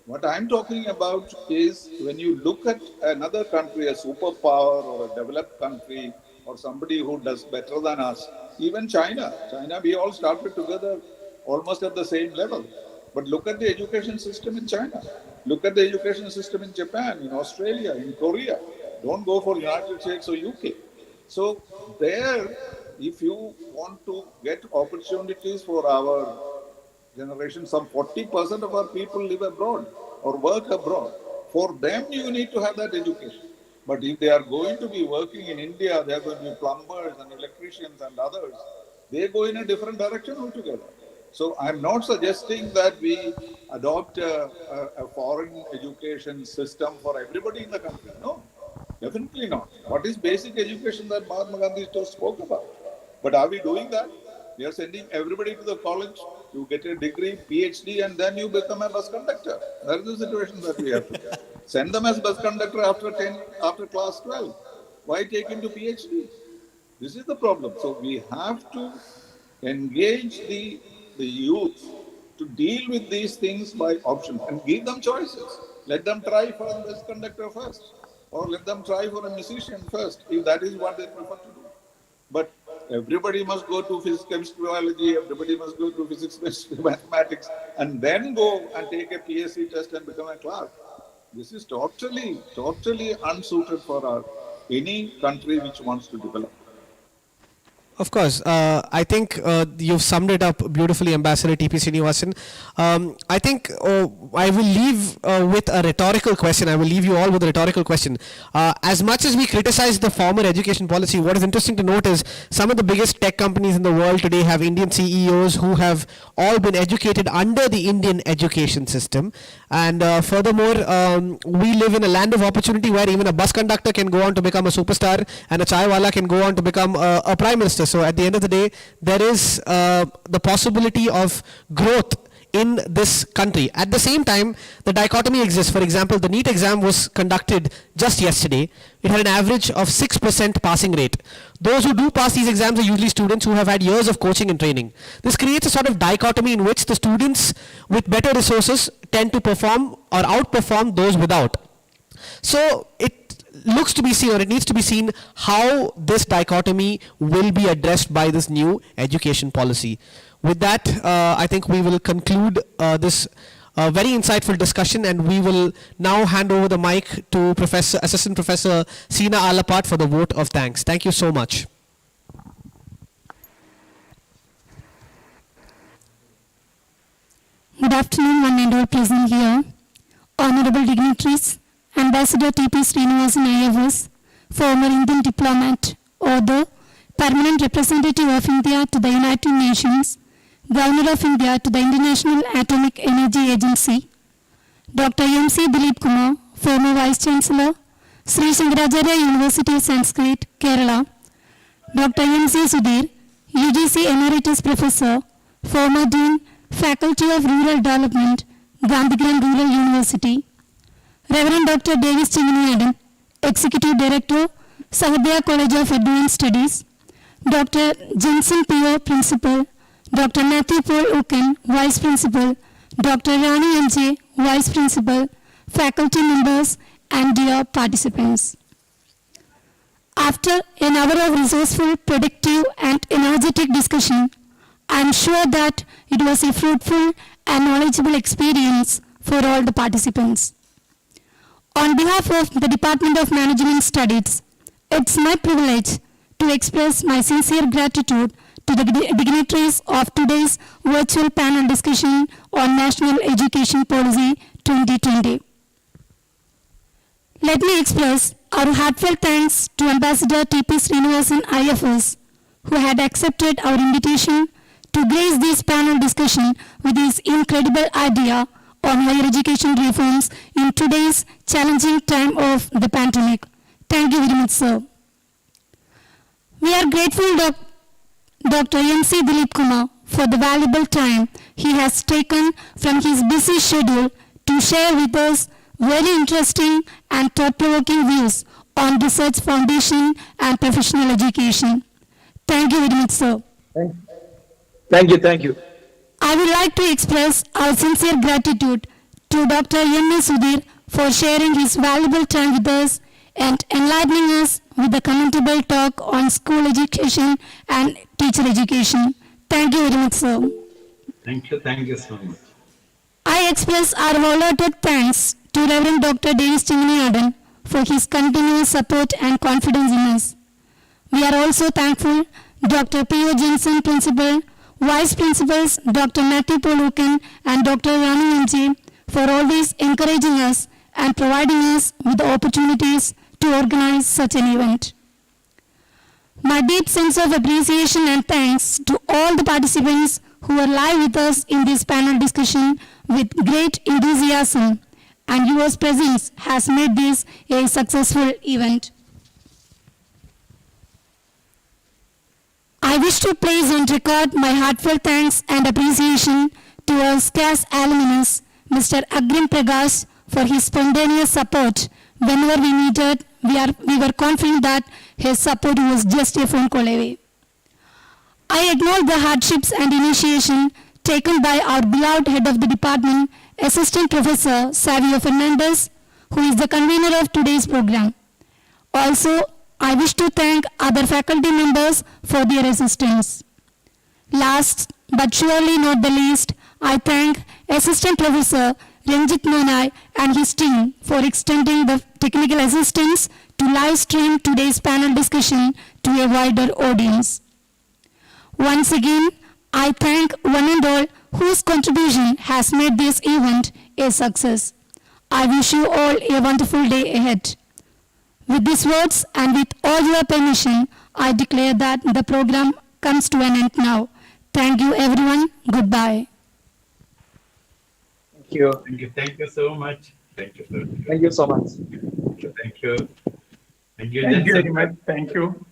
What I'm talking about is when you look at another country, a superpower or a developed country, or somebody who does better than us, even China, we all started together almost at the same level. But look at the education system in China. Look at the education system in Japan, in Australia, in Korea. Don't go for United States or UK. So there, if you want to get opportunities for our generation, some 40% of our people live abroad or work abroad. For them, you need to have that education. But if they are going to be working in India, they are going to be plumbers and electricians and others. They go in a different direction altogether. So I'm not suggesting that we adopt a foreign education system for everybody in the country. No, definitely not. What is basic education that Mahatma Gandhi just spoke about? But are we doing that? We are sending everybody to the college, you get a degree, PhD, and then you become a bus conductor. That is the situation that we have today. Send them as bus conductor after class 12. Why take him to PhD? This is the problem. So we have to engage the youth to deal with these things by options and give them choices. Let them try for a bus conductor first, or let them try for a musician first, if that is what they prefer to do. But everybody must go to physics, chemistry, biology, everybody must go to physics, chemistry, mathematics, and then go and take a PSC test and become a clerk. This is totally unsuited for any country which wants to develop. Of course, I think you've summed it up beautifully, Ambassador T.P. Srinivasan. I think I will leave with a rhetorical question. I will leave you all with a rhetorical question. As much as we criticize the former education policy, what is interesting to note is some of the biggest tech companies in the world today have Indian CEOs who have all been educated under the Indian education system. And furthermore, we live in a land of opportunity where even a bus conductor can go on to become a superstar and a chai wala can go on to become a prime minister. So at the end of the day, there is the possibility of growth in this country. At the same time, the dichotomy exists. For example, the NEET exam was conducted just yesterday. It had an average of 6% passing rate. Those who do pass these exams are usually students who have had years of coaching and training. This creates a sort of dichotomy in which the students with better resources tend to perform or outperform those without. So it looks to be seen, or it needs to be seen, how this dichotomy will be addressed by this new education policy. With that, I think we will conclude this very insightful discussion, and we will now hand over the mic to Assistant Professor Seena Alapat for the vote of thanks. Thank you so much. Good afternoon, one and all present here. Honorable dignitaries, Ambassador T.P. Srinivasan IFS, former Indian diplomat, author, permanent representative of India to the United Nations, Governor of India to the International Atomic Energy Agency, Dr. M.C. Dilip Kumar, former Vice Chancellor, Sri Sahrdaya University, Sanskrit, Kerala, Dr. M.C. Sudhir, UGC Emeritus Professor, former Dean, Faculty of Rural Development, Gandhigram Rural University, Reverend Dr. Davis Chinginiyadan, Executive Director, Sahrdaya College of Advanced Studies, Dr. Jensen P.O., Principal, Dr. Matthew Paul Uken, Vice Principal, Dr. Rani M.J., Vice Principal, faculty members, and dear participants. After an hour of resourceful, productive, and energetic discussion, I am sure that it was a fruitful and knowledgeable experience for all the participants. On behalf of the Department of Management Studies, it's my privilege to express my sincere gratitude to the dignitaries of today's virtual panel discussion on National Education Policy 2020. Let me express our heartfelt thanks to Ambassador T.P. Srinivasan IFS, who had accepted our invitation to grace this panel discussion with his incredible idea on higher education reforms in today's challenging time of the pandemic. Thank you very much, sir. We are grateful to Dr. M.C. Dilip Kumar for the valuable time he has taken from his busy schedule to share with us very interesting and thought-provoking views on research foundation and professional education. Thank you very much, sir. Thank you. I would like to express our sincere gratitude to Dr. M.A. Sudhir for sharing his valuable time with us and enlightening us with a commendable talk on school education and teacher education. Thank you very much, sir. Thank you so much. I express our wholehearted thanks to Reverend Dr. Davis Chinginiyadan for his continuous support and confidence in us. We are also thankful Dr. P.O. Jensen, Principal, Vice Principals Dr. Matthew Polukan and Dr. Rani M.J. for always encouraging us and providing us with the opportunities to organize such an event. My deep sense of appreciation and thanks to all the participants who were live with us in this panel discussion with great enthusiasm, and your presence has made this a successful event. I wish to place on record my heartfelt thanks and appreciation to our scarce alumnus, Mr. Agrim Prakash, for his spontaneous support whenever we needed. We were confident that his support was just a phone call away. I acknowledge the hardships and initiation taken by our beloved head of the department, Assistant Professor Savio Fernandez, who is the convener of today's program. Also, I wish to thank other faculty members for their assistance. Last but surely not the least, I thank Assistant Professor Ranjit Monai and his team for extending the technical assistance to live stream today's panel discussion to a wider audience. Once again, I thank one and all whose contribution has made this event a success. I wish you all a wonderful day ahead. With these words and with all your permission, I declare that the program comes to an end now. Thank you everyone. Goodbye. Thank you. Thank you so much. Thank you, sir. Thank you so much. Thank you. Thank you. Thank you very much. Thank you.